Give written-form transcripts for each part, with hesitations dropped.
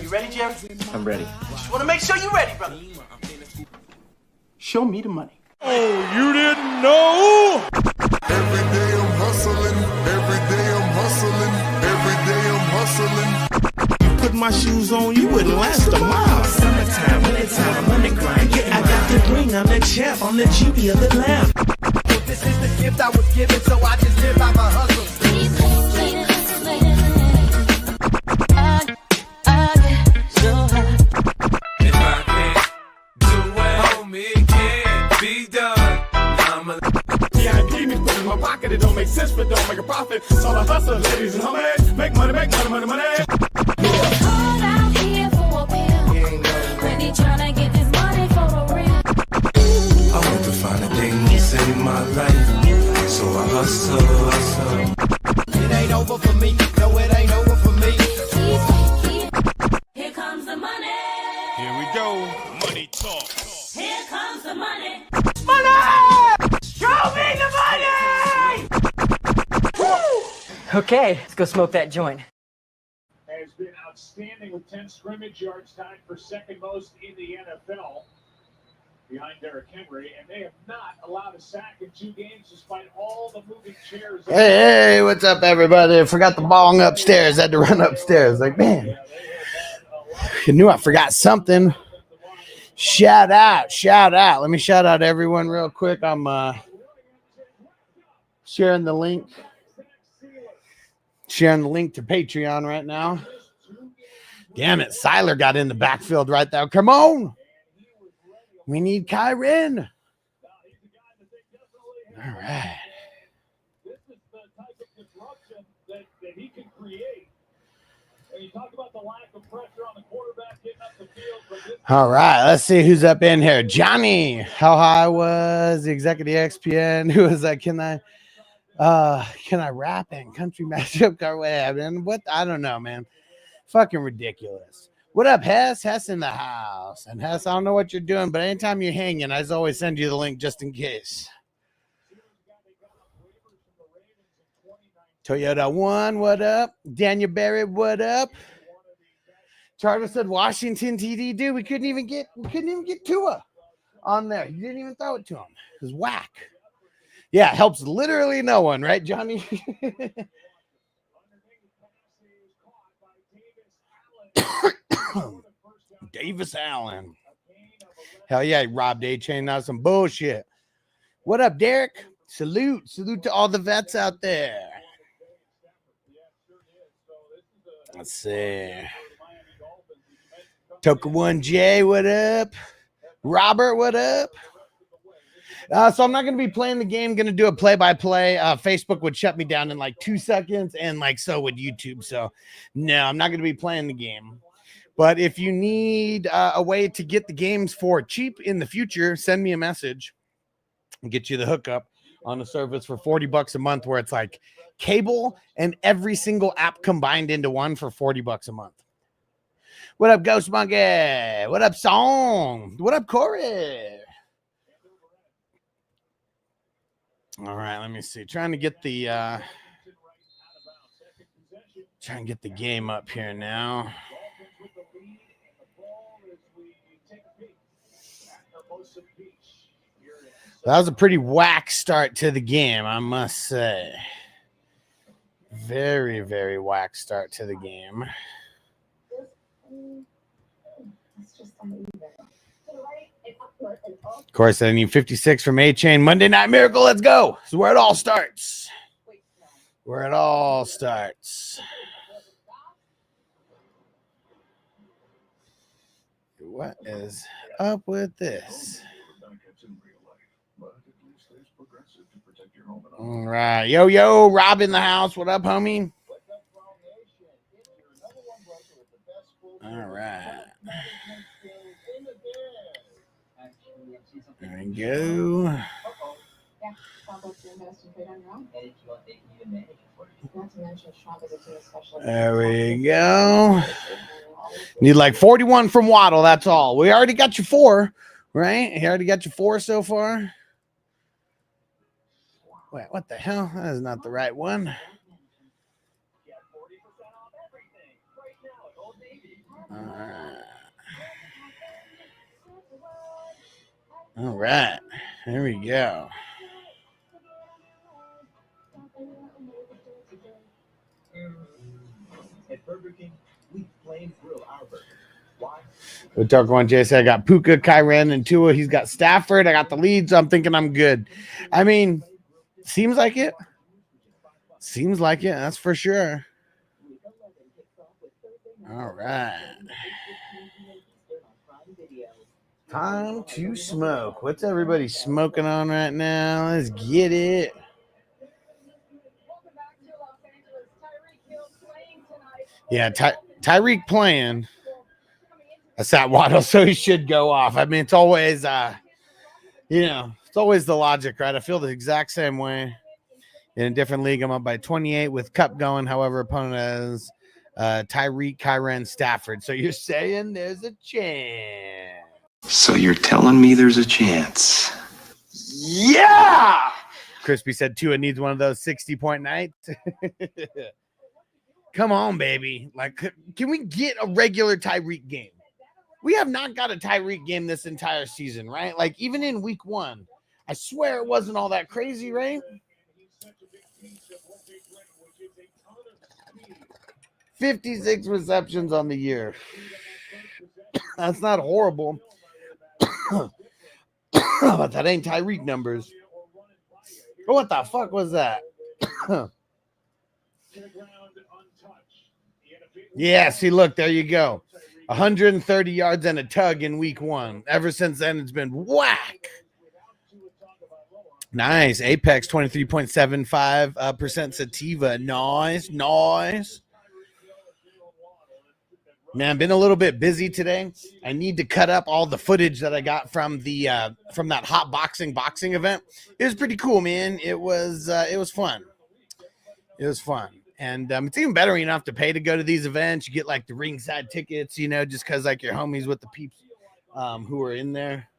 You ready, Jerry? I'm ready. Just want to make sure you're ready, brother. Show me the money. Oh, you didn't know? Every day I'm hustling. Every day I'm hustling. Every day I'm hustling. Put my shoes on, you wouldn't last a mile. Summertime, wintertime, I'm on the grind. Yeah, I got the ring, I'm the champ, I'm the genie of the lamp. This is the gift I was given, so I just live by my hustle. If I can't do it, homie, it can't be done. VIP me put in my pocket, it don't make sense, but don't make a profit. So I hustle, ladies and homies. Make money, money, money, money. Called out here for a pill. Really tryna get this money for a real. I want to find a thing to save my life, so I hustle. It ain't over for me, no, it ain't over for me. Here comes the money. Here we go. Money talk. Here comes the money. Show me the money! Okay, let's go smoke that joint. Has been outstanding with 10 scrimmage yards, tied for second most in the NFL behind Derrick Henry, and they have not allowed a sack in 2 games despite all the moving chairs. Hey, what's up, everybody? I forgot the bong upstairs. I had to run upstairs. Like, man, I knew I forgot something. Shout out. Let me shout out everyone real quick. I'm sharing the link to Patreon right now. Damn it, Siler got in the backfield right there. Come on. We need Kyron. All right. This is the type of disruption that he can create. And you talk about the lack of pressure on the quarterback getting up the field. All right, let's see who's up in here. Johnny, how high was the executive XPN? Who was that? Can I rap in country matchup car way? I mean, what? I don't know, man. Fucking ridiculous. What up, Hess? Hess in the house. And Hess, I don't know what you're doing, but anytime you're hanging, I just always send you the link just in case. Toyota One, what up? Daniel Barrett, what up? Charter said Washington TD, dude. We couldn't even get Tua on there. You didn't even throw it to him. It was whack. Yeah, it helps literally no one, right, Johnny? Davis Allen. Hell yeah, he robbed A-Chain. Now some bullshit. What up, Derek? Salute to all the vets out there. Let's see. Toker 1J, what up? Robert, what up? So I'm not going to be playing the game. Going to do a play-by-play. Facebook would shut me down in like 2 seconds, and like so would YouTube. So no, I'm not going to be playing the game. But if you need a way to get the games for cheap in the future, send me a message and get you the hookup on the service for $40 a month, where it's like cable and every single app combined into one for $40 a month. What up, Ghost Monkey? What up, Song? What up, Corey? All right, let me see. Trying to get the game up here now. That was a pretty whack start to the game, I must say. Very, very whack start to the game. Of course, I need 56 from A-Chain. Monday Night Miracle, let's go. This is where it all starts. Where it all starts. What is up with this? All right. Yo, Rob in the house. What up, homie? All right. There we go. There we go. Need like 41 from Waddle. That's all. We already got you 4, right? You already got you 4 so far. Wait, what the hell? That is not the right one. All right. There we go. At Burger King, we flame grill our burgers. Why? With Dark One J said I got Puka, Kyren, and Tua. He's got Stafford. I got the leads. I'm thinking I'm good. I mean, seems like it. Seems like it. That's for sure. All right. Time to smoke. What's everybody smoking on right now? Let's get it. Yeah, Tyreek playing. I sat Waddle, so he should go off. I mean, it's always, it's always the logic, right? I feel the exact same way. In a different league, I'm up by 28 with Cup going. However, opponent has Tyreek, Kyren, Stafford. So you're saying there's a chance. So you're telling me there's a chance? Yeah! Crispy said Tua needs one of those 60-point nights. Come on, baby. Like, can we get a regular Tyreek game? We have not got a Tyreek game this entire season, right? Like, even in week 1, I swear it wasn't all that crazy, right? 56 receptions on the year. That's not horrible. But that ain't Tyreek numbers. What the fuck was that? Yeah, see, look, there you go. 130 yards and a tug in week 1. Ever since then, it's been whack. Nice. Apex 23.75% sativa. Nice. Man, been a little bit busy today. I need to cut up all the footage that I got from the from that hot boxing event. It was pretty cool, man. It was fun. It was fun. And it's even better when you don't have to pay to go to these events. You get like the ringside tickets, just because like your homies with the peeps who are in there.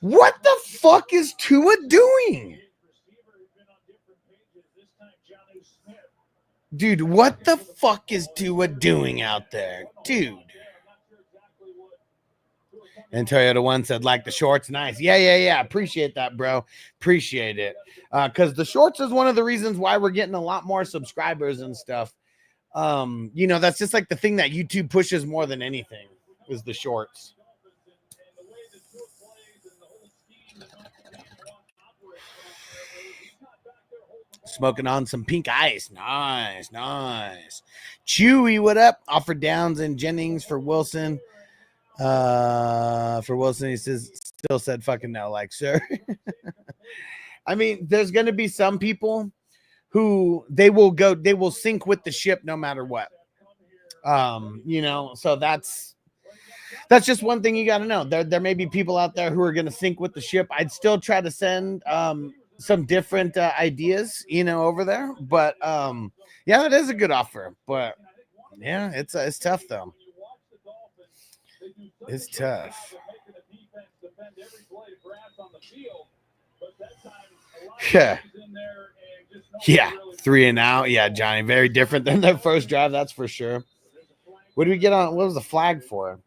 What the fuck is Tua doing? Dude, what the fuck is Tua doing out there? Dude. And Toyota One said, like the shorts, nice. Yeah. Appreciate that, bro. Appreciate it. Because the shorts is one of the reasons why we're getting a lot more subscribers and stuff. That's just like the thing that YouTube pushes more than anything is the shorts. Smoking on some pink ice. Nice. Chewy, what up? Offered Downs and Jennings for Wilson. He says, still said fucking no, like, sir. I mean, there's going to be some people who they will sink with the ship no matter what. So that's just one thing you got to know. There may be people out there who are going to sink with the ship. I'd still try to send, some different ideas, over there. But yeah, that is a good offer. But yeah, it's tough though. It's tough. Yeah, 3 and out. Yeah, Johnny, very different than their first drive. That's for sure. What did we get on? What was the flag for?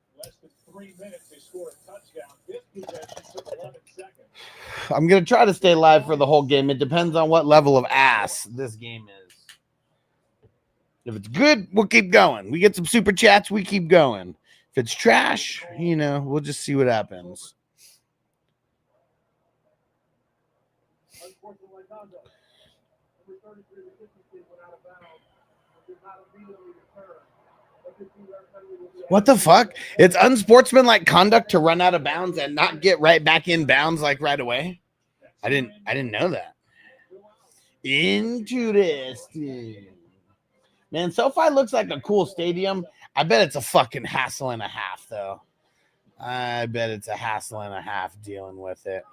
I'm going to try to stay live for the whole game. It depends on what level of ass this game is. If it's good, we'll keep going. We get some super chats, we keep going. If it's trash, we'll just see what happens. What the fuck? It's unsportsmanlike conduct to run out of bounds and not get right back in bounds like right away. I didn't know that. Interesting. Man, SoFi looks like a cool stadium. I bet it's a fucking hassle and a half, though. I bet it's a hassle and a half dealing with it.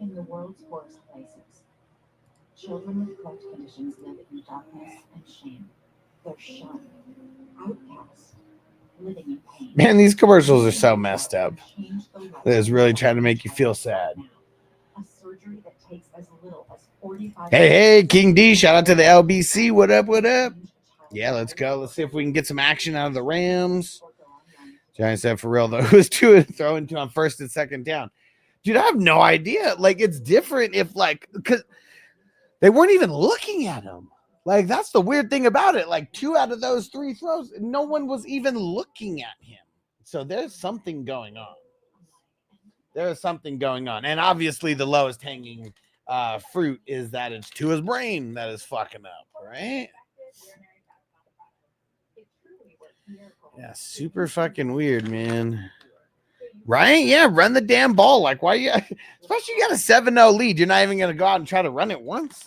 in the world's worst places. Children with health conditions live in darkness and shame. They're shunned, outcast, living in pain. Man, these commercials are so messed up. It's really trying to make you feel sad. A surgery that takes as little as 45 Hey, King D, shout out to the LBC. What up, what up? Yeah, let's go. Let's see if we can get some action out of the Rams. Johnny said, for real, though, it was throwing to on first and second down. Dude, I have no idea. Like, it's different if, like, because they weren't even looking at him. Like, that's the weird thing about it. Like, 2 out of those 3 throws, no one was even looking at him. So there's something going on. There's something going on. And obviously the lowest hanging fruit is that it's to his brain that is fucking up, right? Yeah, super fucking weird, man. Right? Yeah, run the damn ball. Like, why you, especially you got a 7-0 lead, you're not even going to go out and try to run it once.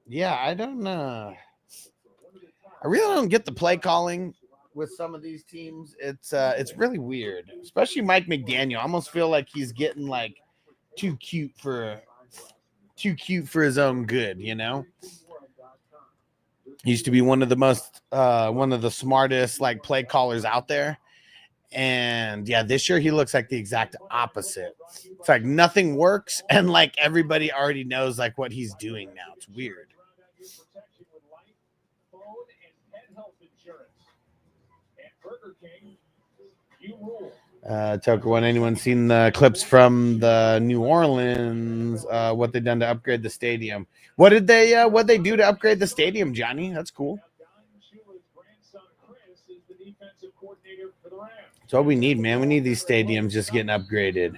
Yeah, I don't know. I really don't get the play calling with some of these teams. It's really weird, especially Mike McDaniel. I almost feel like he's getting like too cute for his own good, you know? He used to be one of the smartest like play callers out there. And yeah, this year he looks like the exact opposite. It's like nothing works, and like everybody already knows like what he's doing now. It's weird. Toker one, anyone seen the clips from the New Orleans? What they done to upgrade the stadium? What did they do to upgrade the stadium, Johnny? That's cool. That's what we need, man. We need these stadiums just getting upgraded.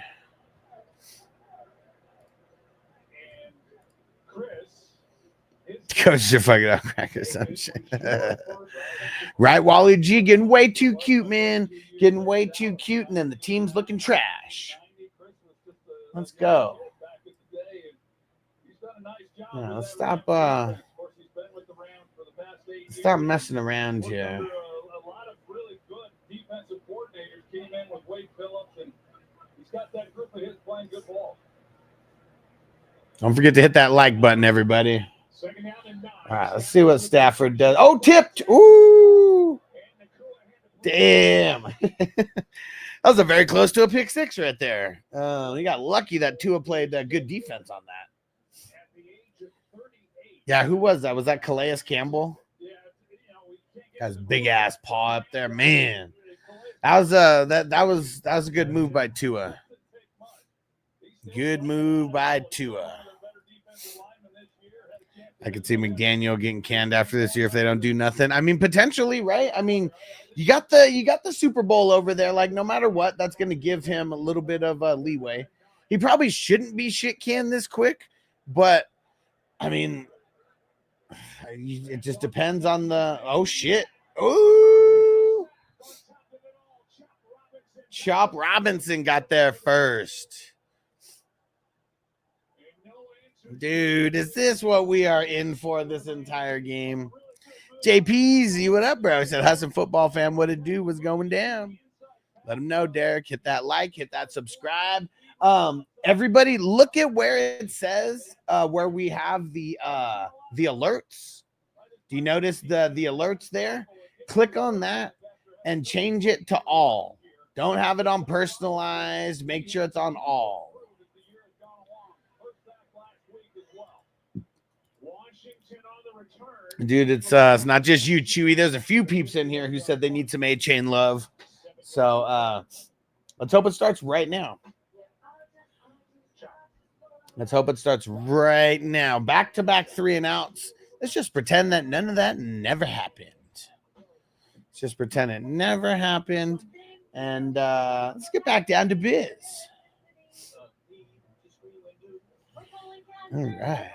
Coach your fucking up cracker some shit. Right, Wally G getting way too cute, man. Getting way too cute, and then the team's looking trash. Let's go. Yeah, let's stop messing around here. Defensive coordinators came in with Wade Phillips, and he's got that group of his playing good ball. Don't forget to hit that like button, everybody. All right, let's see what Stafford does. Oh, tipped. Ooh. Damn. That was a very close to a pick six right there. We got lucky that Tua played good defense on that. Yeah, who was that? Was that Calais Campbell? Has big ass paw up there, man. That was a good move by Tua. Good move by Tua. I could see McDaniel getting canned after this year if they don't do nothing. I mean, potentially, right? I mean, you got the Super Bowl over there. Like, no matter what, that's going to give him a little bit of leeway. He probably shouldn't be shit canned this quick, but I mean, it just depends on the. Oh shit! Ooh, Chop Robinson got there first. Dude, is this what we are in for this entire game? JPZ, what up, bro? He said, Hudson football fan, what it do was going down. Let him know, Derek. Hit that like, hit that subscribe. Everybody, look at where it says where we have the alerts. Do you notice the alerts there? Click on that and change it to all. Don't have it on personalized. Make sure it's on all. Dude, it's not just you, Chewy. There's a few peeps in here who said they need some A-Chain love. So let's hope it starts right now. Let's hope it starts right now. Back-to-back 3-and-outs. Let's just pretend that none of that never happened. Let's just pretend it never happened. And let's get back down to biz. All right.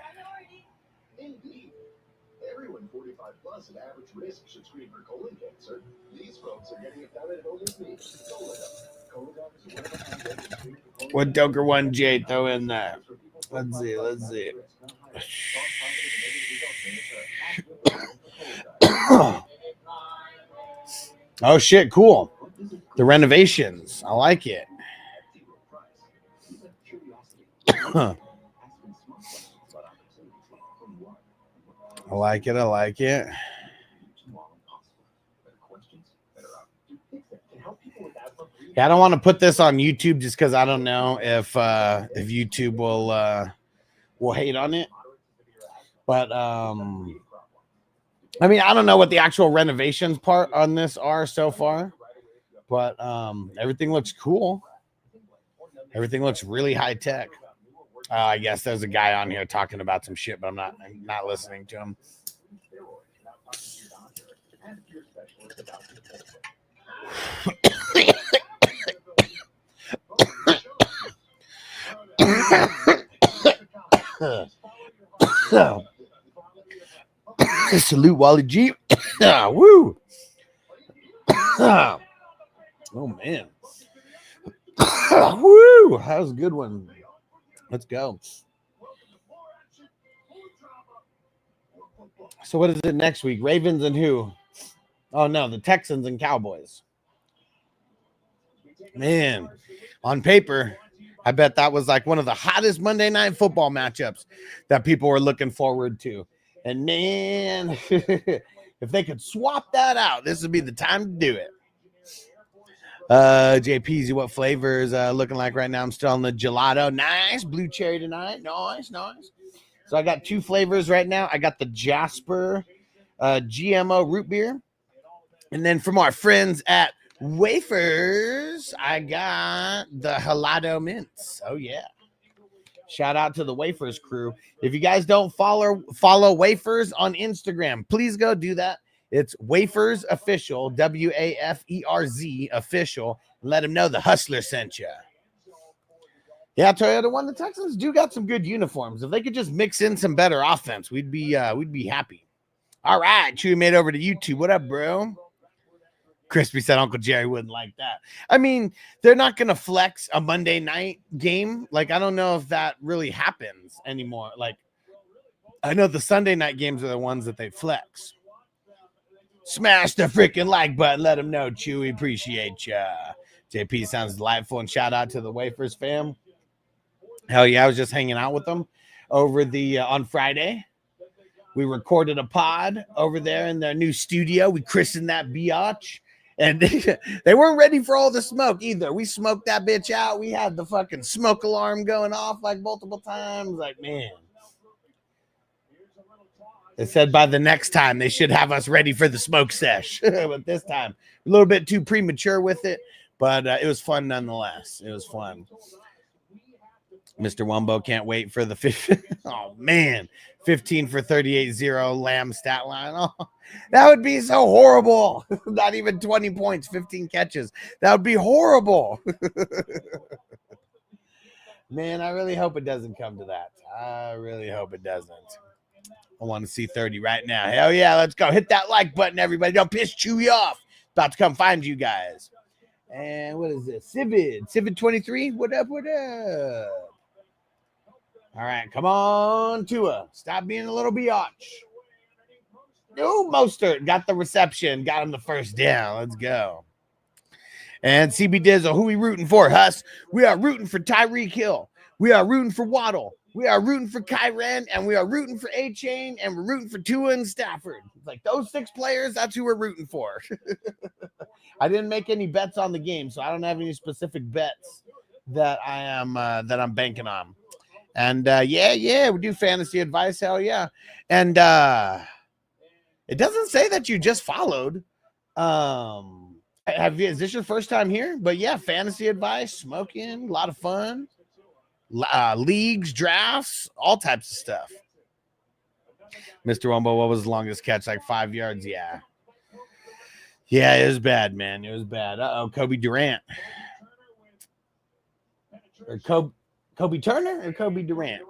Everyone 45 plus at average risk should screen for colon cancer. These folks are getting it done at home with me. What Doker 1J throw in there? Let's see. Oh shit, cool. The renovations. I like it. I like it. I like it. Yeah, I don't want to put this on YouTube just because I don't know if YouTube will hate on it. But I mean, I don't know what the actual renovations part on this are so far. But everything looks cool. Everything looks really high tech. I guess there's a guy on here talking about some shit, but I'm not listening to him. Salute Wally G. Woo. Oh man. Woo. That was a good one. Let's go. So what is it next week? Ravens and who? Oh no, the Texans and Cowboys. Man, on paper, I bet that was like one of the hottest Monday Night Football matchups that people were looking forward to. And man, if they could swap that out, this would be the time to do it. JPZ, what flavors looking like right now? I'm still on the gelato. Nice. Blue cherry tonight. Nice. So I got 2 flavors right now. I got the Jasper GMO root beer. And then from our friends at Wafers, I got the Helado mints. Oh yeah. Shout out to the Wafers crew. If you guys don't follow Wafers on Instagram, please go do that. It's Wafers Official, WAFERZ Official. Let them know the Hustler sent you. Yeah, Toyota won. The Texans do got some good uniforms. If they could just mix in some better offense, we'd be happy. All right, Chewy made over to YouTube. What up, bro? Crispy said Uncle Jerry wouldn't like that. I mean, they're not going to flex a Monday night game. Like, I don't know if that really happens anymore. Like, I know the Sunday night games are the ones that they flex. Smash the freaking like button. Let them know, Chewy. Appreciate ya. JP sounds delightful. And shout out to the Wafers fam. Hell yeah, I was just hanging out with them over the on Friday. We recorded a pod over there in their new studio. We christened that biatch. And they weren't ready for all the smoke either. We smoked that bitch out. We had the fucking smoke alarm going off like multiple times. Like, man. They said by the next time they should have us ready for the smoke sesh. But this time, a little bit too premature with it. But it was fun nonetheless. It was fun. Mr. Wumbo can't wait for the 15. Oh, man. 15 for 38-0 Lamb stat line. Oh, that would be so horrible. Not even 20 points, 15 catches. That would be horrible. Man, I really hope it doesn't come to that. I really hope it doesn't. I want to see 30 right now. Hell yeah, let's go. Hit that like button, everybody. Don't piss Chewy off. About to come find you guys. And what is this? Civid 23. What up? All right, come on, Tua. Stop being a little biatch. No, Mostert got the reception. Got him the first down. Let's go. And CB Dizzle, who we rooting for, Huss? We are rooting for Tyreek Hill. We are rooting for Waddle. We are rooting for Kyren. And we are rooting for A-Chain. And we're rooting for Tua and Stafford. Like those 6 players, that's who we're rooting for. I didn't make any bets on the game, so I don't have any specific bets that I'm banking on. And yeah, we do fantasy advice. Hell yeah. And it doesn't say that you just followed. Is this your first time here? But yeah, fantasy advice, smoking, a lot of fun. Leagues, drafts, all types of stuff. Mr. Wumbo, what was the longest catch? Like 5 yards? Yeah. Yeah, it was bad, man. It was bad. Kobe Durant. Or Kobe Turner or Kobe Durant?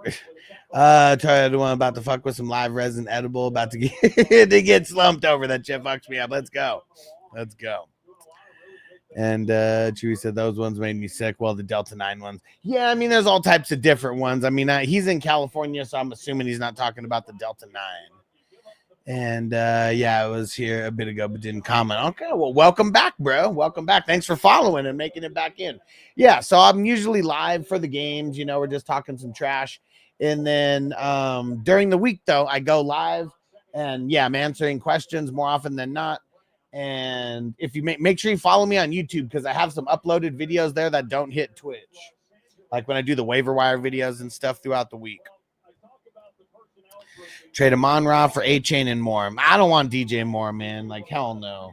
Try the one about to fuck with some live resin edible, about to get slumped over. That shit fucks me up. Let's go. And Chewy said those ones made me sick. Well, the Delta 9 ones. Yeah, I mean, there's all types of different ones. I mean, he's in California, so I'm assuming he's not talking about the Delta 9. And yeah, I was here a bit ago, but didn't comment. Okay, well, welcome back, bro. Welcome back. Thanks for following and making it back in. Yeah, so I'm usually live for the games. You know, we're just talking some trash. And then during the week, though, I go live. And yeah, I'm answering questions more often than not. And if you make sure you follow me on YouTube, because I have some uploaded videos there that don't hit Twitch. Like when I do the waiver wire videos and stuff throughout the week. Trade a Monra for A-Chain and more. I don't want DJ Moore, man. Like, hell no.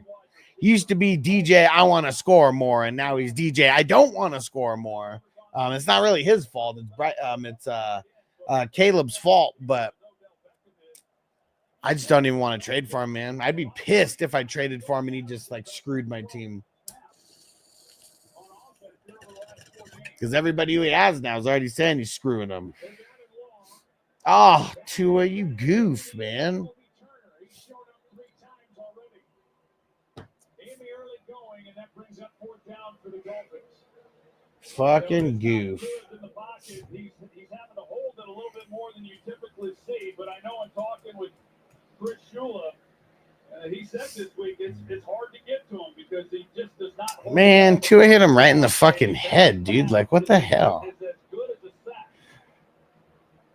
He used to be DJ, I want to score more, and now he's DJ, I don't want to score more. It's not really his fault. It's Caleb's fault, but I just don't even want to trade for him, man. I'd be pissed if I traded for him and he just, like, screwed my team. Because everybody who he has now is already saying he's screwing them. Oh, Tua, you goof, man. Fucking goof. He's having to hold it a little bit more than you typically see, but I know in talking with Chris Shula, he said this week it's hard to get to him because he just does not hold. Man, Tua hit him right in the fucking head, dude. Like, what the hell? Is as good as a sack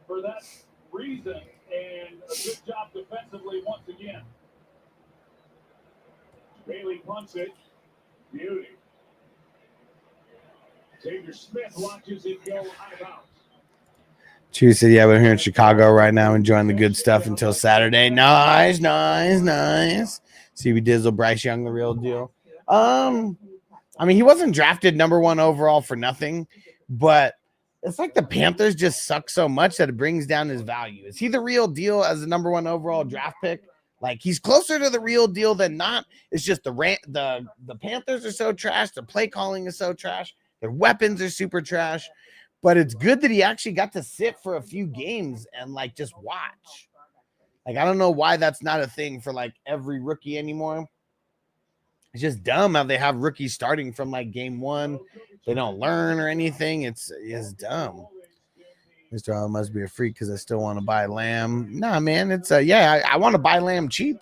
for that reason, and a good job defensively once again. Bailey punts it. Beauty. Xavier Smith watches it go out of bounds. Chew said, yeah, we're here in Chicago right now enjoying the good stuff until Saturday. Nice, nice, nice. CB Dizzle, Bryce Young, the real deal. I mean, he wasn't drafted #1 overall for nothing, but it's like the Panthers just suck so much that it brings down his value. Is he the real deal as a #1 overall draft pick? Like, he's closer to the real deal than not. It's just the Panthers are so trash. The play calling is so trash. Their weapons are super trash. But it's good that he actually got to sit for a few games and, like, just watch. Like, I don't know why that's not a thing for, like, every rookie anymore. It's just dumb how they have rookies starting from, like, game 1. They don't learn or anything. It's dumb. Mr. Allen must be a freak because I still want to buy Lamb. Nah, man, it's yeah, I want to buy Lamb cheap.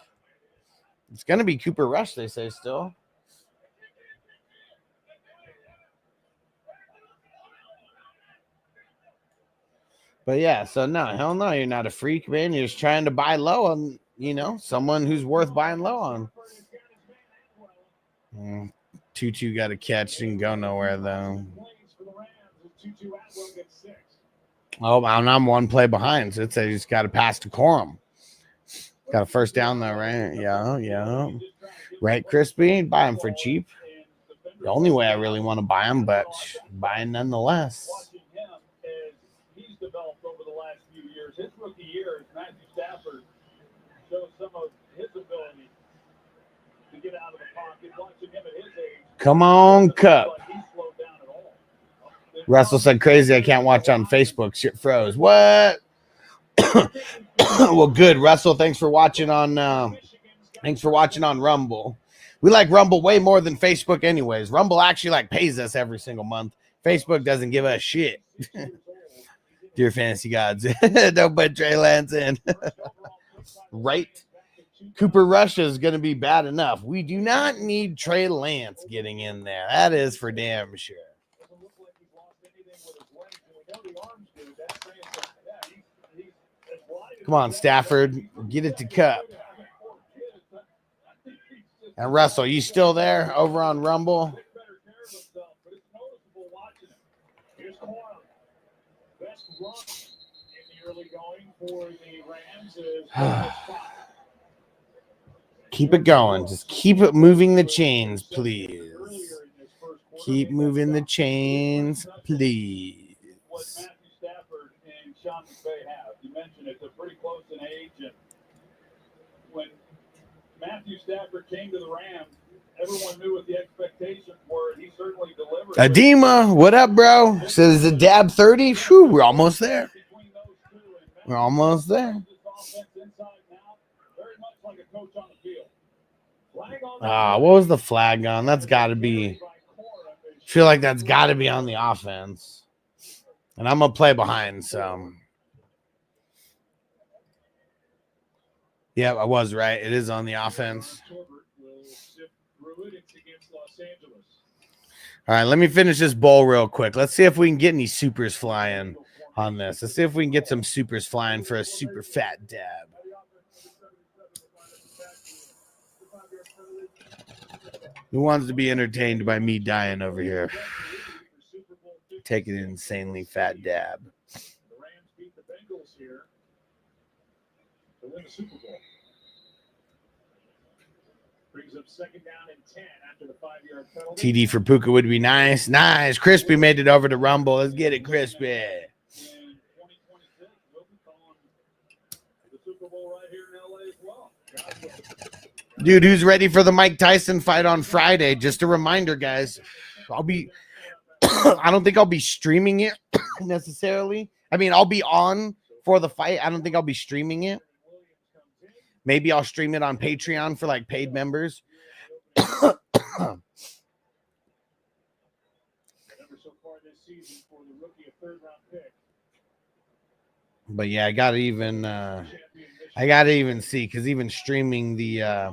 It's gonna be Cooper Rush, they say still. But yeah, so no, hell no, you're not a freak, man. You're just trying to buy low on, you know, someone who's worth buying low on. Tutu got a catch, didn't go nowhere though. Oh, I'm one play behind, so it's I just got to pass to Corum. Got a first down though, right? Yeah. Right, Crispy? Buy him for cheap. The only way I really want to buy him, but buy him nonetheless. He's developed over the last few years. His rookie year, Matthew Stafford shows some of his ability to get out of the pocket. Watching him at his age. Come on, Cup. Russell said, crazy, I can't watch on Facebook. Shit froze. What? Well, good, Russell. Thanks for watching on Rumble. We like Rumble way more than Facebook anyways. Rumble actually like pays us every single month. Facebook doesn't give us shit. Dear fantasy gods. Don't put Trey Lance in. Right? Cooper Rush is going to be bad enough. We do not need Trey Lance getting in there. That is for damn sure. Come on, Stafford. Get it to Cup. And Russell, you still there over on Rumble? Keep it going. Just keep it moving the chains, please. Keep moving the chains, please. You mentioned it, they're pretty close in age, and when Matthew Stafford came to the Rams, everyone knew what the expectations were, and he certainly delivered. Adema, what up, bro? Says the dab 30. Whew, we're almost there. We're almost there. What was the flag on? That's got to be. I feel like that's got to be on the offense. And I'm going to play behind, so. Yeah, I was right. It is on the offense. All right, let me finish this bowl real quick. Let's see if we can get any supers flying on this. Let's see if we can get some supers flying for a super fat dab. Who wants to be entertained by me dying over here? Taking an insanely fat dab. The Rams beat the Bengals here to win the Super Bowl. Brings up second down and 10 after the 5-yard penalty. TD for Puka would be nice. Nice. Crispy made it over to Rumble. Let's get it, Crispy. In 2026, we'll be calling the Super Bowl right here in LA as well. Dude, who's ready for the Mike Tyson fight on Friday? Just a reminder, guys. I don't think I'll be streaming it necessarily. I mean, I'll be on for the fight. I don't think I'll be streaming it. Maybe I'll stream it on Patreon for like paid members. But yeah, I gotta even see, because even streaming the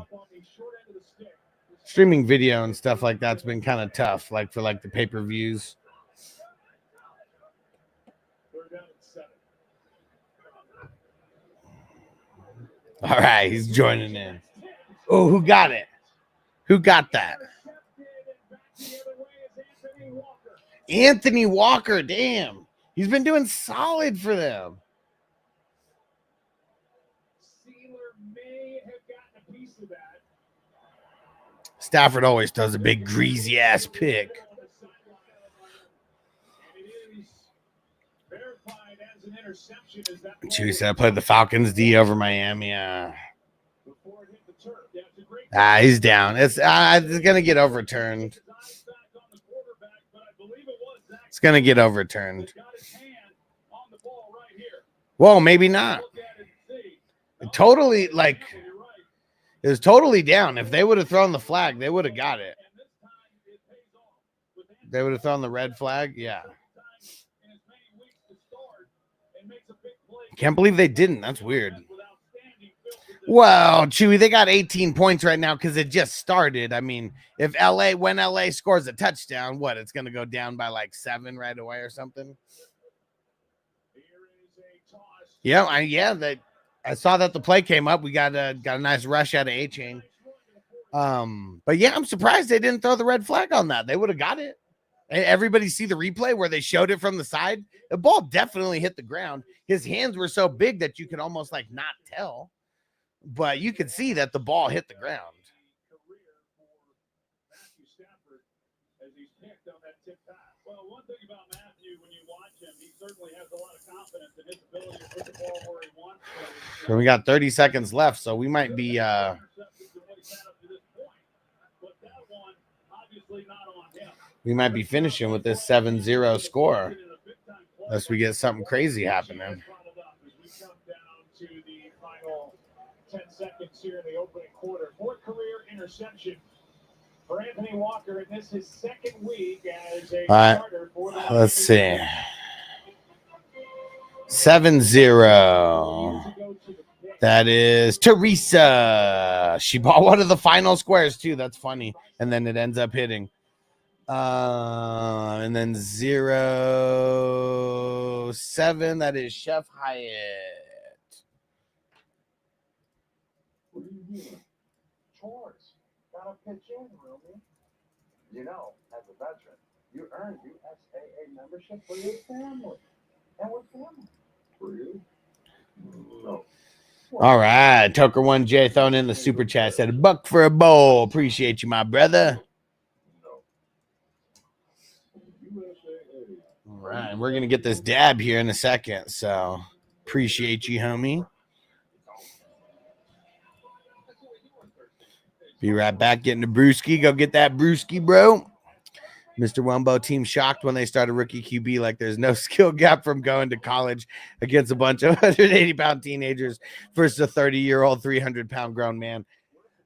streaming video and stuff like that's been kind of tough, like for like the pay-per-views. All right, he's joining in. Oh, who got it? Who got that? Anthony Walker, damn. He's been doing solid for them. Stafford always does a big greasy ass pick. Chewy said I played the Falcons D over Miami. He's down. It's gonna get overturned. It's gonna get overturned. Whoa, maybe not. Totally, like, it was totally down. If they would have thrown the flag, they would have got it. They would have thrown the red flag. Yeah. Can't believe they didn't. That's weird. Well, Chewy, they got 18 points right now because it just started. I mean, if when LA scores a touchdown, what? It's going to go down by like 7 right away or something. Yeah, I saw that the play came up. We got a nice rush out of A-Chain. But yeah, I'm surprised they didn't throw the red flag on that. They would have got it. Everybody see the replay where they showed it from the side? The ball definitely hit the ground. His hands were so big that you could almost like not tell. But you could see that the ball hit the ground. Well, one thing about Matthew, when you watch him, he certainly has a lot of confidence in his ability to put the ball where he wants to. So we got 30 seconds left, so we might be finishing with this 7-0 score. Unless we get something crazy happening. 10 seconds here in the opening quarter. 4th career interception for Anthony Walker, and this is 2nd week as a starter for the let's see. 7-0. That is Teresa. She bought one of the final squares too. That's funny. And then it ends up hitting. And then 0-7. That is Chef Hyatt. What are you doing? Chores. Gotta pitch in, Romy. You know, as a veteran, you earned USAA membership for your family. And what family? For you? No. All right. Toker 1J throwing in the super chat. Said $1 for a bowl. Appreciate you, my brother. All right. We're going to get this dab here in a second. So appreciate you, homie. Be right back getting the brewski. Go get that brewski, bro. Mr. Wumbo team shocked when they started rookie QB like there's no skill gap from going to college against a bunch of 180-pound teenagers versus a 30-year-old, 300-pound grown man.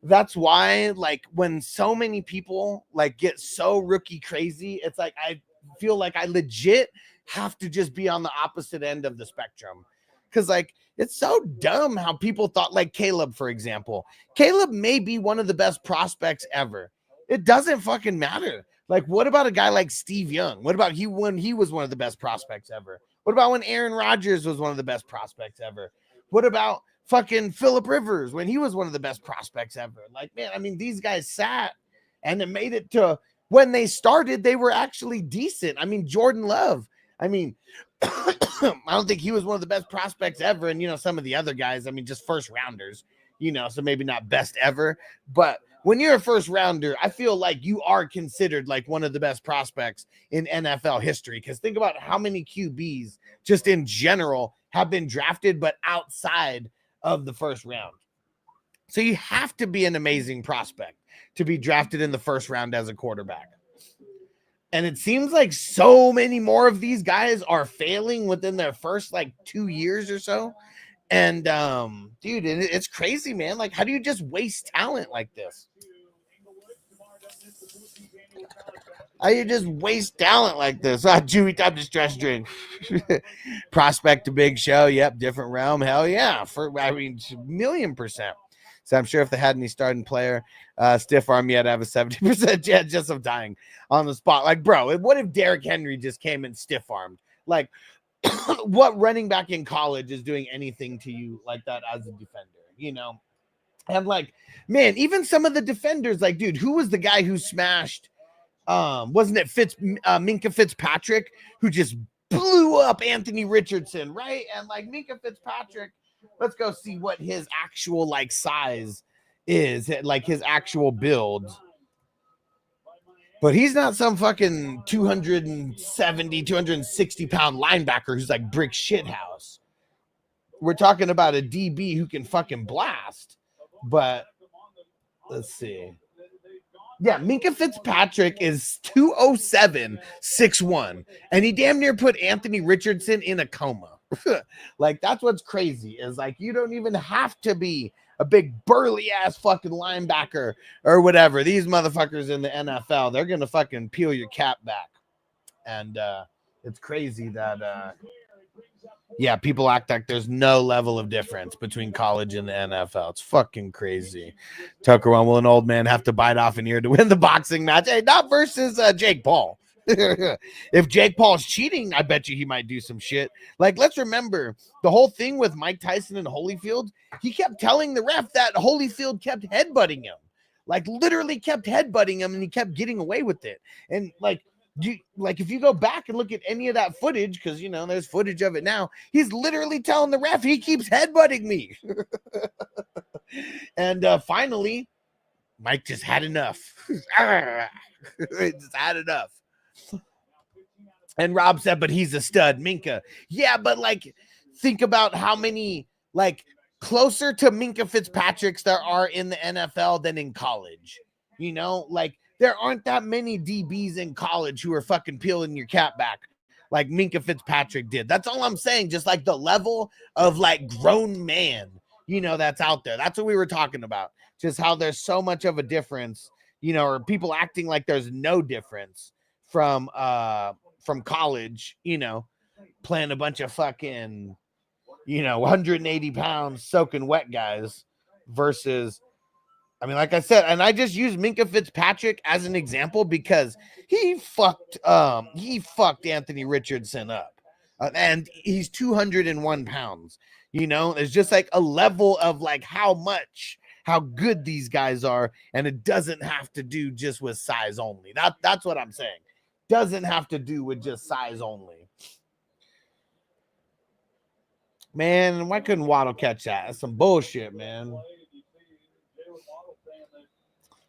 That's why, like, when so many people, like, get so rookie crazy, it's like I feel like I legit have to just be on the opposite end of the spectrum. Because, like, it's so dumb how people thought, like Caleb, for example. Caleb may be one of the best prospects ever. It doesn't fucking matter. Like, what about a guy like Steve Young? What about when he was one of the best prospects ever? What about when Aaron Rodgers was one of the best prospects ever? What about fucking Phillip Rivers when he was one of the best prospects ever? Like, man, I mean, these guys sat and it made it to when they started, they were actually decent. I mean, Jordan Love, I mean, I don't think he was one of the best prospects ever. And, you know, some of the other guys, I mean, just first rounders, you know, so maybe not best ever. But when you're a first rounder, I feel like you are considered like one of the best prospects in NFL history. Because think about how many QBs just in general have been drafted, but outside of the first round. So you have to be an amazing prospect to be drafted in the first round as a quarterback. And it seems like so many more of these guys are failing within their first like 2 years or so. And dude, it's crazy, man. Like, how do you just waste talent like this? How do you just waste talent like this? Chewy, time to stress drink. Prospect to big show. Yep, different realm. Hell yeah. I mean, 1,000,000%. So I'm sure if they had any starting player, stiff arm, you had to have a 70% chance just of dying on the spot. Like, bro, what if Derrick Henry just came and stiff armed? Like, what running back in college is doing anything to you like that as a defender, you know? And like, man, even some of the defenders, like, dude, who was the guy who smashed, wasn't it Minkah Fitzpatrick, who just blew up Anthony Richardson, right? And like Minkah Fitzpatrick, let's go see what his actual like size is, like his actual build. But he's not some fucking 270, 260 pound linebacker who's like brick shithouse. We're talking about a DB who can fucking blast. But let's see. Yeah, Minkah Fitzpatrick is 207, 6'1", and he damn near put Anthony Richardson in a coma. Like, that's what's crazy, is like you don't even have to be a big burly ass fucking linebacker or whatever. These motherfuckers in the NFL, they're gonna fucking peel your cap back. And it's crazy that yeah, people act like there's no level of difference between college and the NFL. It's fucking crazy. Tucker, will an old man have to bite off an ear to win the boxing match? Hey, not versus Jake Paul. If Jake Paul's cheating, I bet you he might do some shit. Like, let's remember the whole thing with Mike Tyson and Holyfield. He kept telling the ref that Holyfield kept headbutting him, like literally kept headbutting him, and he kept getting away with it. And like, if you go back and look at any of that footage, because you know there's footage of it now, he's literally telling the ref he keeps headbutting me. And finally, Mike just had enough. Just had enough. And Rob said, but he's a stud, Minkah. Yeah, but like, think about how many like closer to Minkah Fitzpatricks there are in the NFL than in college. You know, like there aren't that many DBs in college who are fucking peeling your cap back like Minkah Fitzpatrick did. That's all I'm saying. Just like the level of like grown man, you know, that's out there. That's what we were talking about. Just how there's so much of a difference, you know, or people acting like there's no difference from college, you know, playing a bunch of fucking, you know, 180 pounds soaking wet guys versus, I mean, like I said, and I just use Minkah Fitzpatrick as an example because he fucked Anthony Richardson up, and he's 201 pounds. You know, it's just like a level of like how good these guys are, and it doesn't have to do just with size only. That's what I'm saying. Doesn't have to do with just size only. Man, why couldn't Waddle catch that? That's some bullshit, man.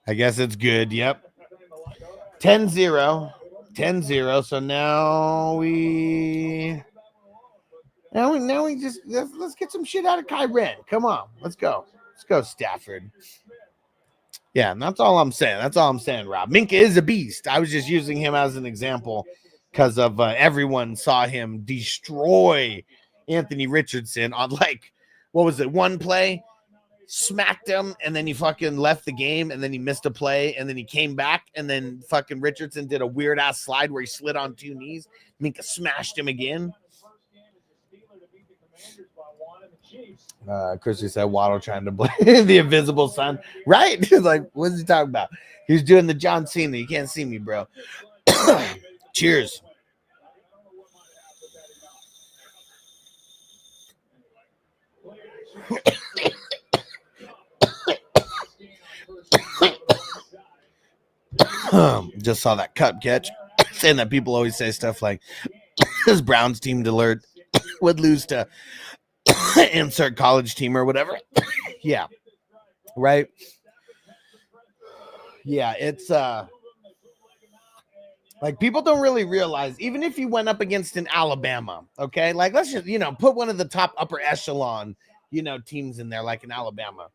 I guess it's good. Yep. 10-0. 10-0. So now we just let's get some shit out of Kyren. Come on. Let's go. Let's go, Stafford. Yeah, and that's all I'm saying. That's all I'm saying, Rob. Minkah is a beast. I was just using him as an example because of everyone saw him destroy Anthony Richardson on like, what was it, one play? Smacked him, and then he fucking left the game, and then he missed a play, and then he came back, and then fucking Richardson did a weird-ass slide where he slid on two knees. Minkah smashed him again. Christy said Waddle trying to blame the invisible sun. Right? He's like, what's he talking about? He's doing the John Cena. You can't see me, bro. Cheers. Just saw that cup catch. Saying that people always say stuff like this Browns team would lose to insert college team or whatever. Yeah. Right. Yeah, it's like people don't really realize, even if you went up against an Alabama, okay, like let's just, put one of the top upper echelon, teams in there, like in Alabama.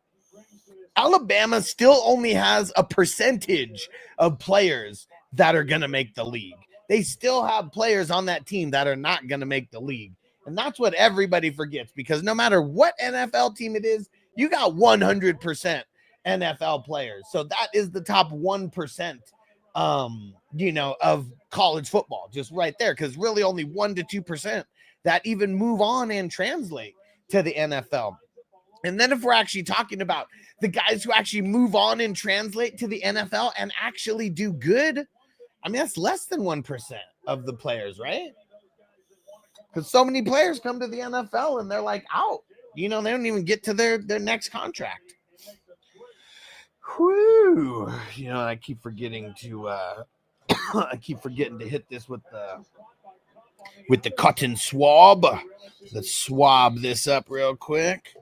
Alabama still only has a percentage of players that are going to make the league. They still have players on that team that are not going to make the league. And that's what everybody forgets, because no matter what NFL team it is, you got 100% NFL players. So that is the top 1%, of college football, just right there. Because really only 1 to 2% that even move on and translate to the NFL. And then if we're actually talking about the guys who actually move on and translate to the NFL and actually do good, I mean, that's less than 1% of the players, right? Because so many players come to the NFL and they're like out. They don't even get to their next contract. Whew. I keep forgetting to hit this with the cotton swab. Let's swab this up real quick.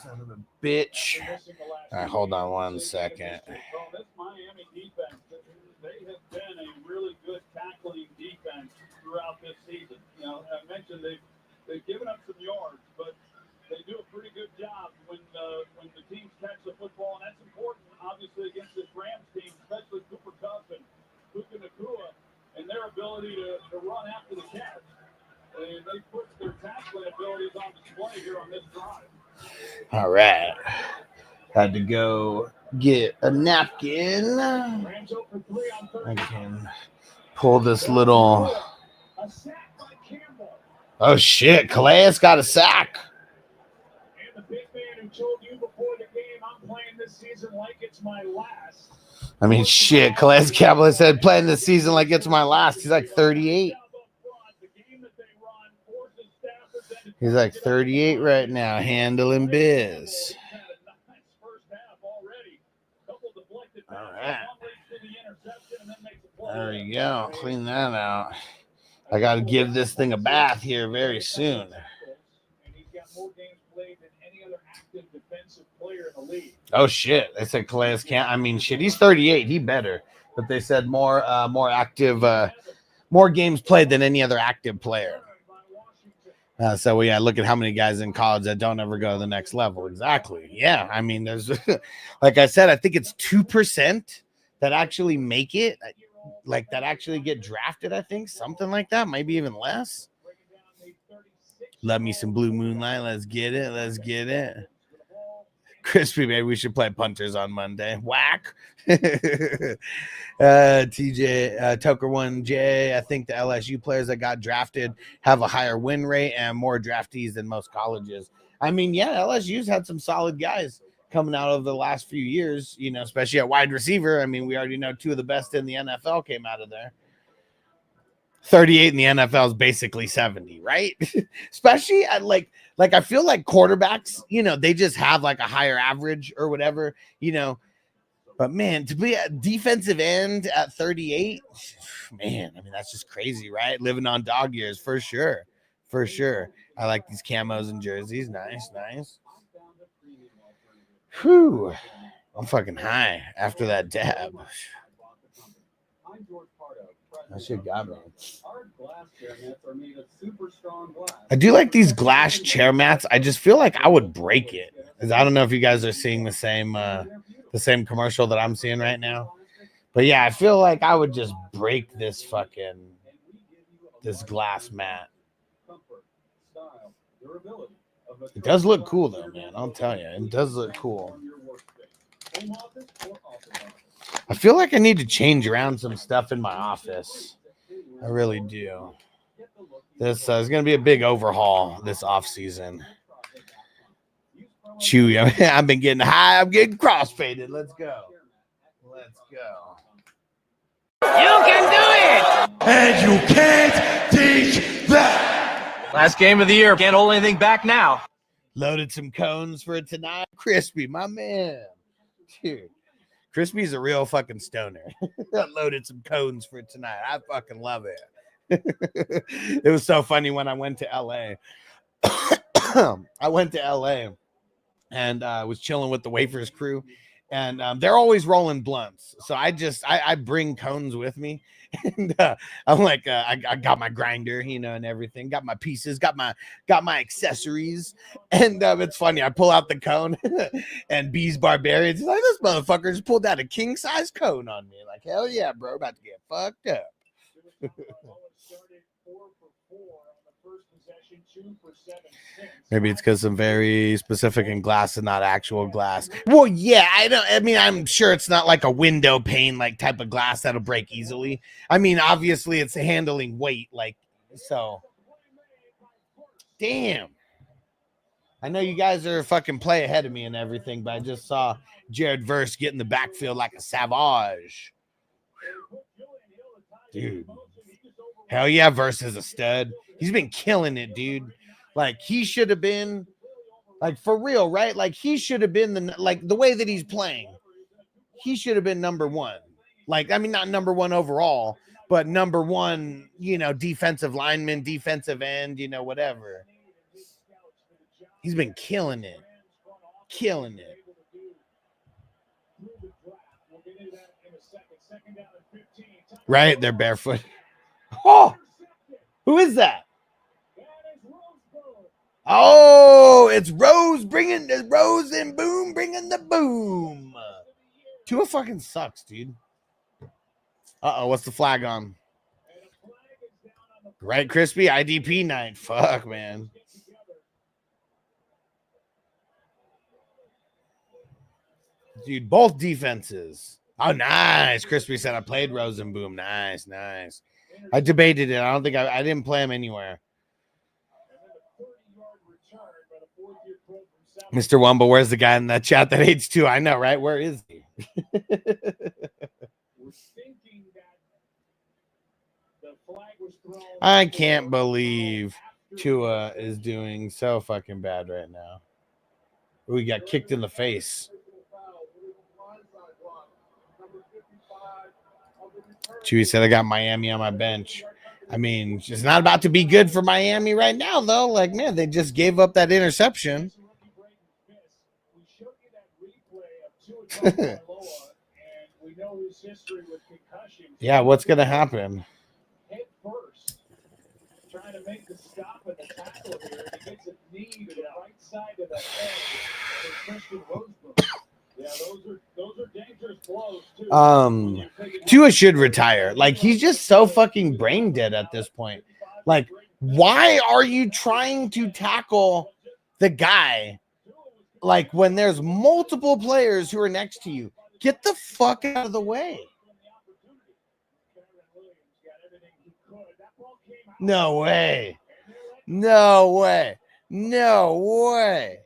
Son of a bitch. All right, hold on 1 second. This Miami defense, they have been a really good tackling defense throughout this season. I mentioned they've given up some yards, but they do a pretty good job when the teams catch the football, and that's important, obviously, against this Rams team, especially Cooper Kupp and Puka Nacua, and their ability to run after the catch. And they put their tackling abilities on display here on this drive. All right. Had to go get a napkin. I can pull this little. Oh, shit. Calais got a sack. And the big man who told you before the game, I'm playing this season like it's my last. I mean, shit. Calais Campbell said playing this season like it's my last. He's like 38. He's like 38 right now, handling biz. All right. There we go. Clean that out. I got to give this thing a bath here very soon. Oh, shit. They said Calais can't. I mean, shit, he's 38. He better. But they said more active, more games played than any other active player. So yeah, look at how many guys in college that don't ever go to the next level. Exactly. Yeah. I mean, there's, like I said, I think it's 2% that actually make it, like that actually get drafted. I think something like that, maybe even less. Love me some Blue Moonlight. Let's get it. Let's get it. Crispy, maybe we should play punters on Monday. Whack. TJ, Toker 1J. I think the LSU players that got drafted have a higher win rate and more draftees than most colleges. I mean, yeah, LSU's had some solid guys coming out of the last few years, especially at wide receiver. I mean, we already know 2 of the best in the NFL came out of there. 38 in the NFL is basically 70, right? Especially at like I feel like quarterbacks, they just have like a higher average or whatever, But man, to be a defensive end at 38, man, I mean, that's just crazy, right? Living on dog years for sure. For sure. I like these camos and jerseys. Nice, nice. Whew. I'm fucking high after that dab. That shit got me. I do like these glass chair mats. I just feel like I would break it. I don't know if you guys are seeing the same commercial that I'm seeing right now. But yeah, I feel like I would just break this glass mat. It does look cool though, man. I'll tell you. It does look cool. I feel like I need to change around some stuff in my office. I really do. This is going to be a big overhaul this offseason. Chewy, I've been getting high. I'm getting crossfaded. Let's go. Let's go. You can do it! And you can't teach that. Last game of the year. Can't hold anything back now. Loaded some cones for tonight. Crispy, my man. Dude, Crispy's a real fucking stoner. Loaded some cones for tonight. I fucking love it. It was so funny when I went to LA. I went to LA and was chilling with the Wafers crew. And they're always rolling blunts. So I bring cones with me. And I'm like, I got my grinder, you know, and everything. Got my pieces, got my accessories. And it's funny. I pull out the cone and Bees Barbarians. He's like, this motherfucker just pulled out a king-size cone on me. Like, hell yeah, bro. About to get fucked up. Maybe it's because I'm very specific in glass and not actual glass. Well, yeah, I'm sure it's not like a window pane like type of glass that'll break easily. I mean, obviously it's handling weight, like so. Damn. I know you guys are fucking play ahead of me and everything, but I just saw Jared Verse get in the backfield like a savage. Dude. Hell yeah, Verse is a stud. He's been killing it, dude. Like, he should have been, like, for real, right? Like, he should have been, the way that he's playing, he should have been number one. Like, I mean, not number one overall, but number one, you know, defensive lineman, defensive end, you know, whatever. He's been killing it. Killing it. Right? They're barefoot. Oh! Who is that? Oh, it's Rose bringing the Rose and Boom bringing the boom. Tua fucking sucks, dude. Uh-oh, what's the flag on? Right, Crispy? IDP night. Fuck, man. Dude, both defenses. Oh, nice. Crispy said I played Rose and Boom. Nice, nice. I debated it. I don't think I didn't play him anywhere. Mr. Wumble, where's the guy in that chat that hates Tua? I know, right? Where is he? I can't believe Tua is doing so fucking bad right now. We got kicked in the face. Chewy said I got Miami on my bench. I mean, it's not about to be good for Miami right now, though. Like, man, they just gave up that interception. Yeah, what's going to happen? Trying to make the stop at the tackle here, and he gets a knee to the right side of the head for Christian Rosebrook. Yeah, those are dangerous blows too. Tua should retire. Like, he's just so fucking brain dead at this point. Like, why are you trying to tackle the guy? Like, when there's multiple players who are next to you, get the fuck out of the way. No way. No way. No way.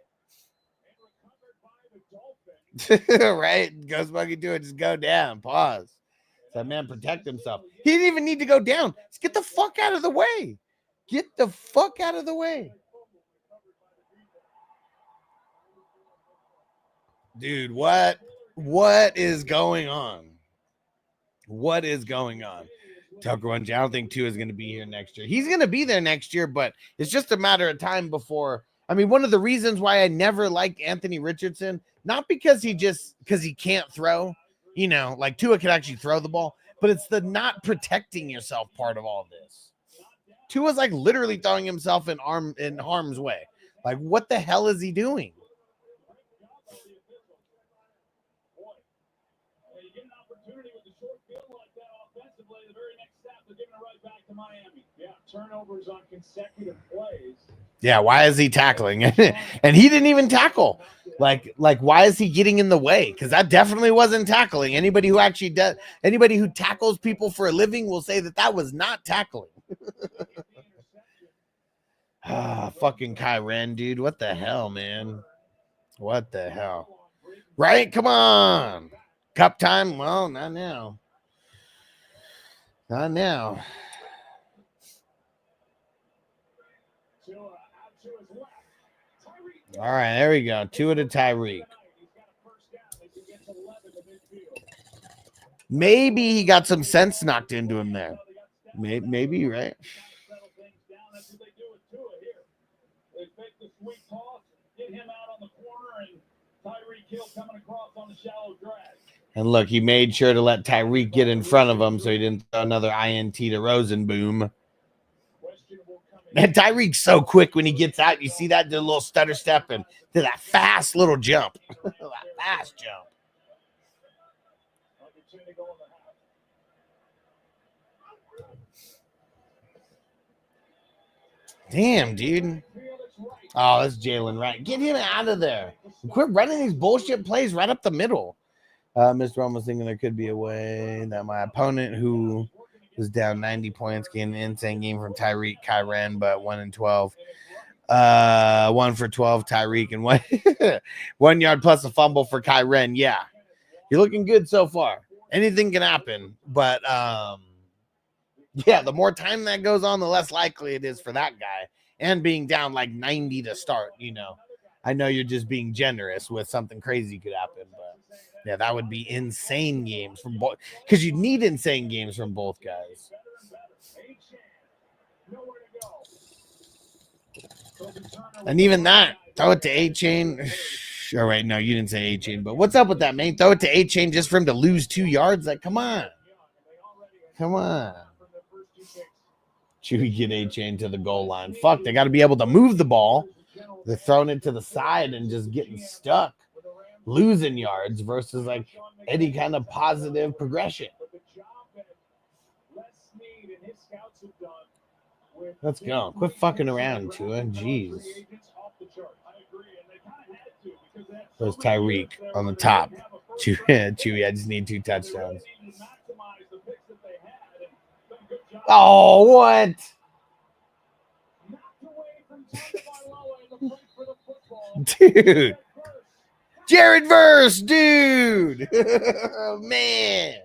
Right? Ghost Monkey do it. Just go down. Pause. That man protect himself. He didn't even need to go down. Just get the fuck out of the way. Get the fuck out of the way. Dude, what is going on? What is going on? Tucker one, I don't think Tua is going to be here next year. He's going to be there next year, but it's just a matter of time before. I mean, one of the reasons why I never liked Anthony Richardson, not because he can't throw, you know, like Tua can actually throw the ball, but it's the not protecting yourself part of all this. Tua's like literally throwing himself in harm's way. Like, what the hell is he doing? Turnovers on consecutive plays. Yeah, why is he tackling? And he didn't even tackle. Like, why is he getting in the way? Because that definitely wasn't tackling. Anybody who tackles people for a living will say that was not tackling. Fucking Kyren, dude. What the hell, man? What the hell? Right? Come on. Cup time? Well, not now. Not now. All right, there we go. 2 to Tyreek. Maybe he got some sense knocked into him there. Maybe, right? And look, he made sure to let Tyreek get in front of him so he didn't throw another INT to Rosenboom. Man, Tyreek's so quick when he gets out. You see that? The little stutter step and to that fast little jump. That fast jump. Damn, dude. Oh, that's Jalen Wright. Get him out of there. Quit running these bullshit plays right up the middle. Mr. Rome was thinking there could be a way that my opponent, who was down 90 points, gained an insane game from Tyreek, Kyren, but 1-12. 1 for 12, Tyreek, and 1 yard plus a fumble for Kyren. Yeah, you're looking good so far. Anything can happen, but yeah, the more time that goes on, the less likely it is for that guy. And being down like 90 to start, you know. I know you're just being generous with something crazy could happen, but yeah, that would be insane games from both, because you need insane games from both guys. And even that, throw it to A-Chain. All right, no, you didn't say A-Chain, but what's up with that, man? Throw it to A-Chain just for him to lose 2 yards? Like, come on. Come on. Chewy get A-Chain to the goal line. Fuck, they got to be able to move the ball. They're throwing it to the side and just getting stuck, losing yards versus like any kind of positive progression. Let's go. Quit fucking around, Tua. Jeez. There's Tyreek on the top. Chewy, I just need 2 touchdowns. Oh, what? Dude. Jared Verse, dude. Man.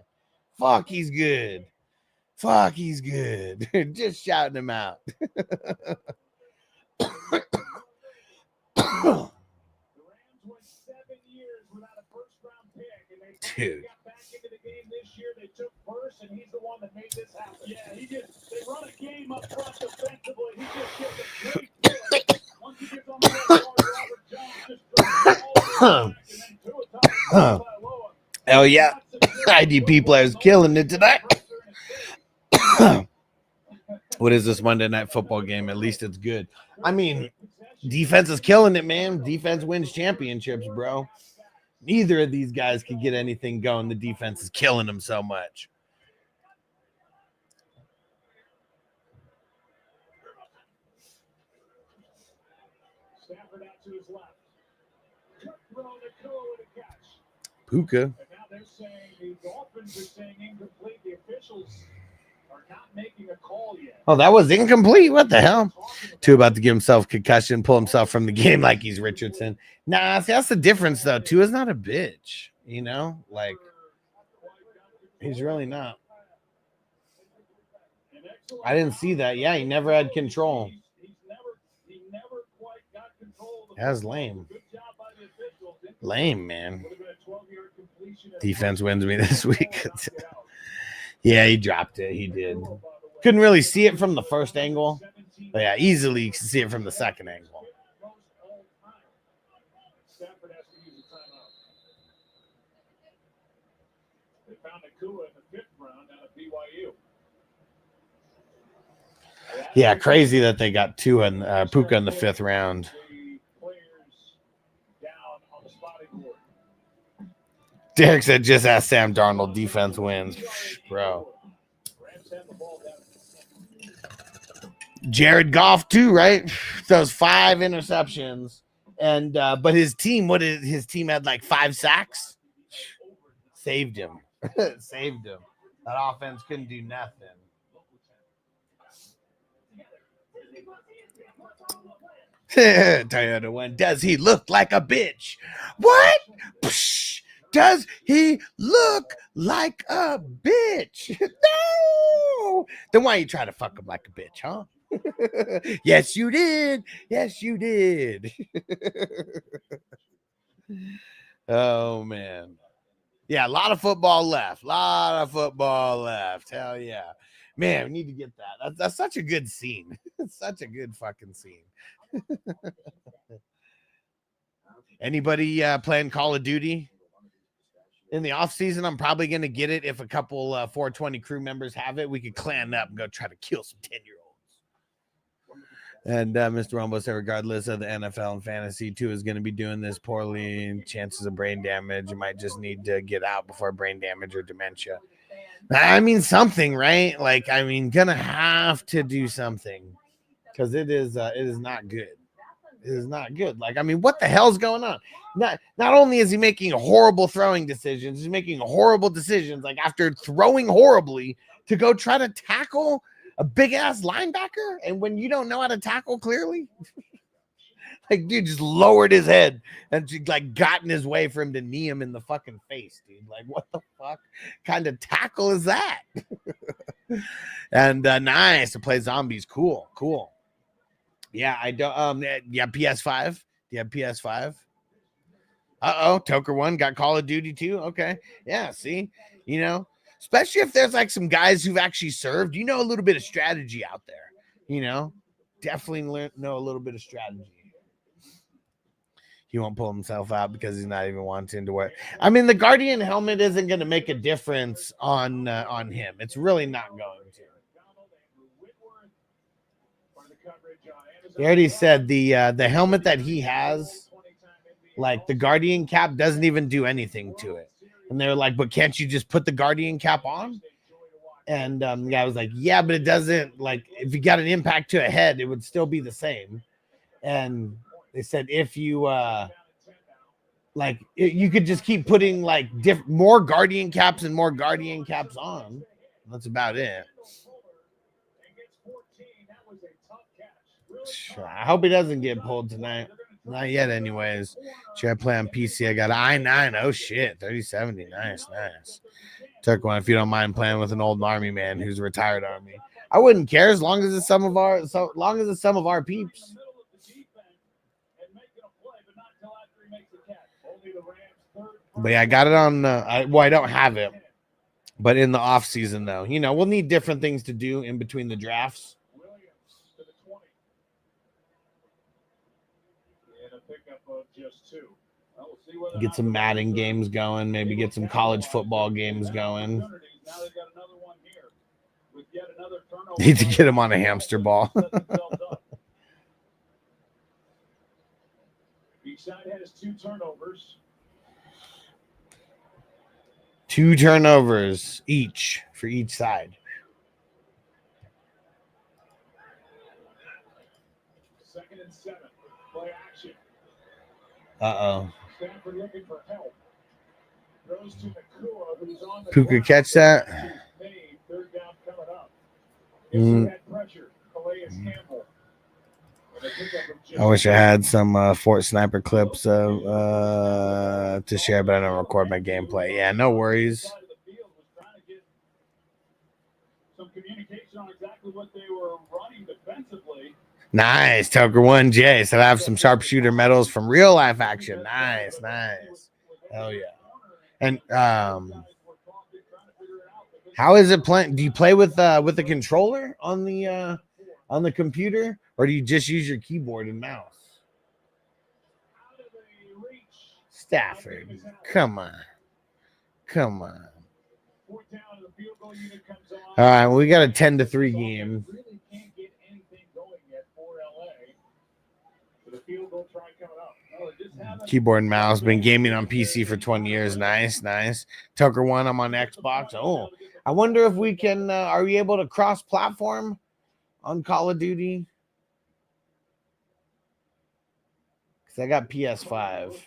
Fuck, he's good. Fuck, he's good. Just shouting him out. Dude. And he's the one that made this happen. Yeah, they run a game up front defensively. He just gives a great play. Once he gets on the red card, Robert Jones just throws the ball back. Hell yeah. IDP players killing it tonight. What is this Monday Night Football game? At least it's good. I mean, defense is killing it, man. Defense wins championships, bro. Neither of these guys can get anything going. The defense is killing them so much. Stafford out to his left. With a catch. Puka. And now they're saying the Dolphins are saying incomplete. The officials are not making a call yet. Oh, that was incomplete? What the hell? Tua about to give himself concussion, pull himself from the game like he's Richardson. Nah, see, that's the difference, though. Tua's not a bitch, you know? Like, he's really not. I didn't see that. Yeah, he never had control. That's lame. Lame, man. Defense wins me this week. Yeah, he dropped it. He did. Couldn't really see it from the first angle. But yeah, easily you can see it from the second angle. Stafford has to use a timeout. They found Nakua in the 5th round out of BYU. Yeah, crazy that they got Tua and Puka in the 5th round. Derek said, just ask Sam Darnold. Defense wins. Bro. Jared Goff, too, right? Those 5 interceptions. And but his team, his team had like 5 sacks? Saved him. Saved him. That offense couldn't do nothing. Toyota one. Does he look like a bitch? What? Psh, does he look like a bitch? No. Then why you try to fuck him like a bitch, huh? Yes, you did. Yes, you did. Oh man. Yeah, a lot of football left. Hell yeah. Man, we need to get that. That's such a good scene. It's such a good fucking scene. Anybody playing Call of Duty in the off season? I'm probably going to get it if a couple 420 crew members have it. We could clan up and go try to kill some 10-year-olds. And Mr. Rumbo said, regardless of the NFL and fantasy, too, is going to be doing this poorly. Chances of brain damage. You might just need to get out before brain damage or dementia. I mean, something, right? Like, I mean, gonna have to do something because it is not good. It is not good. Like, I mean, what the hell's going on? Not only is he making horrible throwing decisions, he's making horrible decisions. Like after throwing horribly to go try to tackle a big ass linebacker, and when you don't know how to tackle clearly, like dude just lowered his head and like got in his way for him to knee him in the fucking face, dude. Like what the fuck kind of tackle is that? And nice to play zombies. Cool. Yeah, I don't. Yeah, PS5. Do you have PS5? Toker one got Call of Duty too. Okay, yeah. See, you know, especially if there's like some guys who've actually served, you know, a little bit of strategy out there. You know, definitely know a little bit of strategy. He won't pull himself out because he's not even wanting to wear. I mean, the Guardian helmet isn't going to make a difference on him. It's really not going to. He already said the helmet that he has, like the Guardian cap, doesn't even do anything to it. And they're like, but can't you just put the Guardian cap on? And the guy was like, yeah, but it doesn't, like, if you got an impact to a head, it would still be the same. And they said if you you could just keep putting like more Guardian caps and more Guardian caps on. That's about it. I hope he doesn't get pulled tonight. Not yet, anyways. Should I play on PC? I got I9. Oh shit, 3070. Nice. Took one. If you don't mind playing with an old army man who's a retired army, I wouldn't care as long as it's some of our peeps. But yeah, I got it on. I don't have it, but in the off season though, you know, we'll need different things to do in between the drafts. Get some Madden games going, maybe get some college football games going. Need to get him on a hamster ball. Each side has 2 turnovers. 2 turnovers each for each side. 2nd and 7. Play action. Stanford looking for help. Throws to Nakua, who's on the Puka catch that? 3rd down coming up. Had pressure. Calais Campbell. I wish I had some Fort Sniper clips to share, but I don't record my gameplay. Yeah, no worries. Some communication on exactly what they were running defensively. Nice. Toker 1J. So I have some sharpshooter medals from real life action. Nice. Hell yeah. And how is it playing? Do you play with the controller on the computer, or do you just use your keyboard and mouse? Stafford, come on. All right, we got a 10-3 game. Keyboard and mouse. Been gaming on PC for 20 years. Nice. Tucker 1, I'm on Xbox. Oh, I wonder if we can. Are we able to cross-platform on Call of Duty? Because I got PS5.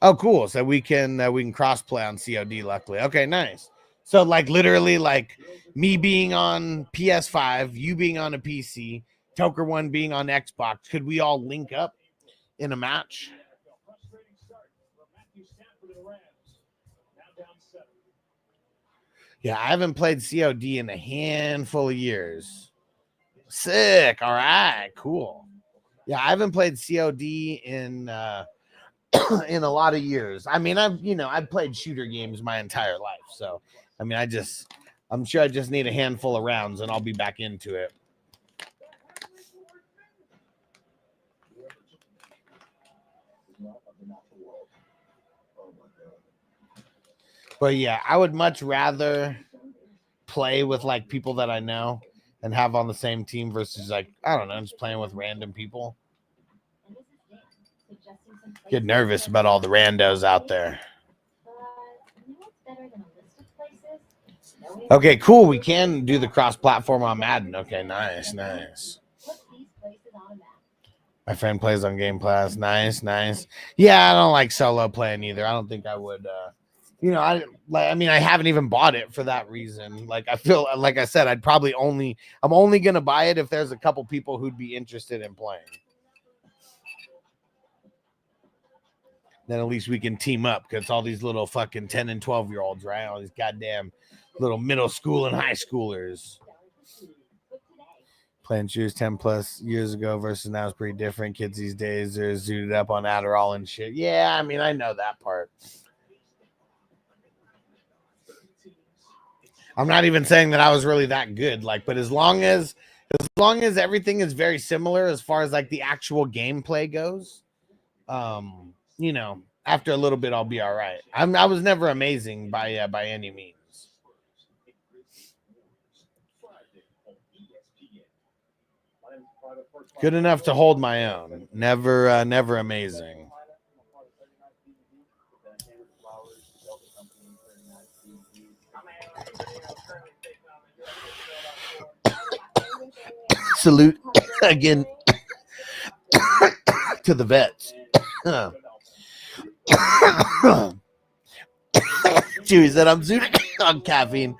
Oh, cool. So we can cross-play on COD. Luckily, okay, nice. So like literally like me being on PS5, you being on a PC, Toker One being on Xbox, could we all link up in a match? Frustrating start for Matthew Stafford and the Rams. Now down 7. Yeah, I haven't played COD in a handful of years. Sick. All right, cool. Yeah, I haven't played COD in in a lot of years. I mean, I've played shooter games my entire life. So, I mean, I'm sure I just need a handful of rounds and I'll be back into it. But yeah, I would much rather play with like people that I know and have on the same team versus like, I don't know, just playing with random people. Get nervous about all the randos out there. Okay, cool. We can do the cross-platform on Madden. Okay, nice. My friend plays on Game Pass. Nice. Yeah, I don't like solo playing either. I don't think I would. I haven't even bought it for that reason. Like, I feel like I said, I'm only gonna buy it if there's a couple people who'd be interested in playing. Then at least we can team up because all these little fucking 10 and 12-year-olds, right? All these goddamn little middle school and high schoolers. Playing shooters 10 plus years ago versus now is pretty different. Kids these days are zooted up on Adderall and shit. Yeah, I mean, I know that part. I'm not even saying that I was really that good. Like, but as long as everything is very similar as far as like the actual gameplay goes, after a little bit, I'll be all right. I was never amazing by any means. Good enough to hold my own. Never amazing. Salute again to the vets. Chewy said I'm zooted on caffeine.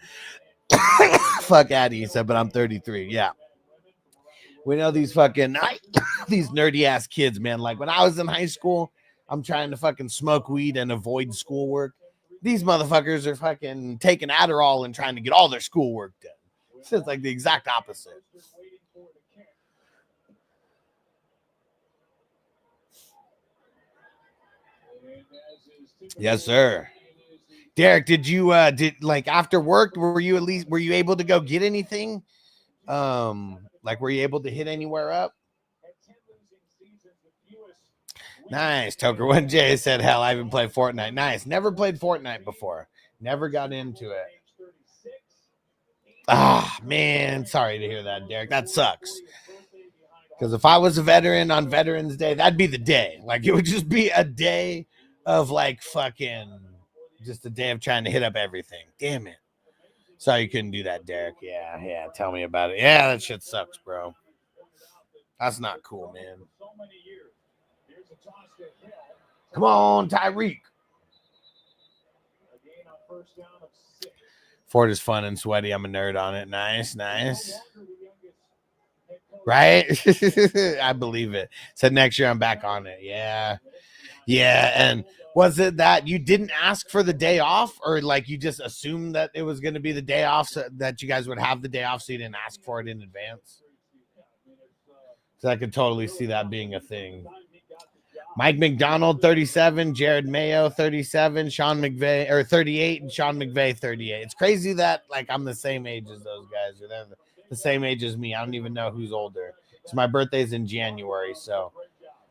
Fuck Addy, he said, but I'm 33. Yeah. We know these fucking these nerdy ass kids, man. Like when I was in high school, I'm trying to fucking smoke weed and avoid schoolwork. These motherfuckers are fucking taking Adderall and trying to get all their schoolwork done. So it's like the exact opposite. Yes, sir. Derek, did you after work, were you able to go get anything? Like were you able to hit anywhere up? Nice. Toker 1J said, hell, I haven't played Fortnite. Nice. Never played Fortnite before. Never got into it. Ah, man. Sorry to hear that, Derek. That sucks. Because if I was a veteran on Veterans Day, that'd be the day. Like it would just be a day of like fucking just a day of trying to hit up everything. Damn it. Sorry you couldn't do that, Derek. Yeah. Tell me about it. Yeah, that shit sucks, bro. That's not cool, man. Come on, Tyreek. Ford is fun and sweaty. I'm a nerd on it. Nice. Right? I believe it. Said next year I'm back on it. Yeah. And was it that you didn't ask for the day off, or like you just assumed that it was going to be the day off, so that you guys would have the day off, so you didn't ask for it in advance? So I could totally see that being a thing. Mike McDonald, 37, Jared Mayo, 37, Sean McVay, or 38, and Sean McVay, 38. It's crazy that like I'm the same age as those guys, or they're the same age as me. I don't even know who's older. So my birthday's in January, so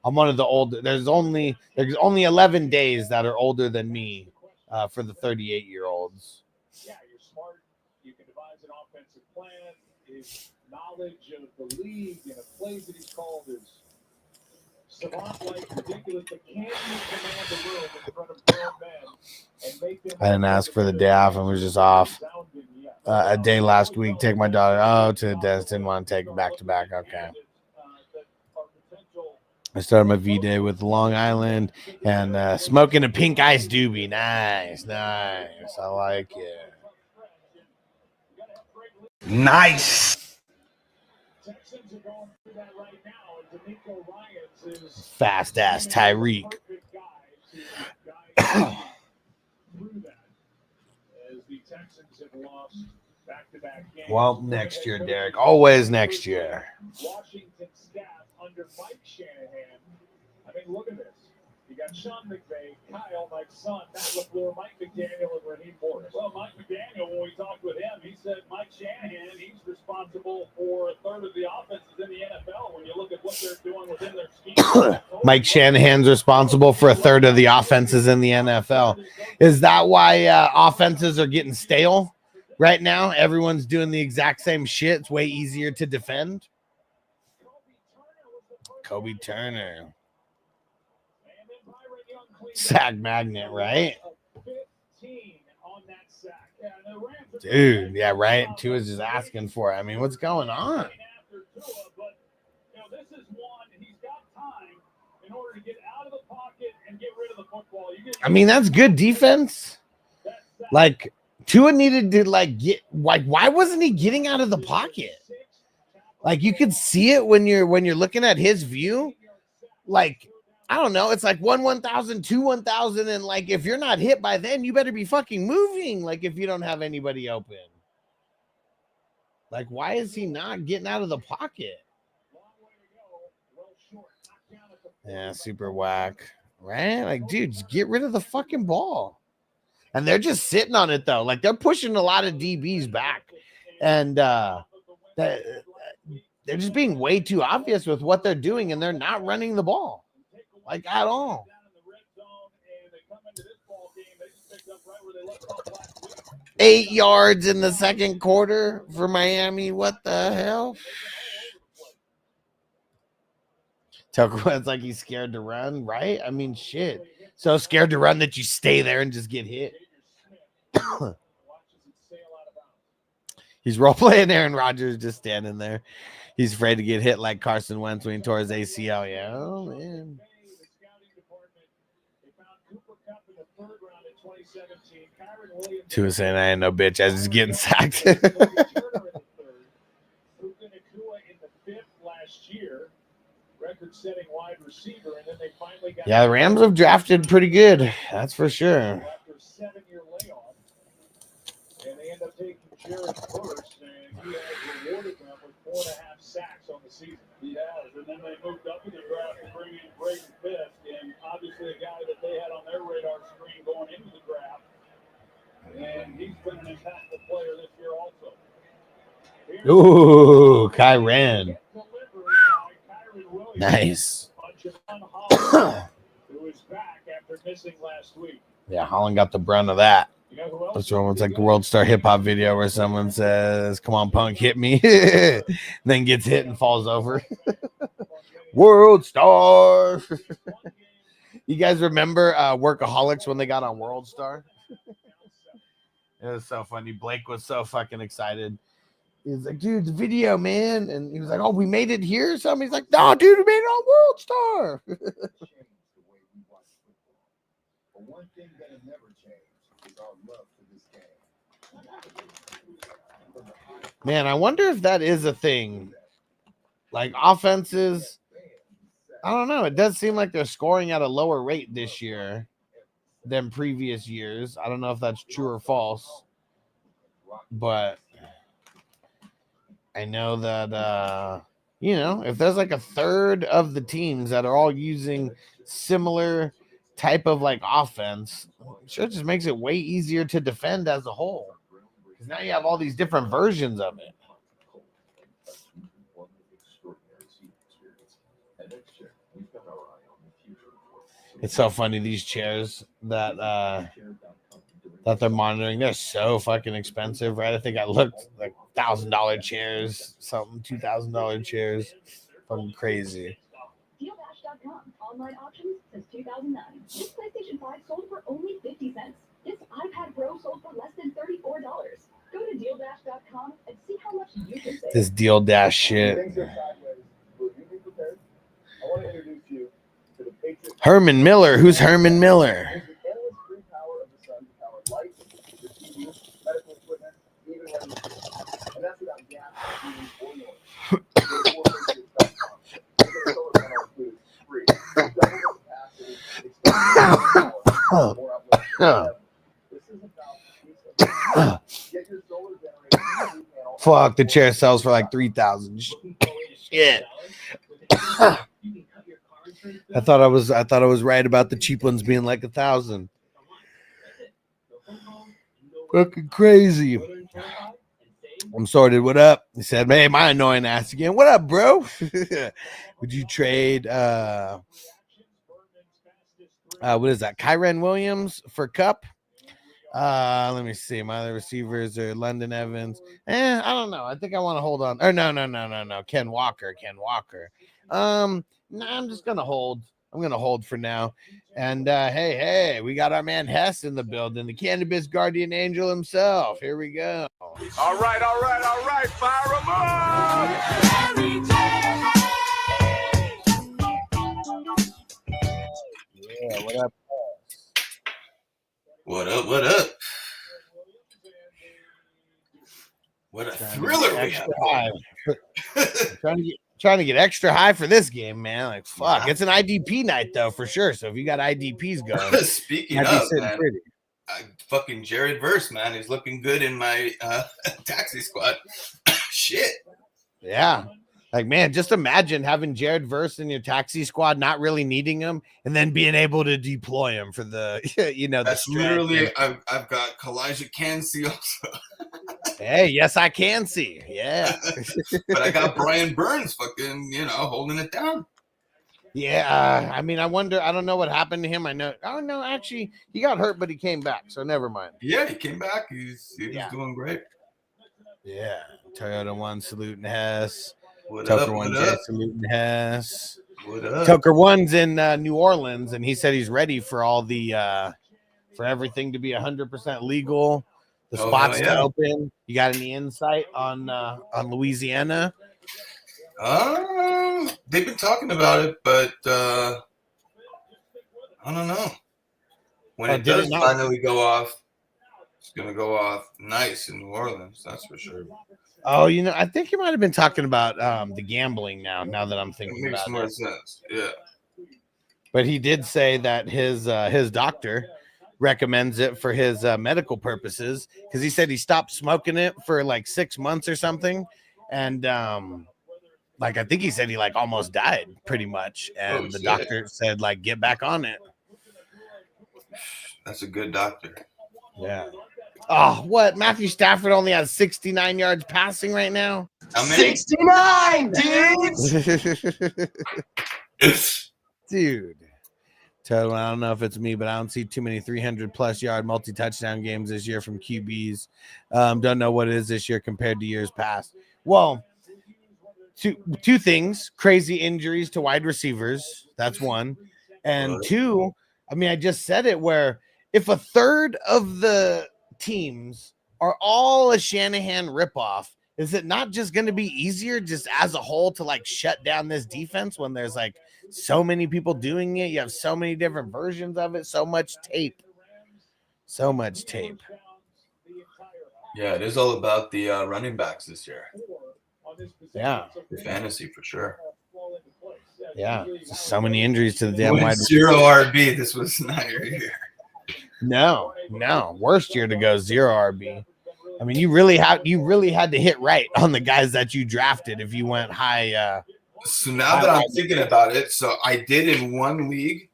I'm one of the older. There's only 11 days that are older than me for the 38-year-olds. Yeah, you're smart. You can devise an offensive plan. His knowledge of the league and of plays that he's called is savant-like, ridiculous, but can you command the room in front of grown men and make them? I didn't ask for the day off and was just off a day last week. Take my daughter to the dentist. Didn't want to take it back to back. Okay. I started my V-Day with Long Island and smoking a pink ice doobie. Nice. I like it. Nice. Texans are going through that right now. And D'Amico Ryans is Fast ass Tyreek. perfect guy to guide through that. As the Texans have lost back-to-back games. Well, next year, Derek. Always next year. Washington staff under Mike Shanahan. I mean, look at this. You got Sean McVay, Kyle, Mike's son, Matt LaFleur, Mike McDaniel, and Raheem Morris. Well, Mike McDaniel, when we talked with him, he said Mike Shanahan, he's responsible for a third of the offenses in the NFL when you look at what they're doing within their scheme. Mike Shanahan's responsible for a third of the offenses in the NFL. Is that why offenses are getting stale right now? Everyone's doing the exact same shit. It's way easier to defend. Kobe Turner. Sack magnet, right? Dude, yeah, right. Tua's just asking for it. I mean, what's going on? I mean, that's good defense. Like, Tua needed to why wasn't he getting out of the pocket? Like, you could see it when you're looking at his view. Like, I don't know. It's like 1,000, 1,000. And like, if you're not hit by then, you better be fucking moving. Like, if you don't have anybody open. Like, why is he not getting out of the pocket? Yeah, super whack. Right? Like, dude, just get rid of the fucking ball. And they're just sitting on it, though. Like, they're pushing a lot of DBs back. And they're just being way too obvious with what they're doing, and they're not running the ball. Like, at all. 8 yards in the second quarter for Miami. What the hell? It's like he's scared to run, right? I mean, shit. So scared to run that you stay there and just get hit. He's role-playing Aaron Rodgers just standing there. He's afraid to get hit like Carson Wentz when he tore his ACL. Yeah, oh, man. Tua saying I ain't no bitch as he's getting sacked. Yeah, the Rams have drafted pretty good. That's for sure. And they end up taking Jared first, and he has rewarded them with 4.5 sacks on the season. He has, and then they moved up in the draft to bring in Braden Fifth, and obviously a guy that they had on their radar screen going into the draft. And he's been an impactful player this year also. Ooh, Kyren. Nice. Who is back after missing last week. Yeah, Holland got the brunt of that. That's one. It's like the World Star Hip Hop video where someone says, "Come on, punk, hit me," then gets hit and falls over. World Star. You guys remember Workaholics when they got on World Star? It was so funny. Blake was so fucking excited. He was like, "Dude, the video, man," and he was like, "Oh, we made it here." Somebody's like, "No, dude, we made it on World Star." One thing that has never changed is our love for this game. Man, I wonder if that is a thing. Like offenses, I don't know. It does seem like they're scoring at a lower rate this year than previous years. I don't know if that's true or false, but I know that, if there's like a third of the teams that are all using similar type of like offense, sure, it just makes it way easier to defend as a whole. Because now you have all these different versions of it. It's so funny, these chairs that they're monitoring, they're so fucking expensive, right? I think I looked like $1,000 chairs, something, $2,000 chairs. Fucking crazy. DealDash.com. Online auctions since 2009. This PlayStation 5 sold for only 50 cents. This iPad Pro sold for less than $34. Go to DealDash.com and see how much you can save. This Deal Dash shit. Herman Miller. Who's Herman Miller? Fuck, the chair sells for like 3,000. Shit. I thought I was right about the cheap ones being like 1,000. Fucking crazy. I'm sorted. What up? He said, "Hey, my annoying ass again. What up, bro? Would you trade what is that? Kyren Williams for Cup? Let me see. My other receivers are London Evans. I don't know. I think I want to hold on. Or no. Ken Walker. No, I'm just gonna hold. I'm gonna hold for now. And hey, we got our man Hess in the building, the cannabis guardian angel himself. Here we go. All right. Fire 'em up. Yeah, what up? What up? What a thriller we have. Trying to get extra high for this game, man. Like, fuck. It's an IDP night, though, for sure. So if you got IDPs going, Speaking of, man, fucking Jared Verse, man, he's looking good in my taxi squad. Shit. Yeah. Like, man, just imagine having Jared Verse in your taxi squad, not really needing him, and then being able to deploy him for the, That's literally, I've got Kalijah Cansey also. Hey, yes, I can see. Yeah. But I got Brian Burns fucking, holding it down. Yeah. I mean, I wonder, I don't know what happened to him. I know. Oh, no, actually, he got hurt, but he came back. So never mind. Yeah, he came back. He was doing great. Yeah. Toyota 1 saluting Hess. What Tucker up? 1J saluting Hess. What up? Tucker 1's in New Orleans, and he said he's ready for all the for everything to be 100% legal. The spots to open. You got any insight on Louisiana? They've been talking about it, but I don't know. When it does finally go off, it's gonna go off nice in New Orleans. That's for sure. Oh, I think you might have been talking about the gambling now that I'm thinking about it. Makes more sense. Yeah. But he did say that his doctor recommends it for his medical purposes, because he said he stopped smoking it for like 6 months or something. And I think he said he almost died pretty much. And the doctor said get back on it. That's a good doctor. Yeah. Oh, what? Matthew Stafford only has 69 yards passing right now? How many? 69, dude. Dude. Total, I don't know if it's me, but I don't see too many 300-plus yard multi-touchdown games this year from QBs. Don't know what it is this year compared to years past. Well, two things. Crazy injuries to wide receivers. That's one. And two, I mean, I just said it, where if a third of the teams are all a Shanahan ripoff, is it not just going to be easier just as a whole to shut down this defense when there's so many people doing it? You have so many different versions of it, so much tape. Yeah, it is all about the running backs this year. Yeah. The fantasy for sure. Yeah. So many injuries to the damn wide receiver. Zero RB. This was not your year. No. Worst year to go 0 RB. I mean, you really had to hit right on the guys that you drafted if you went high. So now that I'm thinking about it, so I did in one league,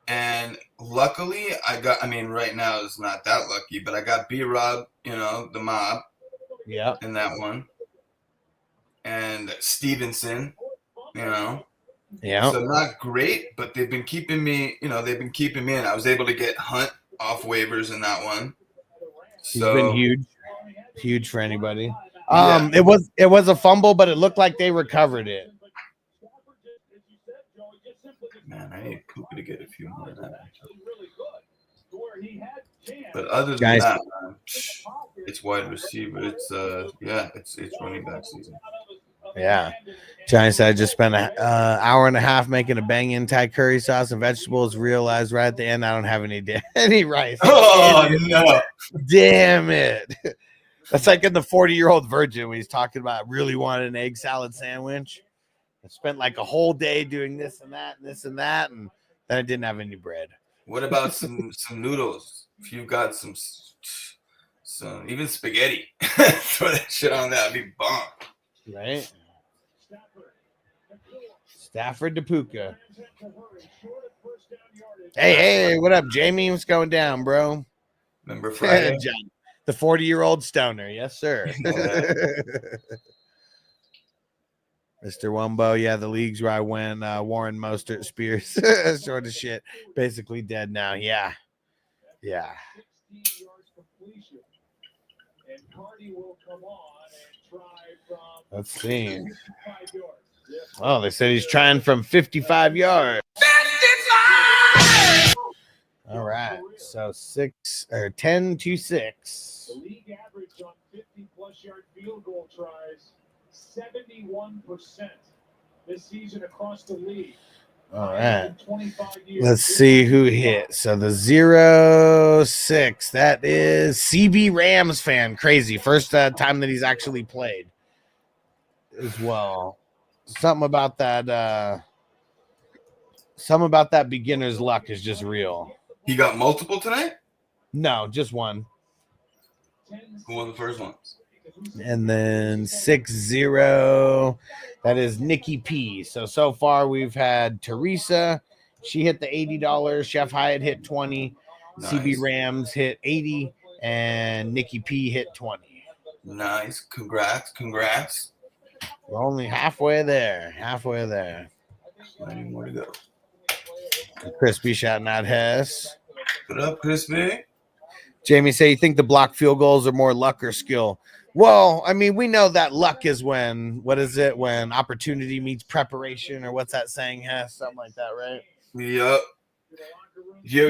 and luckily right now it's not that lucky, but I got B-Rob, the mob. Yeah. In that one. And Stevenson, Yeah. So not great, but they've been keeping me, in. I was able to get Hunt off waivers in that one. So he's been huge for anybody. It was a fumble, but it looked like they recovered it. Man, I need Cooper to get a few more of that. But other than that, man, it's wide receiver. It's it's running back season. Yeah. Johnny said I just spent an hour and a half making a banging Thai curry sauce and vegetables. Realized right at the end I don't have any rice. Oh no! Damn it! That's like in the 40-year-old virgin when he's talking about really wanting an egg salad sandwich. I spent like a whole day doing this and that and this and that, and then I didn't have any bread. What about some noodles? If you've got some even spaghetti, throw that shit on that. It'd be bomb. Right? Stafford to Puka. Hey, what up, Jamie? What's going down, bro? Remember Friday? John, the 40-year-old stoner. Yes, sir. Mr. Wumbo, yeah, the leagues where I went, Warren Mostert, Spears, sort of shit, basically dead now. Yeah. Let's see. Oh, they said he's trying from 55 yards. 55! All right, so 10-6. The league average on 50-plus yard field goal tries 71% this season across the league. All right. Let's see who hit. So the 0-6. That is CB Rams fan. Crazy. First time that he's actually played as well. Something about that beginner's luck is just real. He got multiple tonight? No, just one. Who won the first one? And then 6-0. That is Nikki P. So far we've had Teresa. She hit the $80. Chef Hyatt hit 20. Nice. CB Rams hit 80. And Nikki P hit 20. Nice. Congrats. We're only halfway there. Plenty more to go. Crispy shouting out Hess. What up, Crispy? Jamie say you think the block field goals are more luck or skill? Well, I mean, we know that luck is when opportunity meets preparation, or what's that saying, Hess? Something like that, right? Yep.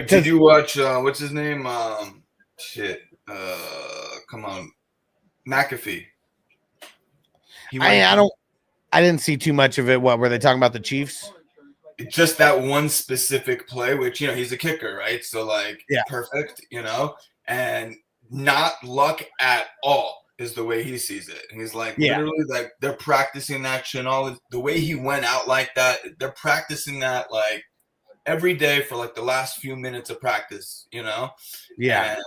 Did you watch what's his name? Come on. McAfee. I didn't see too much of it. What were they talking about, the Chiefs? Just that one specific play, which he's a kicker, right? So perfect, and not luck at all is the way he sees it. And he's literally they're practicing that shit, the way he went out like that. They're practicing that every day for the last few minutes of practice, Yeah.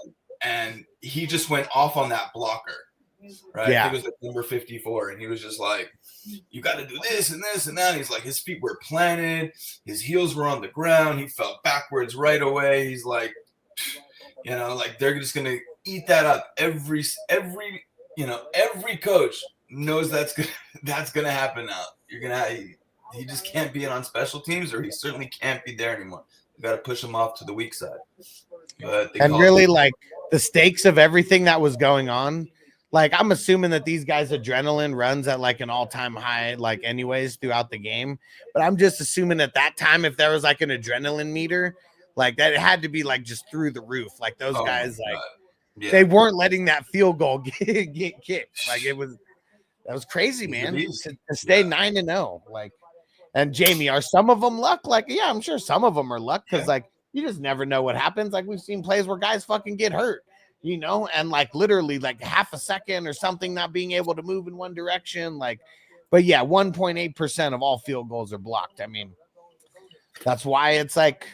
And he just went off on that blocker, right? Yeah. I think it was number 54, and he was just you got to do this and this and that. And he's his feet were planted, his heels were on the ground, he fell backwards right away. He's they're just gonna eat that up. Every coach knows that's gonna happen now. He just can't be on special teams, or he certainly can't be there anymore. You got to push him off to the weak side. And really, the stakes of everything that was going on. I'm assuming that these guys' adrenaline runs at an all-time high, anyways, throughout the game. But I'm just assuming at that time, if there was an adrenaline meter, that it had to be just through the roof. Those guys, they weren't letting that field goal get kicked. That was crazy, man. To stay 9-0. And Jamie, are some of them luck? Yeah, I'm sure some of them are luck because you just never know what happens. We've seen plays where guys fucking get hurt. And literally half a second or something not being able to move in one direction. But yeah, 1.8% of all field goals are blocked. I mean, that's why it's it's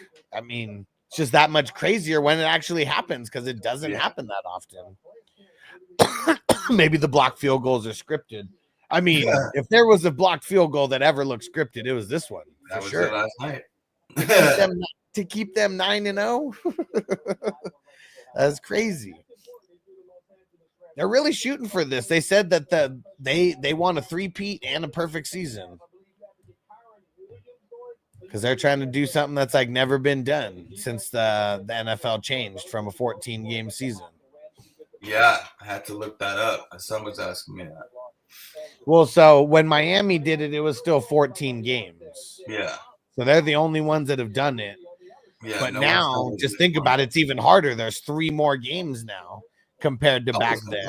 just that much crazier when it actually happens, because it doesn't happen that often. Maybe the blocked field goals are scripted. I mean, if there was a blocked field goal that ever looked scripted, it was this one. That was sure. it last night. to keep them 9-0. That's crazy. They're really shooting for this. They said that they want a 3-peat and a perfect season, because they're trying to do something that's never been done since the NFL changed from a 14-game season. Yeah, I had to look that up. Someone's asking me that. Well, so when Miami did it, it was still 14 games. Yeah. So they're the only ones that have done it. Yeah, but now, just think about it, it's even harder. There's 3 more games now compared to back then.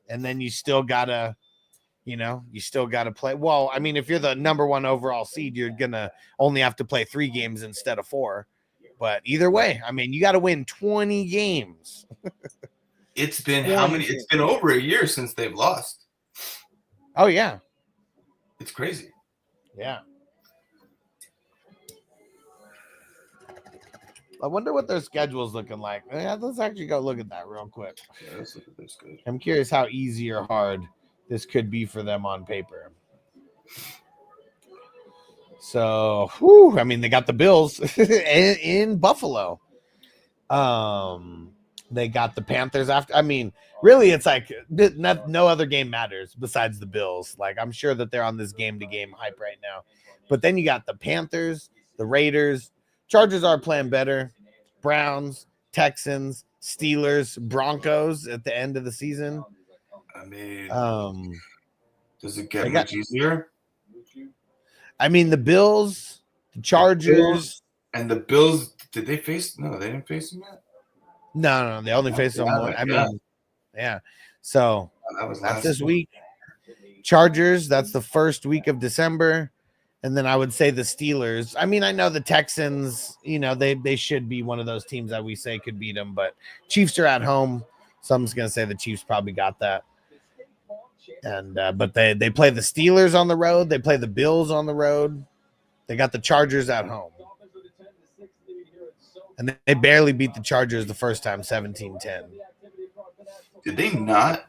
And then you still gotta, play. Well, I mean, if you're the number 1 overall seed, you're gonna only have to play 3 games instead of 4. But either way, I mean, you got to win 20 games. It's been how many? It's been over a year since they've lost. Oh yeah, it's crazy. Yeah. I wonder what their schedule's looking like. Yeah, let's actually go look at that real quick. Yeah, let's look at this good. I'm curious how easy or hard this could be for them on paper. So, I mean, they got the Bills in Buffalo. They got the Panthers after. I mean, really, it's like no other game matters besides the Bills. Like, I'm sure that they're on this game-to-game hype right now. But then you got the Panthers, the Raiders, Chargers are playing better, Browns, Texans, Steelers, Broncos at the end of the season. I mean, does it get much easier? I mean, the Bills, the Chargers, and the Bills. Did they face? No, they didn't face them yet. No, they only faced them one. I mean, yeah. So that's this week. Chargers. That's the first week of December, and then I would say the Steelers. I mean, I know the Texans. You know, they should be one of those teams that we say could beat them, but Chiefs are at home. So I'm just gonna say the Chiefs probably got that. And but they play the Steelers on the road. They play the Bills on the road. They got the Chargers at home. And they barely beat the Chargers the first time, 17-10. Did they not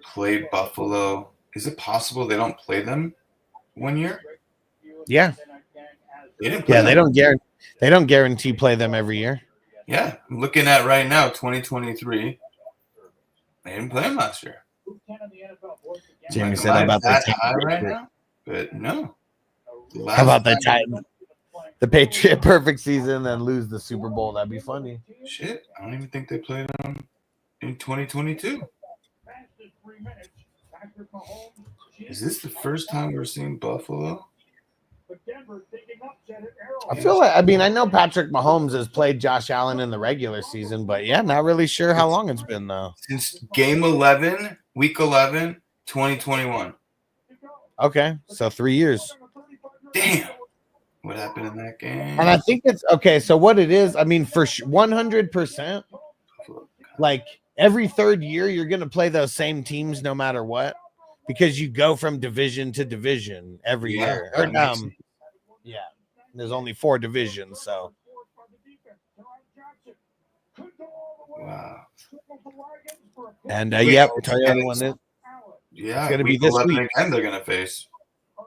play Buffalo? Is it possible they don't play them one year? Yeah. They didn't play them. They don't guarantee play them every year. Yeah. I'm looking at right now, 2023. They didn't play them last year. Jamie said about the Titans right now, but no. How about the Titans? The Patriot perfect season, then lose the Super Bowl. That'd be funny. Shit, I don't even think they played them in 2022. Is this the first time we're seeing Buffalo? I feel like, I mean, I know Patrick Mahomes has played Josh Allen in the regular season, but yeah, not really sure how long it's been though. Since game 11, week 11, 2021. Okay, so 3 years. Damn. What happened in that game? And I think it's okay. So what it is, I mean, for 100%, like every third year, you're going to play those same teams no matter what, because you go from division to division every year. Yeah, there's only 4 divisions, so. Wow. And yeah, we'll tell you everyone this. Yeah, it's going to be this week. Again, they're going to face.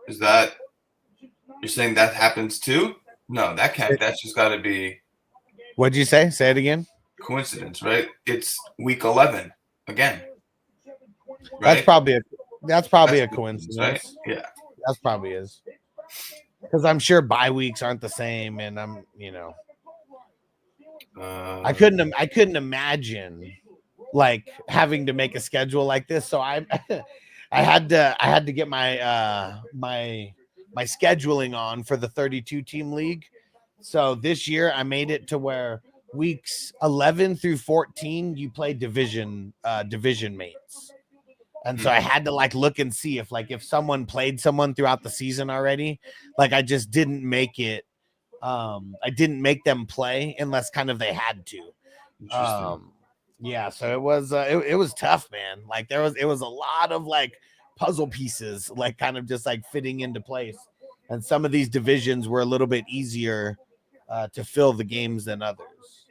Is that? You're saying that happens too? No, that can't. That's just got to be. What'd you say? Say it again. Coincidence, right? It's week 11 again. Right? That's probably a coincidence. Right? Yeah, that's probably is. Because I'm sure bye weeks aren't the same, and I'm, I couldn't imagine like having to make a schedule like this. So I had to get my my scheduling on for the 32 team league. So this year I made it to where weeks 11 through 14 you play division mates. And so I had to like look and see if someone played someone throughout the season already. Like I just didn't make it. I didn't make them play unless kind of they had to. Yeah, so it was tough, man. Like it was a lot of like puzzle pieces, like kind of just like fitting into place. And some of these divisions were a little bit easier to fill the games than others,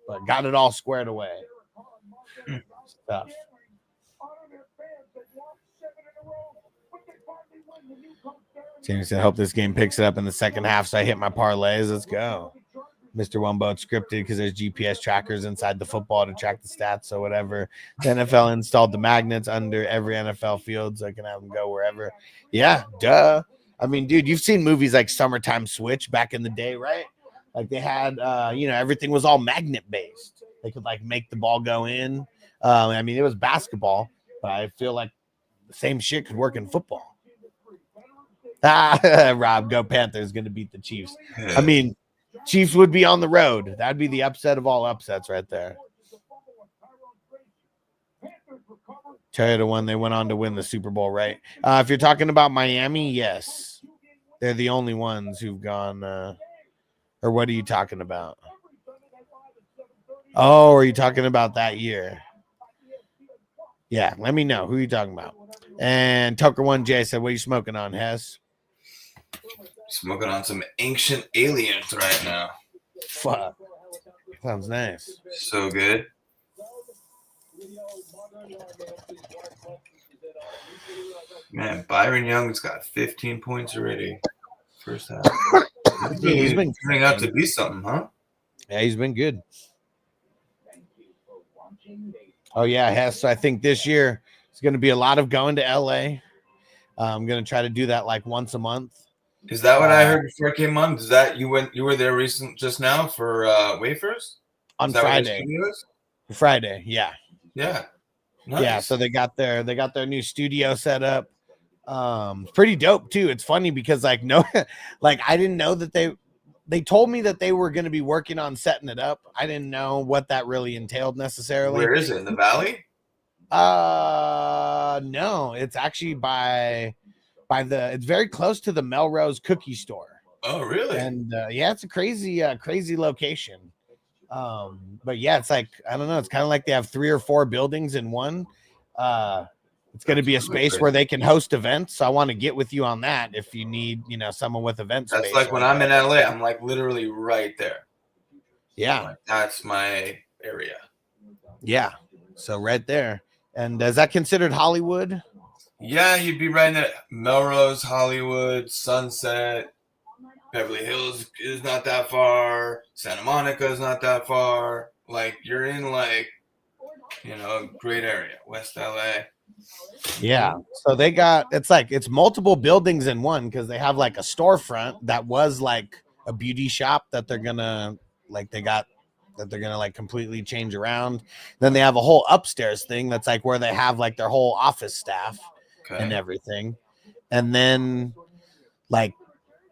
but got it all squared away. Stuff. James said, I hope this game picks it up in the second half so I hit my parlays. Let's go. Mr. One Boat scripted because there's GPS trackers inside the football to track the stats or whatever. The NFL installed the magnets under every NFL field so I can have them go wherever. Yeah, duh. I mean, dude, you've seen movies like Summertime Switch back in the day, right? Like they had, everything was all magnet based. They could like make the ball go in. I mean, it was basketball, but I feel like the same shit could work in football. Rob, go Panthers, going to beat the Chiefs. I mean, Chiefs would be on the road. That'd be the upset of all upsets right there. Tell you the one they went on to win the Super Bowl, right? If you're talking about Miami, yes. They're the only ones who've gone. Or what are you talking about? Oh, are you talking about that year? Yeah, let me know. Who are you talking about? And Tucker 1J said, what are you smoking on, Hess? Smoking on some ancient aliens right now. Fuck. Sounds nice. So good. Man, Byron Young's got 15 points already. First half. He's been turning out to be something, huh? Yeah, he's been good. Oh, yeah. So I think this year it's going to be a lot of going to LA. I'm going to try to do that like once a month. Is that what I heard before I came on? Is that you were there just now for wafers? On Friday. Friday, yeah. Yeah. Nice. Yeah, so they got their new studio set up. Pretty dope too. It's funny because like I didn't know that they told me that they were going to be working on setting it up. I didn't know what that really entailed necessarily. Where is it? In the valley? No, it's actually it's very close to the Melrose cookie store. Oh, really? And yeah, it's a crazy location. But yeah, it's like, I don't know, it's kind of like they have 3 or 4 buildings in one. It's going to be a space where they can host events. So I want to get with you on that if you need, someone with event space. That's like when I'm in LA, I'm like literally right there. Yeah. Like, that's my area. Yeah. So right there. And is that considered Hollywood? Yeah, you'd be right in there. Melrose, Hollywood, Sunset, Beverly Hills is not that far. Santa Monica is not that far. Like, you're in like, a great area. West LA. Yeah. So they got, it's multiple buildings in one because they have like a storefront that was like a beauty shop that they're gonna completely change around. Then they have a whole upstairs thing that's like where they have like their whole office staff and everything. And then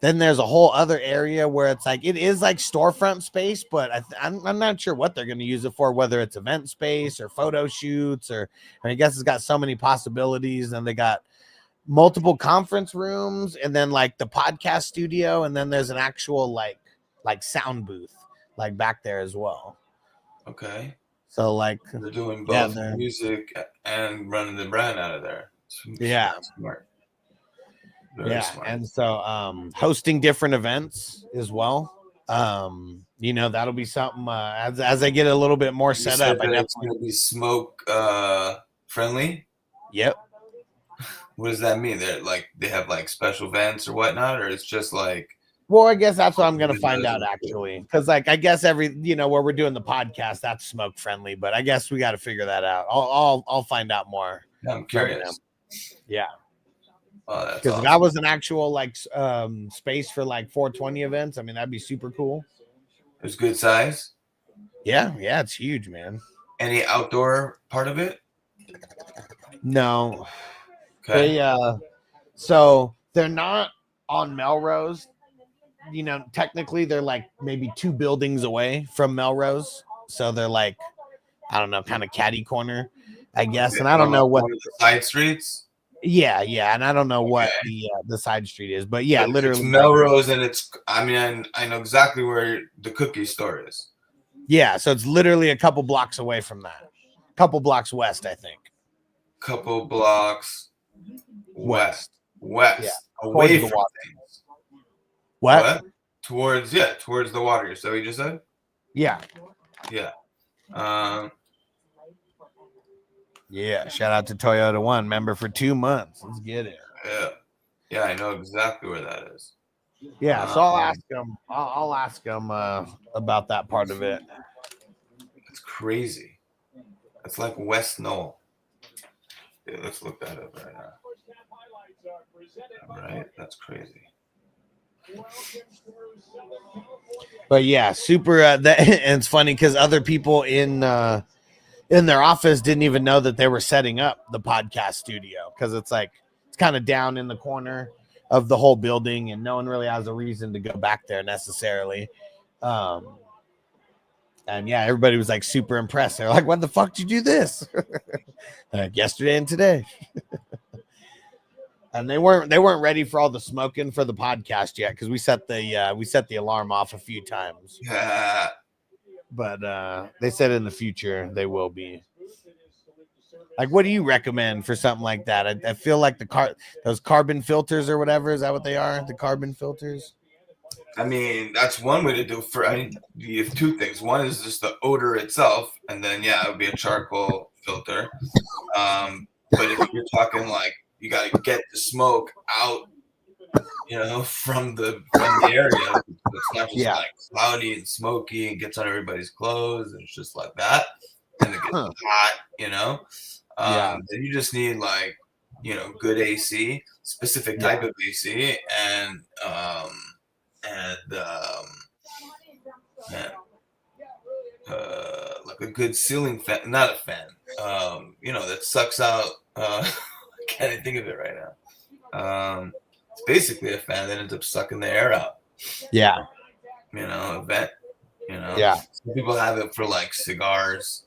then there's a whole other area where it's like, it is like storefront space, but I'm not sure what they're going to use it for, whether it's event space or photo shoots I guess it's got so many possibilities. And they got multiple conference rooms and then like the podcast studio. And then there's an actual like sound booth like back there as well. Okay. So like they're doing both music and running the brand out of there. Yeah. Smart. Very smart. And so hosting different events as well. That'll be something as I get a little bit more set up. It's going to be smoke friendly. Yep. What does that mean? They have like special events or whatnot, or it's just like. Well, I guess that's what I'm going to find out actually, because like I guess where we're doing the podcast, that's smoke friendly, but I guess we got to figure that out. I'll find out more. I'm curious. Yeah. Oh, because if that was an actual like space for like 420 events, I mean that'd be super cool. It's good size. Yeah, it's huge, man. Any outdoor part of it? No. Okay. So they're not on Melrose. Technically they're like maybe 2 buildings away from Melrose. So they're like, I don't know, kind of catty corner, I guess. And I don't know what the side streets. Yeah, and I don't know what the side street is, but yeah, literally it's Melrose, and I know exactly where the cookie store is. Yeah, so it's literally a couple blocks away from that. Couple blocks west, I think. Couple blocks west. Yeah, away from things. What? Towards the water. So you just said? Yeah. Yeah. Yeah, shout out to Toyota One, member for 2 months. Let's get it. Yeah, I know exactly where that is. Yeah, so I'll ask him. I'll ask him about that part of it. It's crazy. It's like West Knoll. Yeah, let's look that up right now. All right, that's crazy. But yeah, super. And it's funny because other people in their office didn't even know that they were setting up the podcast studio because it's kind of down in the corner of the whole building and no one really has a reason to go back there necessarily. And yeah, everybody was like super impressed. They're like, "When the fuck did you do this?" Like yesterday and today. And they weren't ready for all the smoking for the podcast yet because we set the alarm off a few times. Yeah. But they said in the future they will be. Like, what do you recommend for something like that? I feel like those carbon filters or whatever, is that what they are? The carbon filters? I mean, that's one way to do for. You have two things. One is just the odor itself, and then it would be a charcoal filter. But if you're talking like you got to get the smoke out, from the area, it's not just like cloudy and smoky and gets on everybody's clothes. And it's just like that, and it gets hot. Then you just need like good AC, specific type of AC, and like a good ceiling fan, not a fan, that sucks out. I can't even think of it right now. It's basically a fan that ends up sucking the air out. Yeah. A vent. Yeah. Some people have it for like cigars,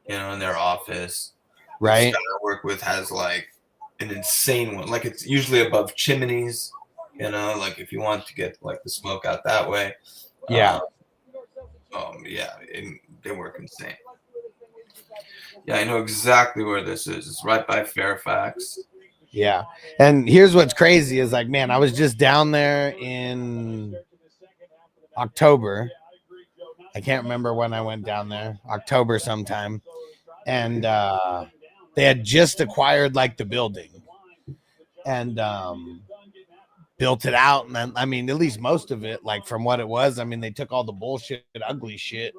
in their office. Right. The guy I work with has like an insane one. Like it's usually above chimneys. Like if you want to get like the smoke out that way. Yeah. They work insane. Yeah, I know exactly where this is. It's right by Fairfax. Yeah. And here's what's crazy is like, man, I was just down there in October. I can't remember when I went down there. October sometime. And they had just acquired like the building. And built it out, and then I mean at least most of it, like from what it was, I mean they took all the bullshit, ugly shit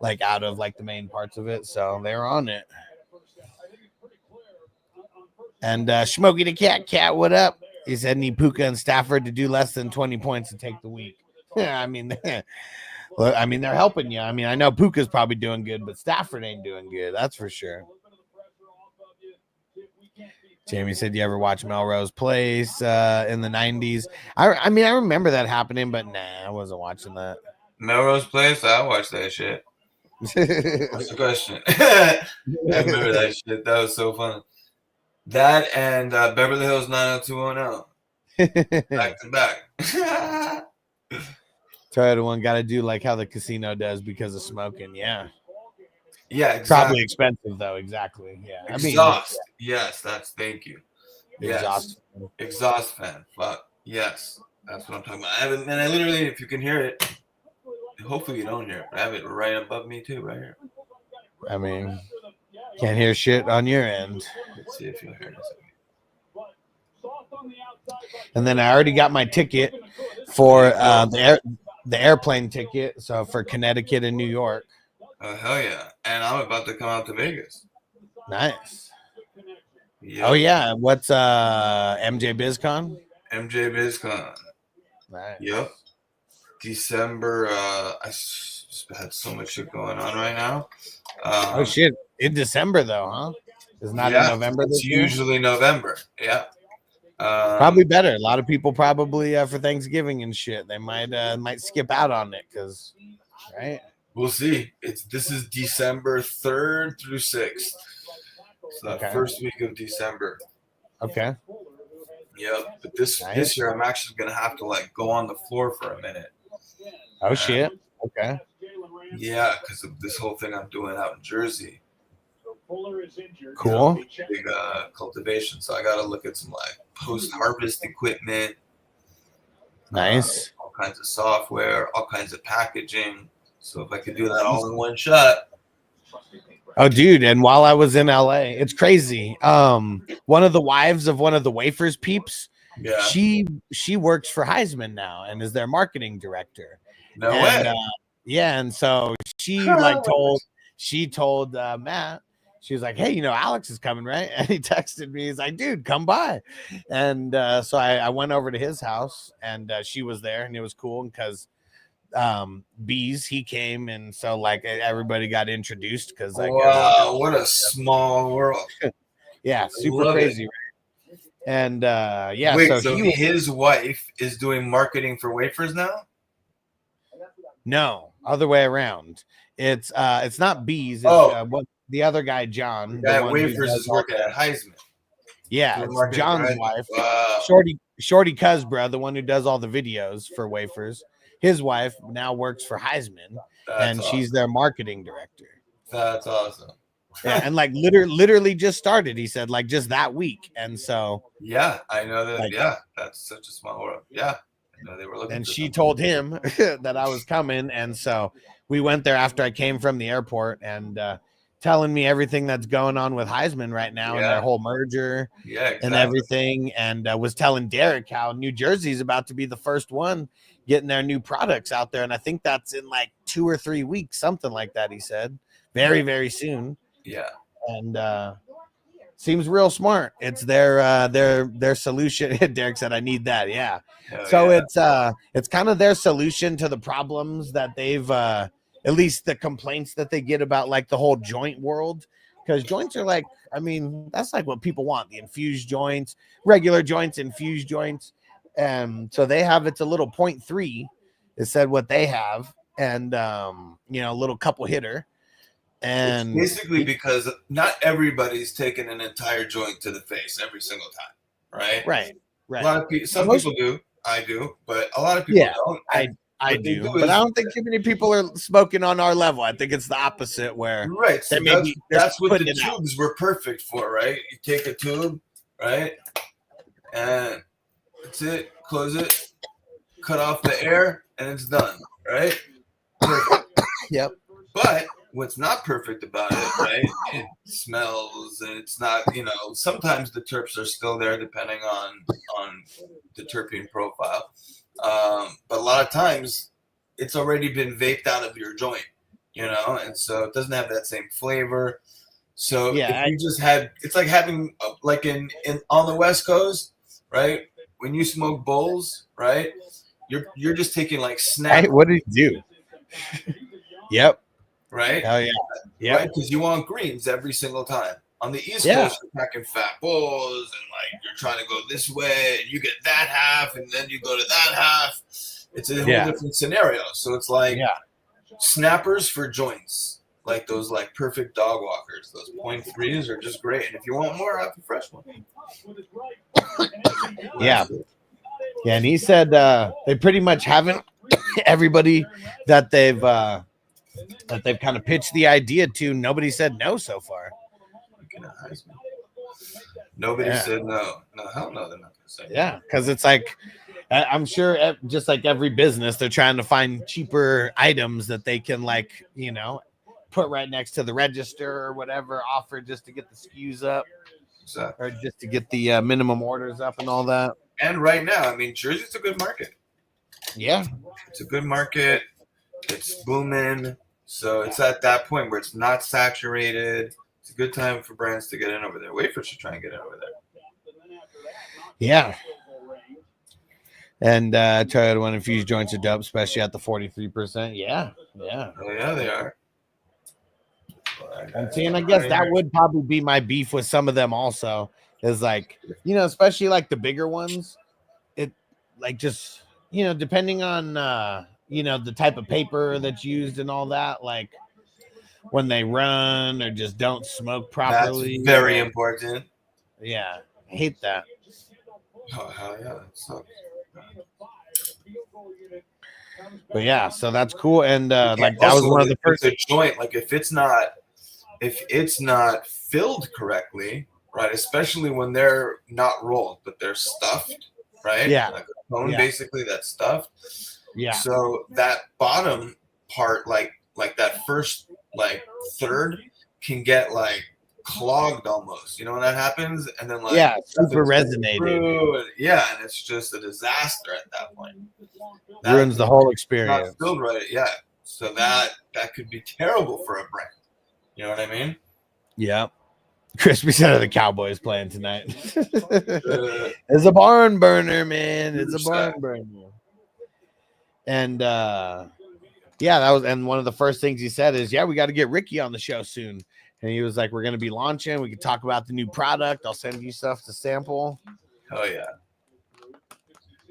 like out of like the main parts of it, so they were on it. And Smokey the cat, what up? He said need Puka and Stafford to do less than 20 points to take the week. Yeah, I mean well, I mean they're helping you. I mean I know Puka's probably doing good, but Stafford ain't doing good, that's for sure. Jamie said, "You ever watch Melrose Place in the 90s?" I mean, I remember that happening, but nah, I wasn't watching that. Melrose Place? I watched that shit. What's the question? I remember that shit. That was so fun. That and Beverly Hills 90210. Back to back. Try one got to do like how the casino does because of smoking. Yeah. Yeah, exactly. Probably expensive though. Exactly. Yeah. Exhaust. Yes, thank you. Yes. Exhaust fan. Fuck. Yes, that's what I'm talking about. I literally, if you can hear it, hopefully you don't hear it, but I have it right above me too, right here. I mean, can't hear shit on your end. Let's see if you'll hear this. And then I already got my ticket for the airplane ticket. So for Connecticut and New York. Oh, hell yeah. And I'm about to come out to Vegas. Nice. Yep. Oh, yeah. What's MJ BizCon? MJ BizCon. Nice. Yep. December. I had so much shit going on right now. Oh, shit. In December, though, huh? It's not in November this year? It's usually November. Yeah. Probably better. A lot of people probably for Thanksgiving and shit. They might skip out on it because, right? We'll see. This is December 3rd through 6th. So first week of December. Okay. Yep. But this year I'm actually gonna have to like go on the floor for a minute. Oh shit. Okay. Yeah, because of this whole thing I'm doing out in Jersey. Cool. Big cultivation. So I gotta look at some like post-harvest equipment. Nice. All kinds of software, all kinds of packaging. So if I could do that all in one shot. Oh, dude. And while I was in LA, it's crazy. One of the wives of one of the Wafers peeps, she works for Heisman now and is their marketing director. No way. Yeah. And so she told Matt, she was like, hey, Alex is coming, right? And he texted me. He's like, dude, come by. And so I went over to his house and she was there and it was cool because Bees, he came, and so like everybody got introduced because like wow, what a small world. Yeah, super crazy. Right? And wait, so his wife is doing marketing for Wafers now? No, other way around. It's not Bees. It's, the other guy, John. That Wafers is working at Heisman. Yeah, it's John's wife. Wow. Shorty Cusbra, the one who does all the videos for Wafers. His wife now works for Heisman, and she's their marketing director. That's awesome. Yeah, and like literally just started. He said like just that week, and so yeah, I know that. Like, yeah, that's such a small world. Yeah, No, they were looking. And for she something. told him that I was coming, and so we went there after I came from the airport, and telling me everything that's going on with Heisman right now and their whole merger and everything, and was telling Derek how New Jersey's about to be the first one getting their new products out there, and I think that's in like 2 or 3 weeks, something like that. He said very, very soon. Yeah, and seems real smart. It's their solution. Derek said, "I need that." Yeah. So it's kind of their solution to the problems that they've at least the complaints that they get about like the whole joint world, because joints are like, I mean, that's like what people want, the infused joints, regular joints, infused joints. So they have, it's a little 0.3 it said what they have, and you know, a little couple hitter. And it's basically because not everybody's taking an entire joint to the face every single time, right? Right. A lot of people, some people do, I do, but a lot of people don't. I do, but I don't think too many people are smoking on our level. I think it's the opposite, where so that's what the tubes were perfect for, right? You take a tube, right, and that's it. Close it, cut off the air, and it's done, right? Yep. But what's not perfect about it, right? It smells, and it's not, you know, sometimes the terps are still there depending on the terpene profile. But a lot of times it's already been vaped out of your joint, you know, and so it doesn't have that same flavor. So if you just had, it's like having like in on the West Coast, right? When you smoke bowls, right? You're just taking like snap. Hey, what did you do? Yep. Right? Oh yeah. Yeah. Right? Because you want greens every single time. On the East Coast, you're packing fat bowls, and like you're trying to go this way, and you get that half, and then you go to that half. It's a whole different scenario. So it's like snappers for joints, like those like perfect dog walkers. Those 0.3s are just great. And if you want more, have a fresh one. Yeah. And he said they pretty much haven't everybody that they've kind of pitched the idea to. Nobody said no so far. Nobody said no. No, hell no, they're not gonna say no. Yeah, because it's like, I'm sure just like every business, they're trying to find cheaper items that they can, like, you know, put right next to the register or whatever, offer just to get the SKUs up, or just to get the minimum orders up and all that. And right now, I mean, Jersey's a good market. Yeah, it's a good market. It's booming. So it's at that point where it's not saturated. It's a good time for brands to get in over there. Wafers should try and get in over there. Yeah. And try to want infused joints are dope, especially at the 43%. Yeah. Yeah. Oh, yeah, they are. I'm seeing, I guess that would probably be my beef with some of them also. Is like, you know, especially like the bigger ones, it like just, you know, depending on you know, the type of paper that's used and all that, like when they run or just don't smoke properly. That's very important. Yeah, I hate that. Oh, hell yeah, that sucks. But yeah, so that's cool. And like that was one of the first joint. Like if it's not filled correctly, right? Especially when they're not rolled, but they're stuffed, right? Yeah. Like a cone, basically that's stuffed. Yeah. So that bottom part, like that first like third, can get like clogged almost. You know when that happens, and then like super resonating. Yeah, and it's just a disaster at that point. Ruins the whole experience. Not filled right, yeah. So that could be terrible for a brand. You know what I mean? Yeah. Crispy said of the Cowboys playing tonight. It's a barn burner, man. It's a barn burner. And yeah, that was, and one of the first things he said is, yeah, we got to get Ricky on the show soon. And he was like, we're going to be launching. We can talk about the new product. I'll send you stuff to sample. Oh yeah.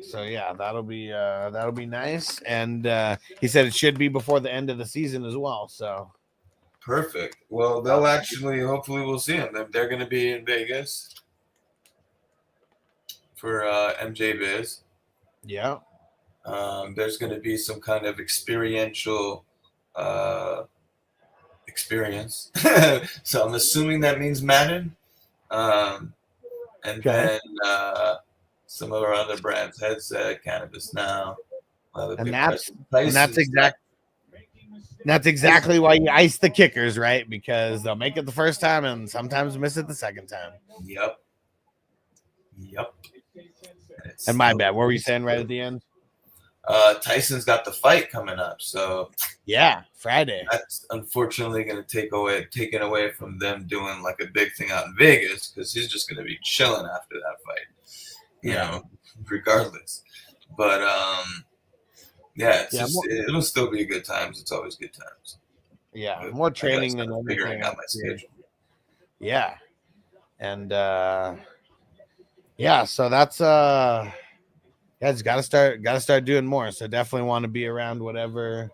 So yeah, that'll be nice. And he said it should be before the end of the season as well. So perfect. Well, they'll actually, hopefully we'll see them. They're going to be in Vegas for MJ Biz. Yeah. There's going to be some kind of experiential experience. So I'm assuming that means Madden. And then some of our other brands, Headset, Cannabis Now. And that's exactly why you ice the kickers, right? Because they'll make it the first time and sometimes miss it the second time. Yep. And my bad. What were you saying right at the end? Tyson's got the fight coming up, so yeah, Friday. That's unfortunately going to taken away from them doing like a big thing out in Vegas, because he's just going to be chilling after that fight, you know, regardless. But it'll still be good times. It's always good times. Yeah, but more training than figuring out my schedule. Yeah, and so that's it's got to start doing more. So definitely want to be around whatever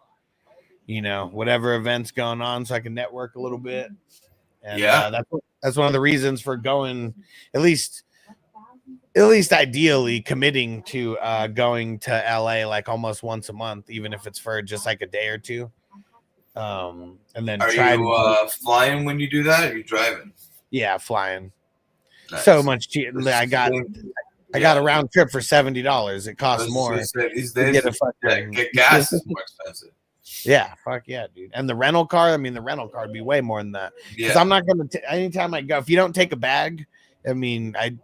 events going on, so I can network a little bit. And that's one of the reasons for going, at least ideally committing to going to LA like almost once a month, even if it's for just like a day or two. And then are you flying when you do that, or are you driving? Yeah, flying. Nice. So much cheaper. I got a round trip for $70. It costs more. These days, get gas is more expensive. Yeah, fuck yeah, dude. And the rental car, the rental car would be way more than that. Because I'm not going to, anytime I go, if you don't take a bag, I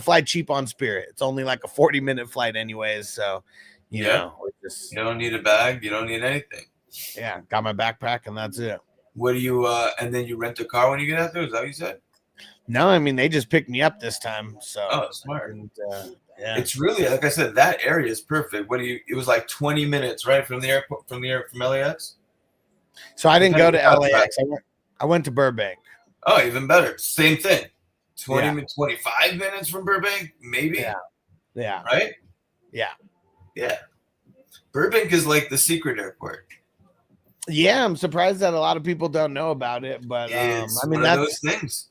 fly cheap on Spirit. It's only like a 40-minute flight anyways. So, you know, you don't need a bag. You don't need anything. Yeah, got my backpack and that's it. What do you, and then you rent a car when you get out there? Is that what you said? No, they just picked me up this time. So smart. And, it's really, like I said, that area is perfect. It was like 20 minutes, right, from the airport, from LAX? So I didn't go to LAX. I went to Burbank. Oh, even better. Same thing. 25 minutes from Burbank, maybe? Yeah. Right? Yeah. Burbank is like the secret airport. Yeah, I'm surprised that a lot of people don't know about it, but it's one of those things.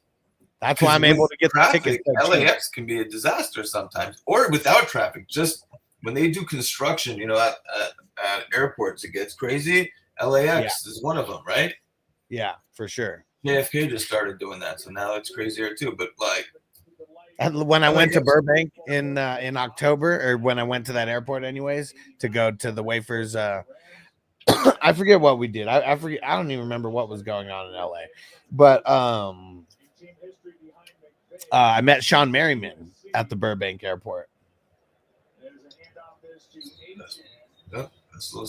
That's why I'm able to get traffic, the tickets. LAX can be a disaster sometimes, or without traffic. Just when they do construction, at airports, it gets crazy. LAX is one of them, right? Yeah, for sure. JFK just started doing that, so now it's crazier too. But and when I went to Burbank in October, or when I went to that airport, anyways, to go to the Wafers, I forget what we did. I forget. I don't even remember what was going on in LA, but I met Sean Merriman at the Burbank airport.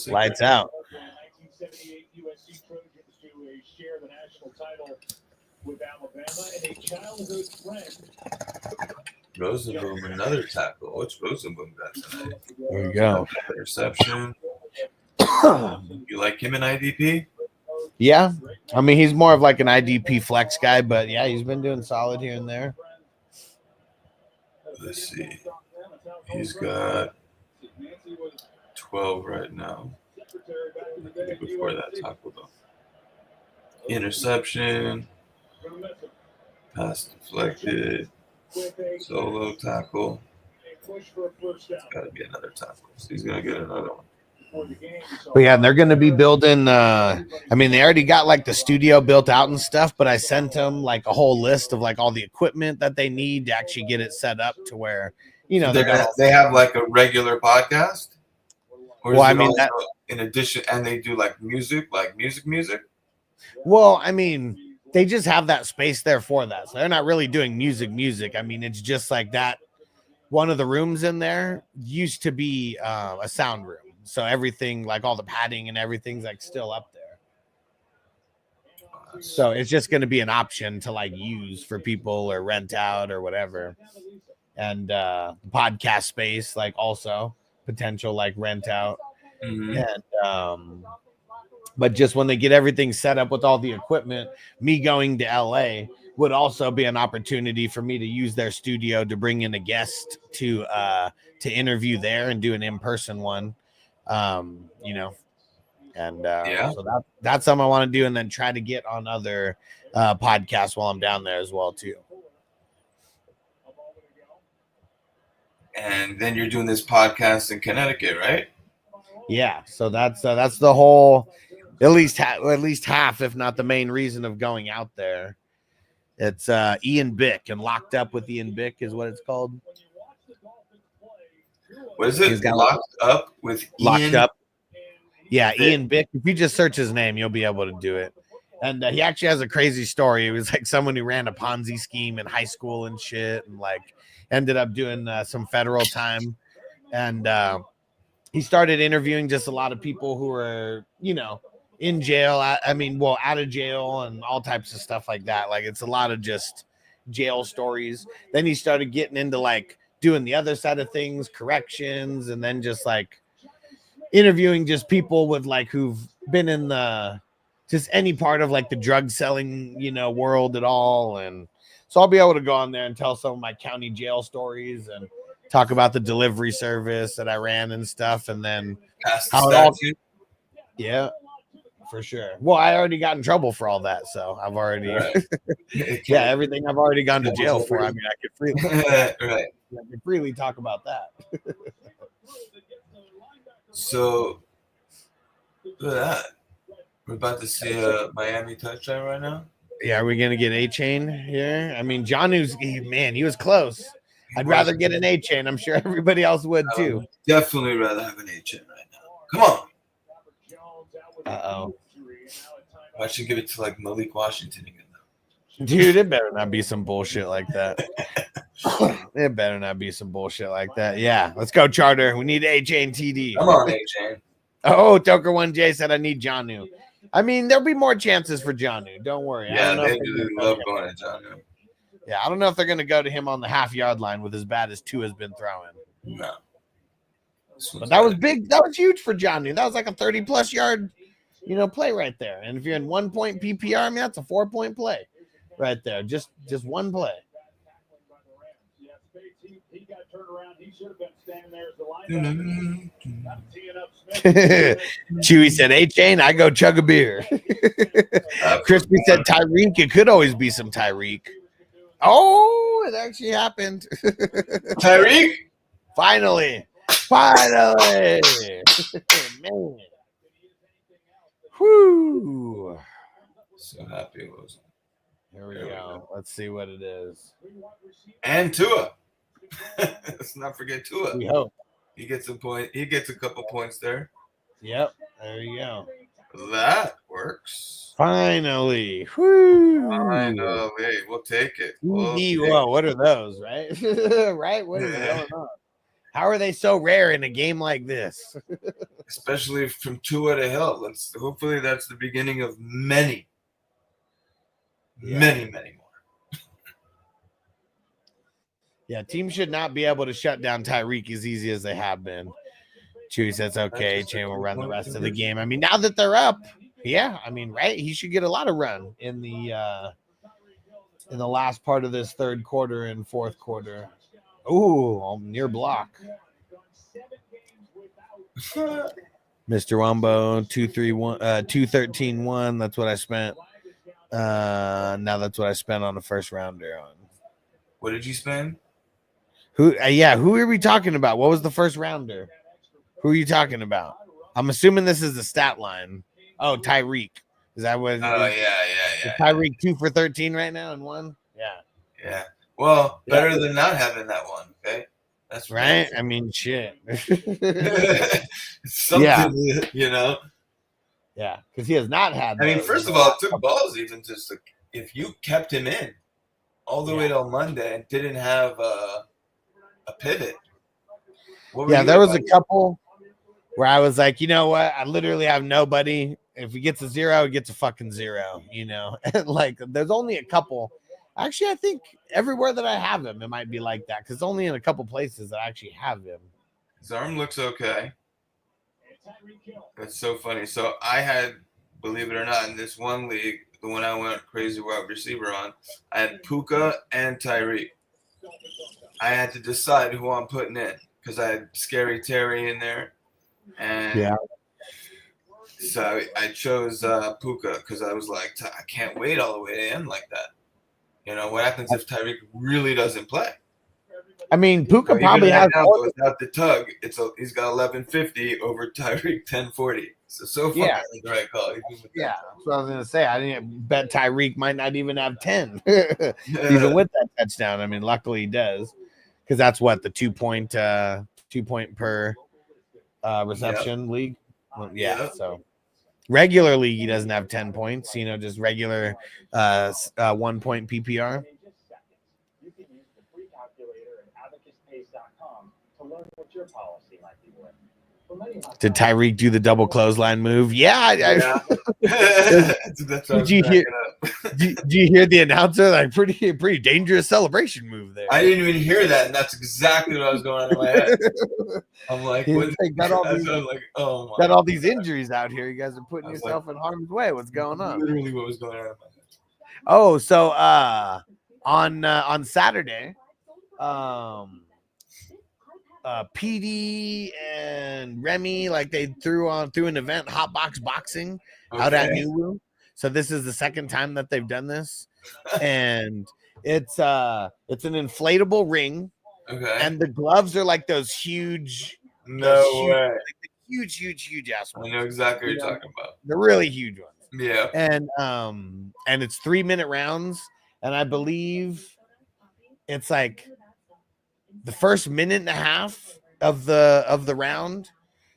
Lights out. Rosenboom, another tackle. What's Rosenboom got tonight? There you go. Interception. You like him in IDP? Yeah. He's more of like an IDP flex guy, but yeah, he's been doing solid here and there. Let's see. He's got 12 right now. Before that tackle, though. Interception. Pass deflected. Solo tackle. It's got to be another tackle. So he's going to get another one. But yeah, they're going to be building. They already got like the studio built out and stuff, but I sent them like a whole list of like all the equipment that they need to actually get it set up to where, they have like a regular podcast. Or that in addition, and they do like music. Well, they just have that space there for that. So they're not really doing music. It's just like that. One of the rooms in there used to be a sound room. So everything, like all the padding and everything's like still up there. So it's just going to be an option to like use for people or rent out or whatever. And podcast space, like also potential like rent out. Mm-hmm. And but just when they get everything set up with all the equipment, me going to LA would also be an opportunity for me to use their studio to bring in a guest to interview there and do an in-person one. So that's something I want to do, and then try to get on other podcasts while I'm down there as well too. And then you're doing this podcast in Connecticut, right? Yeah, so that's the whole, at least half, if not the main reason of going out there. It's Ian Bick, and Locked Up with Ian Bick is what it's called. What is it? He's got Locked Up with Locked Ian Up. Yeah, Vick. Ian Vick. If you just search his name, you'll be able to do it. And he actually has a crazy story. He was like someone who ran a Ponzi scheme in high school and shit, and like ended up doing some federal time. And he started interviewing just a lot of people who were, you know, in jail. Out of jail and all types of stuff like that. Like it's a lot of just jail stories. Then he started getting into like doing the other side of things, corrections, and then just like interviewing just people with like who've been in the just any part of like the drug selling, you know, world at all. And so I'll be able to go on there and tell some of my county jail stories and talk about the delivery service that I ran and stuff. And then how it all, yeah, for sure. Well, I already got in trouble for all that. So I've already, yeah, everything I've already gone to jail for. I mean, I could freely, I could freely talk about that. So, look at that. We're about to see a Miami touchdown right now. Yeah, are we going to get A-Chain here? I mean, Jonnu's, man, he was close. I'd rather get an A-Chain. I'm sure everybody else would too. Definitely rather have an A-Chain right now. Come on. Uh-oh. Why should give it to like Malik Washington again? Dude, it better not be some bullshit like that. It better not be some bullshit like that. Yeah, let's go, Charter. We need A-Chain TD. Come on, A-Chain. Oh, Toker1J said I need Jonnu. I mean, there'll be more chances for Jonnu. Don't worry. Yeah, they do love going to Jonnu. Yeah, I don't know if they're going to go to him on the half-yard line with as bad as Tua has been throwing. No. But that was big. That was huge for Jonnu. That was like a 30-plus yard, you know, play right there. And if you're in 1 point PPR, I mean, that's a 4-point play right there. Just one play. He got turned around. He should have been standing there as the linebacker. Chewy said, A-Chain, I go chug a beer. Crispy said, Tyreek, it could always be some Tyreek. Oh, it actually happened. Tyreek? Finally. Man. Whoo. So happy it was. Here we go. Let's see what it is. And Tua. Let's not forget Tua. We hope. He gets a point. He gets a couple points there. Yep. There you go. That works. Finally. Whoo. Finally. We'll take it. Whoa, what are those, right? Right? What is going on? How are they so rare in a game like this? Especially from Tua to Hill. Hopefully that's the beginning of many more. Yeah, teams should not be able to shut down Tyreek as easy as they have been. Chewy says, okay, Chain will run the rest of the game. I mean, now that they're up, yeah, I mean, right? He should get a lot of run in the last part of this third quarter and fourth quarter. Ooh, near block. Mr. Wombo, 213-1. That's what I spent. Now that's what I spent on the first rounder on. What did you spend? Who are we talking about? What was the first rounder? Who are you talking about? I'm assuming this is the stat line. Oh, Tyreek. Is that what? Oh, yeah. Tyreek 2 for 13 right now and 1? Yeah. Well, better than not having that one, okay? That's right. I mean, shit. Something, you know? Yeah, because he has not had I mean, first of all, it took balls even just if you kept him in all the way till Monday and didn't have a pivot. There was a couple where I was like, you know what? I literally have nobody. If he gets a 0, he gets a fucking 0, you know? Like, there's only a couple. Actually, I think everywhere that I have him, it might be like that because only in a couple places I actually have him. His arm looks okay. That's so funny. So I had, believe it or not, in this one league, the one I went crazy wide receiver on, I had Puka and Tyreek. I had to decide who I'm putting in because I had Scary Terry in there. And so I chose Puka because I was like, I can't wait all the way to end like that. You know, what happens if Tyreek really doesn't play? I mean, Puka probably has without the tug. He's got 1150 over Tyreek 1040. So far, that's the right call. Yeah, that's what I was gonna say. I didn't bet Tyreek might not even have 10, even with that touchdown. I mean, luckily he does, because that's what the 2-point 2 point per reception league. Well, yeah, Yep. so regular league he doesn't have 10 points, you know, just regular 1 point PPR. You can use the free calculator at abacuspace.com to learn what your policy might be worth. Did Tyreek do the double clothesline move? Yeah. That's what Did you hear? Did you hear the announcer? Like pretty dangerous celebration move there. I didn't even hear that, and that's exactly what was going on in my head. I'm like, what? Got all these injuries out here. You guys are putting yourself in harm's way. What's going on? Literally, what was going on in my head. Oh, so on Saturday, PD and Remy, like they threw an event, Hot Box Boxing, out at New. So this is the second time that they've done this, and it's an inflatable ring, and the gloves are like those huge, way, like huge ass ones. I know exactly what you're talking about. They're really huge ones. Yeah, and it's 3-minute rounds, and I believe it's like the first minute and a half of the round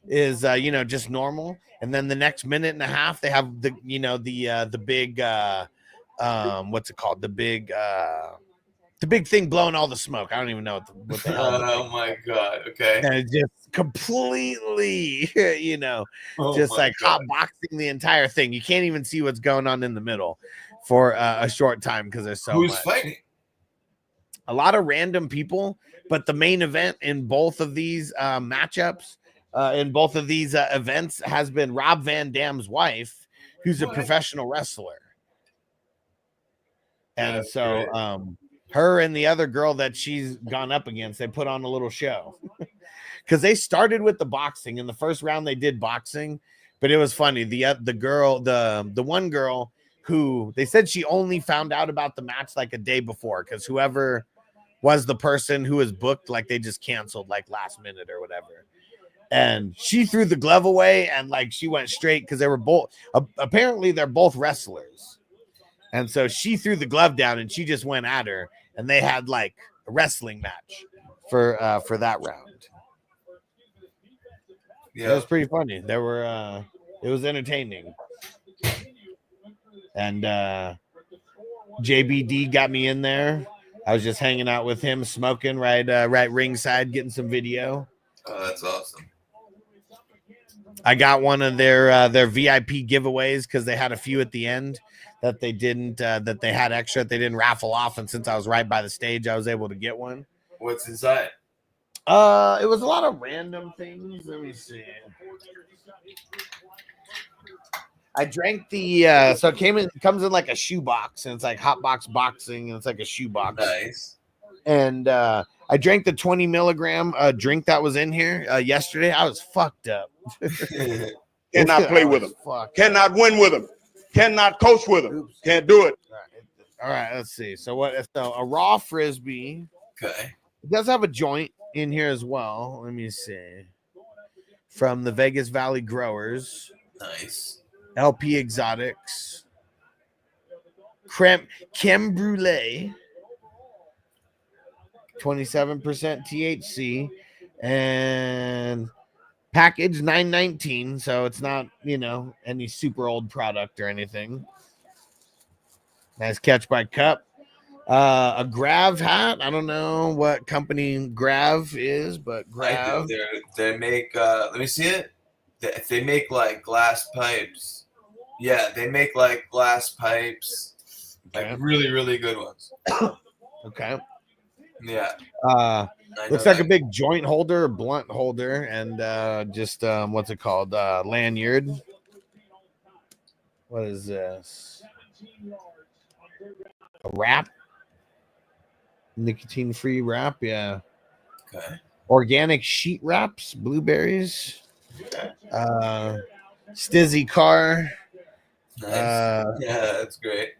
is just normal, and then the next minute and a half they have the big what's it called, the big thing blowing all the smoke. I don't even know what the hell. Oh my god! Okay, and it's just completely hot boxing the entire thing. You can't even see what's going on in the middle for a short time because there's so Who's fighting? A lot of random people, but the main event in both of these matchups, in both of these events, has been Rob Van Dam's wife, who's a professional wrestler. And her and the other girl that she's gone up against, they put on a little show because they started with the boxing. In the first round, they did boxing, but it was funny. The one girl who they said she only found out about the match like a day before because whoever was the person who was booked, like they just canceled like last minute or whatever. And she threw the glove away and like she went straight because they were both apparently they're both wrestlers. And so she threw the glove down and she just went at her, and they had like a wrestling match for that round. Yeah, it was pretty funny. There were it was entertaining. And JBD got me in there. I was just hanging out with him, smoking right ringside, getting some video. Oh, that's awesome. I got one of their VIP giveaways because they had a few at the end that they didn't that they had extra that they didn't raffle off, and since I was right by the stage, I was able to get one. What's inside? It was a lot of random things. Let me see. I drank the so it comes in like a shoe box, and it's like Hot Box Boxing, and it's like a shoe box. Nice. And I drank the 20 milligram drink that was in here yesterday. I was fucked up. Cannot play with him. Cannot win with him. Cannot coach with him. Oops. Can't do it. All right, let's see. So a raw frisbee. Okay. It does have a joint in here as well. Let me see. From the Vegas Valley Growers. Nice. LP Exotics. Creme brulee. 27% THC. And package $9.19, so it's not, any super old product or anything. Nice catch by Cup. A Grav hat. I don't know what company Grav is, but Grav. They make. Let me see it. They make like glass pipes. Yeah, they make like glass pipes, like really, really good ones. Okay. Yeah. Looks like a big joint holder, blunt holder, and just what's it called? Lanyard. What is this? A wrap? Nicotine-free wrap, yeah. Okay. Organic sheet wraps, blueberries. Stizzy car. Nice. Yeah, that's great.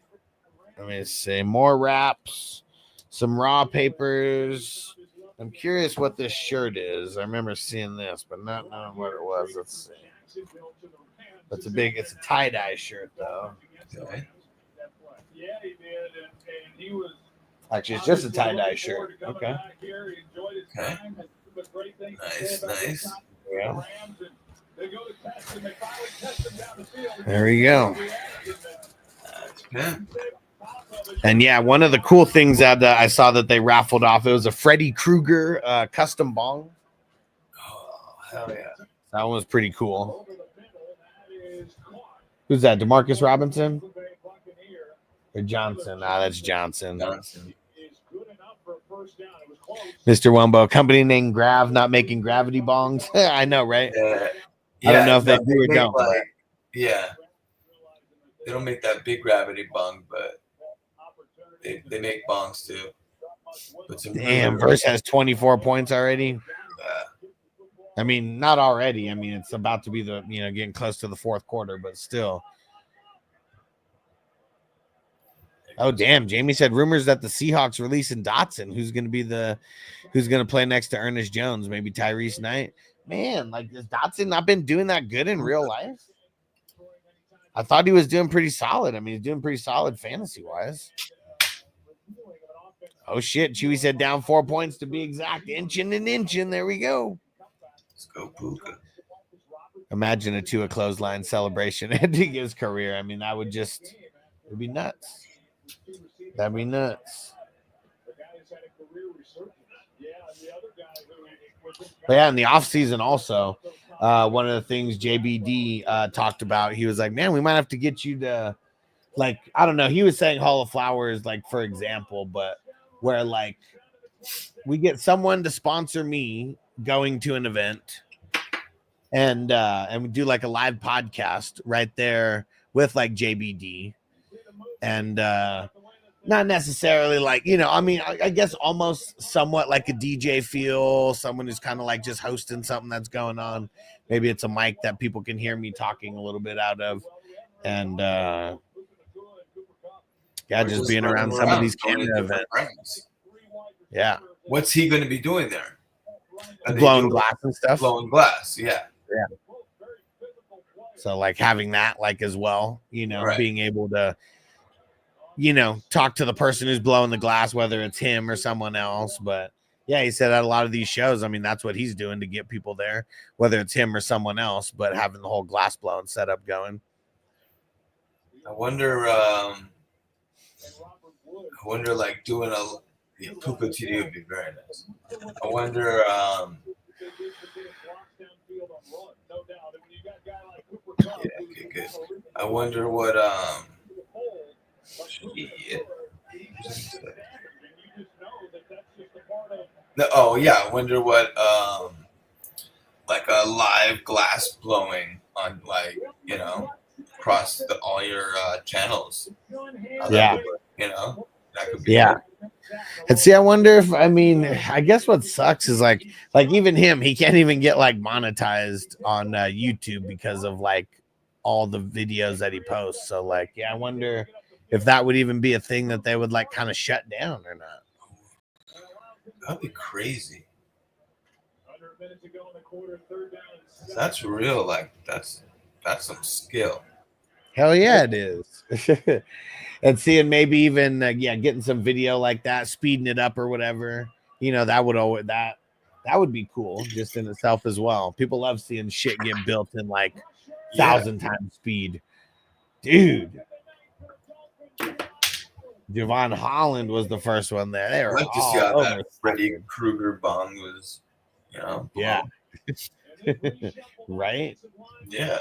Let me see. More wraps. Some raw papers. I'm curious what this shirt is. I remember seeing this, but not knowing what it was. Let's see. It's a tie-dye shirt, though. Okay. Actually, it's just a tie-dye shirt. Okay. Okay. Nice. Yeah. There we go. Yeah. And yeah, one of the cool things that I saw that they raffled off, it was a Freddy Krueger custom bong. Oh, hell yeah. That one was pretty cool. Who's that? DeMarcus Robinson? Or Johnson? Ah, that's Johnson. Mr. Wumbo, company named Grav, not making gravity bongs. I know, right? Yeah. I don't know if they do or don't. Yeah. They don't make that big gravity bong, but they make bongs too. But Damn, Verse has 24 points already. I mean, not already. I mean, it's about to be getting close to the fourth quarter, but still. Oh, damn. Jamie said rumors that the Seahawks releasing Dotson. Who's going to play next to Ernest Jones? Maybe Tyrese Knight. Man, like, has Dotson not been doing that good in real life? I thought he was doing pretty solid. I mean, he's doing pretty solid fantasy-wise. Oh, shit. Chewy said down 4 points to be exact. Inching and inching. There we go. Let's go, Puka. Imagine a Tua clothesline celebration ending his career. I mean, it'd be nuts. That'd be nuts. But yeah, in the offseason also, one of the things JBD talked about, he was like, man, we might have to get you to, like, I don't know. He was saying Hall of Flowers, like, for example, but where, like, we get someone to sponsor me going to an event and we do, like, a live podcast right there with, like, JBD. And not necessarily like, I mean, I guess almost somewhat like a DJ feel, someone who's kind of like just hosting something that's going on. Maybe it's a mic that people can hear me talking a little bit out of. And just being around some of these camera events. Yeah. What's he going to be doing there? Blowing glass and stuff. Blowing glass, yeah. Yeah. So like having that like as well, right. Being able to talk to the person who's blowing the glass, whether it's him or someone else. But yeah, he said at a lot of these shows, I mean, that's what he's doing to get people there, whether it's him or someone else, but having the whole glass blowing setup going. I wonder like doing a Puka TD would be very nice. I wonder, yeah, okay, good. I wonder what, oh yeah, I wonder what like a live glass blowing on across all your channels. Yeah. That could be cool. And see, I wonder if I guess what sucks is like even him, he can't even get like monetized on YouTube because of like all the videos that he posts. So like, yeah, I wonder if that would even be a thing that they would like kind of shut down or not. That'd be crazy. That's real. Like that's some skill. Hell yeah, it is. And seeing maybe even getting some video like that, speeding it up or whatever, that would be cool just in itself as well. People love seeing shit get built in like 1,000 times speed, dude. Javon Holland was the first one there. They were like to see how that Freddy Krueger bong was, yeah. Right? Yeah.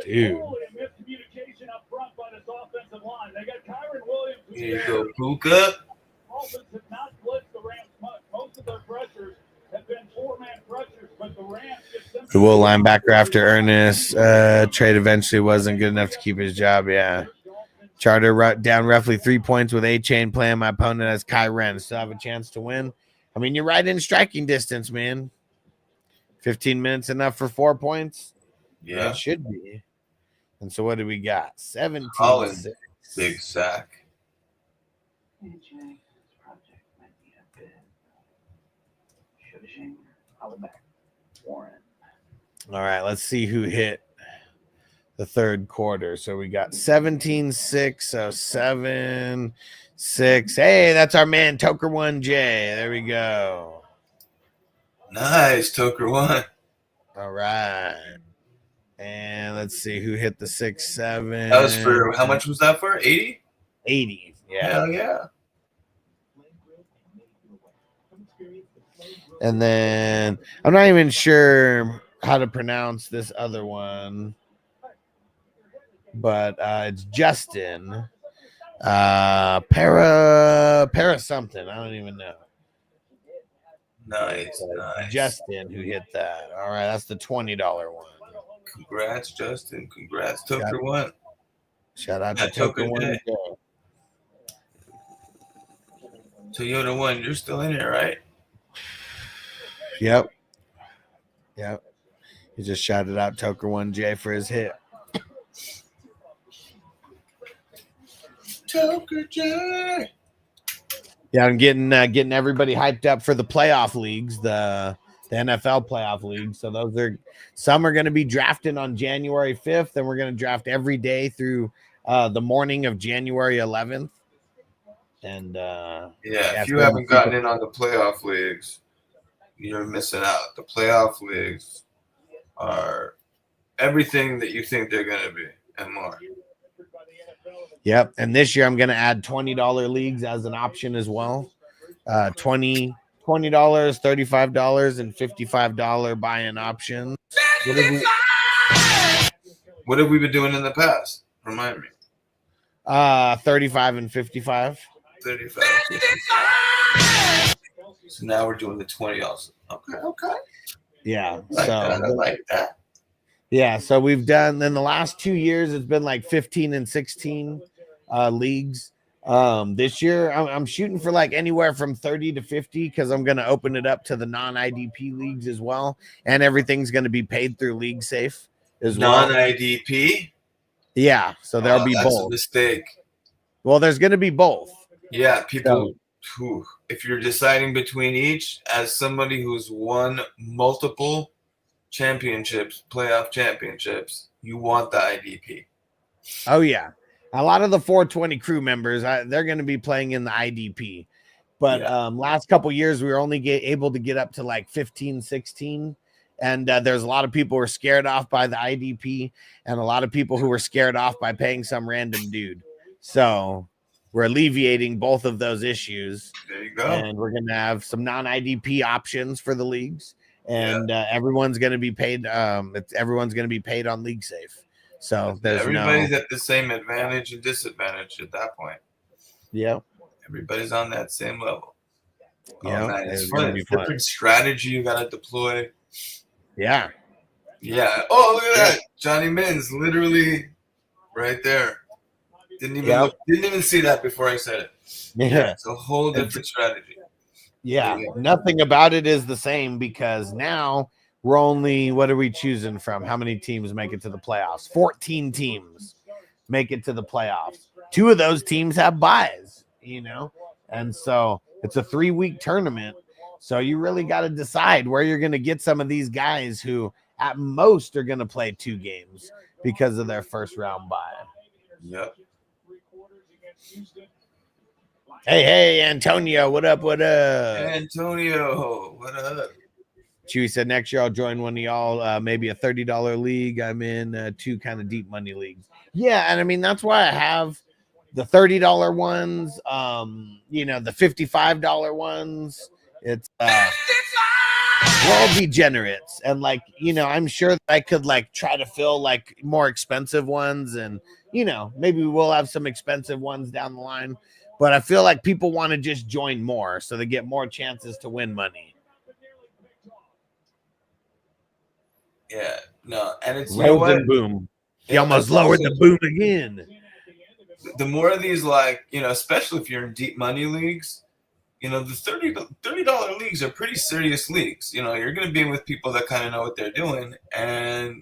Dude. Here you go, Puka. The Will linebacker after Ernest trade eventually wasn't good enough to keep his job. Yeah. Charter down roughly 3 points with A-Chain playing my opponent as Kai Ren. Still have a chance to win. I mean, you're right in striking distance, man. 15 minutes enough for 4 points? Yeah. It should be. And so what do we got? 17. Big sack. All right, let's see who hit the third quarter. So we got 17-6, so 7-6. Hey, that's our man Toker 1J. There we go. Nice, Toker 1. All right. And let's see who hit the 6-7. That was for how much was that for? 80? 80. Yeah. Hell yeah. And then I'm not even sure how to pronounce this other one, but it's Justin. Para something. I don't even know. Nice, nice. Justin who hit that. All right, that's the $20 one. Congrats, Justin. Congrats, Toker 1. Shout out to Toker 1. Toyota 1, you're still in here, right? Yep. He just shouted out Toker 1J for his hit. Toker J. Yeah, I'm getting everybody hyped up for the playoff leagues, the NFL playoff league. So some are going to be drafting on January 5th, and we're going to draft every day through the morning of January 11th. And if you haven't gotten in on the playoff leagues, you're missing out. The playoff leagues are everything that you think they're going to be and more. Yep. And this year I'm going to add $20 leagues as an option as well. $20, $35, and $55 buy-in options. What have we been doing in the past? Remind me. 35 and 55. 35. So now we're doing the 20 also. Okay. Yeah. I like that. Yeah. So we've done in the last 2 years, it's been like 15 and 16 leagues. This year I'm shooting for like anywhere from 30 to 50 because I'm going to open it up to the non-IDP leagues as well. And everything's going to be paid through League Safe as well. Non-IDP? Yeah. So there'll be that's both. A mistake. Well, there's going to be both. Yeah. People who, if you're deciding between each, as somebody who's won multiple championships, playoff championships, you want the IDP. Oh, yeah. A lot of the 420 crew members, they're going to be playing in the IDP. But last couple years, we were only able to get up to like 15, 16. And there's a lot of people who are scared off by the IDP and a lot of people who were scared off by paying some random dude. So we're alleviating both of those issues. There you go. And we're going to have some non-IDP options for the leagues. And everyone's going to be paid. Everyone's going to be paid on League Safe. So there's everybody's at the same advantage and disadvantage at that point. Yeah. Everybody's on that same level. Yeah. Man, it's fun. It's different strategy you got to deploy. Yeah. Yeah. Oh, look at that. Johnny Mins literally right there. Didn't even see that before I said it. Yeah. It's a whole different strategy. Yeah. Nothing about it is the same because now we're only, what are we choosing from? How many teams make it to the playoffs? 14 teams make it to the playoffs. 2 of those teams have buys, and so it's a 3-week tournament. So you really got to decide where you're going to get some of these guys who at most are going to play 2 games because of their first round bye. Yep. Hey, Antonio, what up? Antonio, what up? Chewy said next year I'll join one of y'all, maybe a $30 league. I'm in 2 kind of deep money leagues. Yeah, and I mean that's why I have the $30 ones, the $55 ones. It's we're all degenerates, and I'm sure that I could try to fill more expensive ones, and maybe we'll have some expensive ones down the line. But I feel like people want to just join more so they get more chances to win money. Yeah, no, and it's boom. He almost lowered the boom again. The more of these, especially if you're in deep money leagues, the $30 leagues are pretty serious leagues. You're going to be with people that kind of know what they're doing, and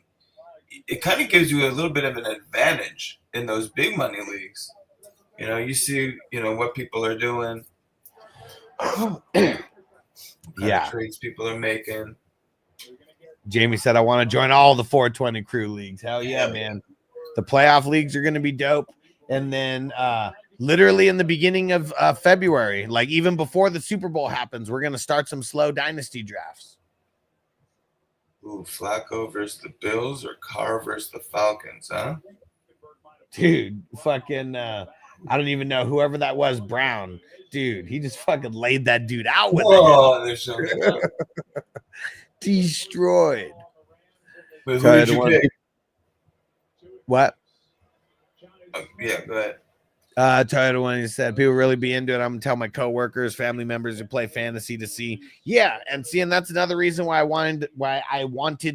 it kind of gives you a little bit of an advantage in those big money leagues. You see, what people are doing, what kind of trades people are making. Jamie said, I want to join all the 420 crew leagues. Hell yeah, man. The playoff leagues are going to be dope. And then literally in the beginning of February, like even before the Super Bowl happens, we're going to start some slow dynasty drafts. Ooh, Flacco versus the Bills or Carr versus the Falcons, huh? Dude, fucking I don't even know whoever that was, Brown. Dude, he just fucking laid that dude out with it. Destroyed. Wait, who did you pick? What? Yeah, go ahead. Toyota one, he said people really be into it. I'm gonna tell my coworkers, family members who play fantasy to see. Yeah, and that's another reason why I wanted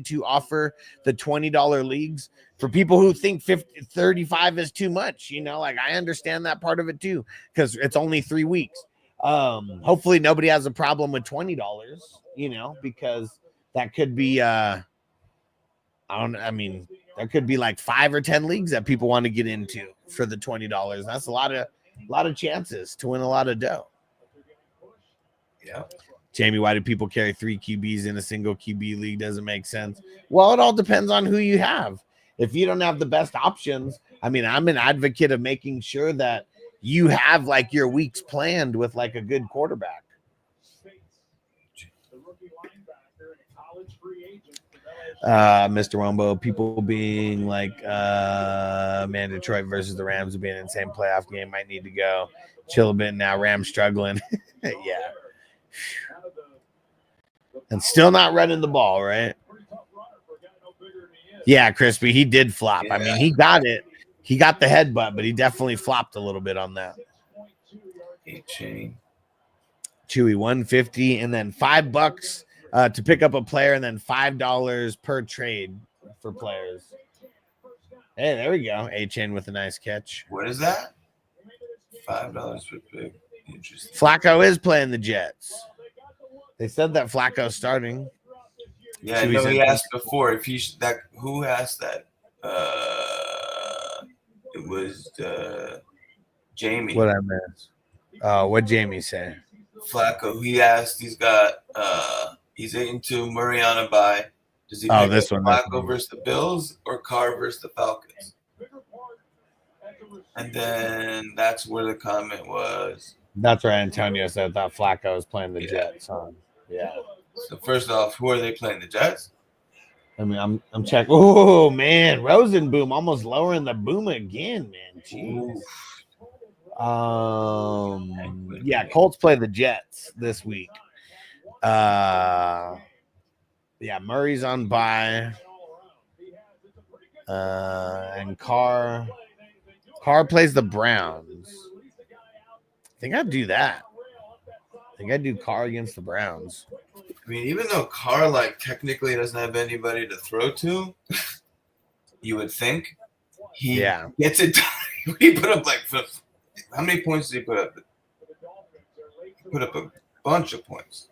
to offer the $20 leagues for people who think 35 is too much. You know, like I understand that part of it too, because it's only 3 weeks. Hopefully nobody has a problem with $20, you know, because that could be there could be like 5 or 10 leagues that people want to get into for the $20. That's a lot of chances to win a lot of dough. Yeah. Jamie, why do people carry 3 QBs in a single QB league? Doesn't make sense. Well, it all depends on who you have. If you don't have the best options, I mean, I'm an advocate of making sure that you have like your weeks planned with like a good quarterback. Mr. Wombo, people being like, man, Detroit versus the Rams would be an insane playoff game. Might need to go chill a bit now. Rams struggling. Yeah. And still not running the ball, right? Yeah, Crispy, he did flop. Yeah. I mean, he got it. He got the headbutt, but he definitely flopped a little bit on that. Chewy, $150 and then $5 to pick up a player, and then $5 per trade for players. Hey, there we go. A-Chain with a nice catch. What is that? $5 per pick. Interesting. Flacco is playing the Jets. They said that Flacco's starting. Yeah, I know he asked before if he who asked that? It was Jamie. What I missed? What Jamie say? Flacco. He asked. He's got. He's into Mariana by. Does he pick this one? Flacco versus the Bills or Carr versus the Falcons? And then that's where the comment was. That's right. Antonio said that Flacco was playing the Jets. Yeah. So first off, who are they playing? The Jets? I mean, I'm checking. Oh man, Rosenboom almost lowering the boom again, man. Jeez. Yeah, Colts play the Jets this week. Yeah, Murray's on bye. And Carr plays the Browns. I think I'd do that. I think I'd do Carr against the Browns. I mean, even though Carr technically doesn't have anybody to throw to, you would think he gets it done. He put up how many points did he put up? He put up a bunch of points.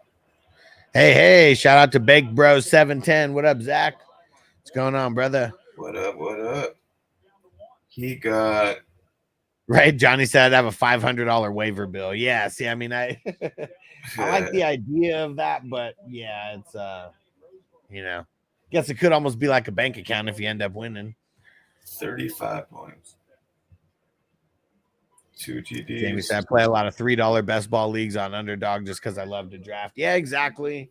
Hey, shout out to Bake Bro 710. What up, Zach? What's going on, brother? What up? He got right. Johnny said I'd have a $500 waiver bill. Yeah, see, I mean, I like the idea of that, but yeah, it's guess it could almost be like a bank account if you end up winning. 35 points. 2 TDs. Jamie said I play a lot of $3 best ball leagues on Underdog just because I love to draft. Yeah, exactly.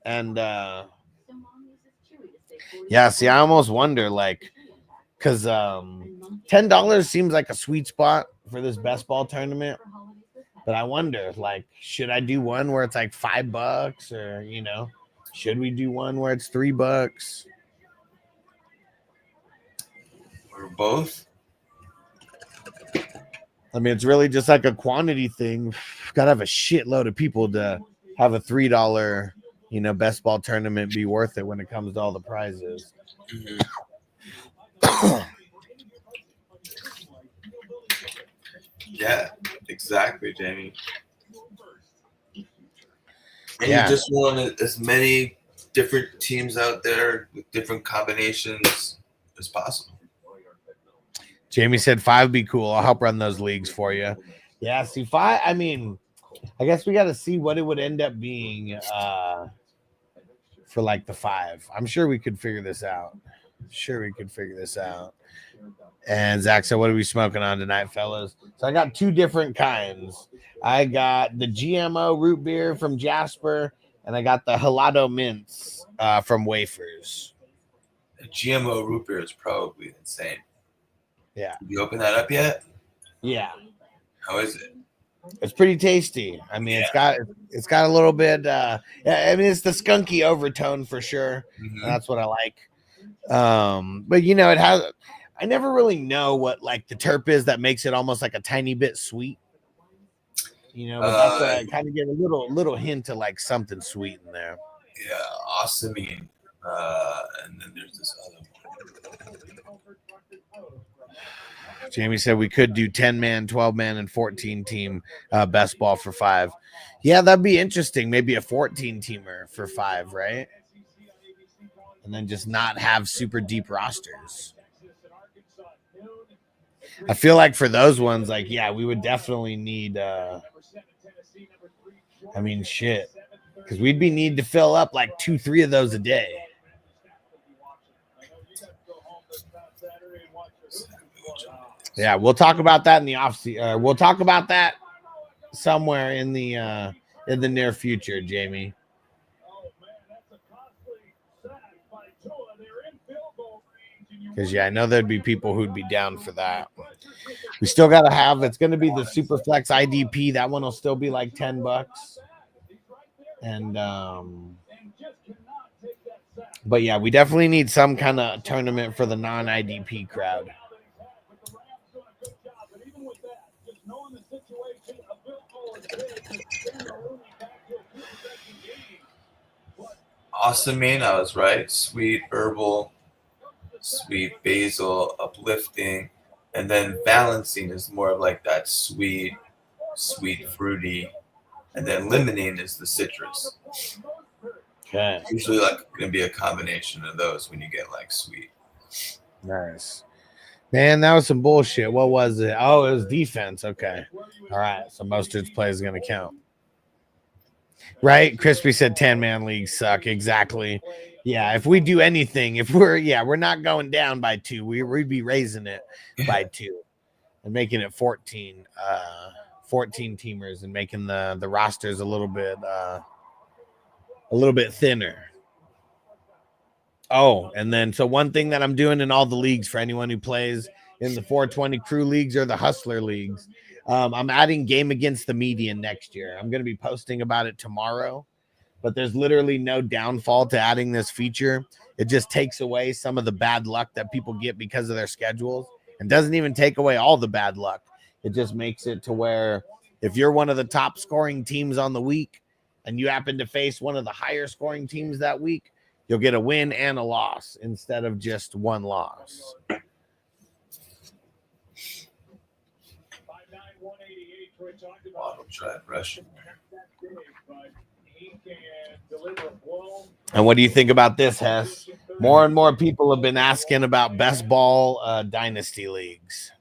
And yeah, see, I almost wonder because $10 seems like a sweet spot for this best ball tournament. But I wonder, should I do one where it's like $5 or, should we do one where it's $3? Or both? I mean, it's really just like a quantity thing. Gotta have a shitload of people to have a $3, best ball tournament be worth it when it comes to all the prizes. Mm-hmm. Yeah, exactly, Jamie. And you just want as many different teams out there with different combinations as possible. Jamie said 5 would be cool. I'll help run those leagues for you. Yeah, see, 5, I mean, I guess we got to see what it would end up being for the 5. I'm sure we could figure this out. Sure, we could figure this out. And Zach said, what are we smoking on tonight, fellas? So I got two different kinds. I got the GMO root beer from Jasper, and I got the Helado Mints from Wafers. The GMO root beer is probably insane. Yeah. Did you open that up yet? Yeah. How is it? It's pretty tasty. I mean, it's got a little bit. I mean, it's the skunky overtone for sure. Mm-hmm. That's what I like. But you know, it has. I never really know what like the terp is that makes it almost like a tiny bit sweet. You know, but that's kind of get a little hint of like something sweet in there. Yeah, awesomine. And then there's this other one. Jamie said we could do 10-man, 12-man, and 14-team best ball for 5. Yeah, that'd be interesting. Maybe a 14-teamer for 5, right? And then just not have super deep rosters. I feel like for those ones, like, yeah, we would definitely need, I mean, shit. Because we'd be need to fill up like 2-3 of those a day. Yeah, we'll talk about that in the offseason. We'll talk about that somewhere in the near future, Jamie. Because yeah, I know there'd be people who'd be down for that. We still got to have. It's going to be the Superflex IDP. That one will still be like $10. And but yeah, we definitely need some kind of tournament for the non-IDP crowd. Awesomine, I was right. Sweet herbal, sweet basil, uplifting, and then balancing is more of like that sweet fruity, and then limonene is the citrus. Okay. Usually like gonna be a combination of those when you get like sweet. Nice. Man, that was some bullshit. What was it? Oh, it was defense. Okay. All right. So Mostert's play is going to count. Right? Crispy said 10-man leagues suck. Exactly. Yeah. If we do anything, we're not going down by 2. We'd be raising it by 2 and making it 14 teamers and making the rosters a little bit thinner. Oh, and then so one thing that I'm doing in all the leagues for anyone who plays in the 420 crew leagues or the hustler leagues, I'm adding game against the median next year. I'm going to be posting about it tomorrow, but there's literally no downfall to adding this feature. It just takes away some of the bad luck that people get because of their schedules and doesn't even take away all the bad luck. It just makes it to where if you're one of the top scoring teams on the week and you happen to face one of the higher scoring teams that week, you'll get a win and a loss instead of just one loss. And what do you think about this, Hess? More and more people have been asking about best ball dynasty leagues.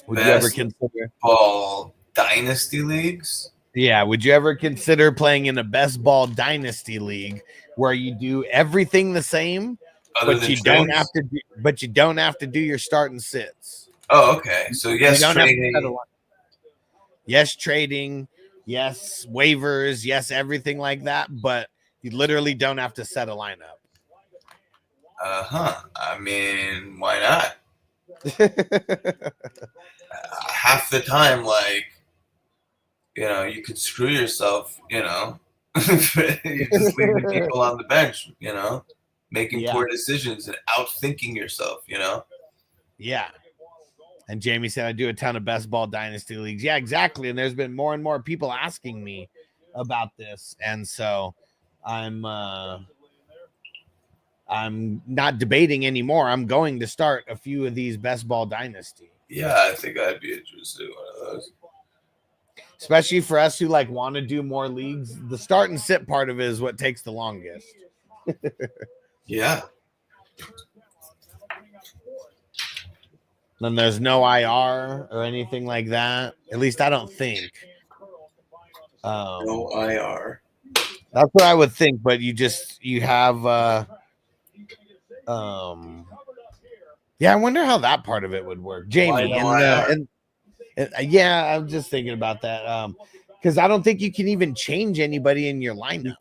Would you ever consider ball dynasty leagues? Yeah, would you ever consider playing in a best ball dynasty league where you do everything the same, but you don't have to do your start and sits? Oh, okay. So yes, trading. Yes, trading. Yes, waivers. Yes, everything like that. But you literally don't have to set a lineup. I mean, why not? Half the time, like, you know, you could screw yourself, you know. You're just leaving people on the bench, you know, making poor decisions and outthinking yourself, you know. Yeah. And Jamie said I do a ton of best ball dynasty leagues. Yeah, exactly. And there's been more and more people asking me about this. And so I'm not debating anymore. I'm going to start a few of these best ball dynasty. Yeah, I think I'd be interested in one of those. Especially for us who like want to do more leagues. The start and sit part of it is what takes the longest. Yeah. Then there's no IR or anything like that. At least I don't think. No IR. That's what I would think, but you have Yeah, I wonder how that part of it would work, Jamie. And yeah, I'm just thinking about that. Because I don't think you can even change anybody in your lineup.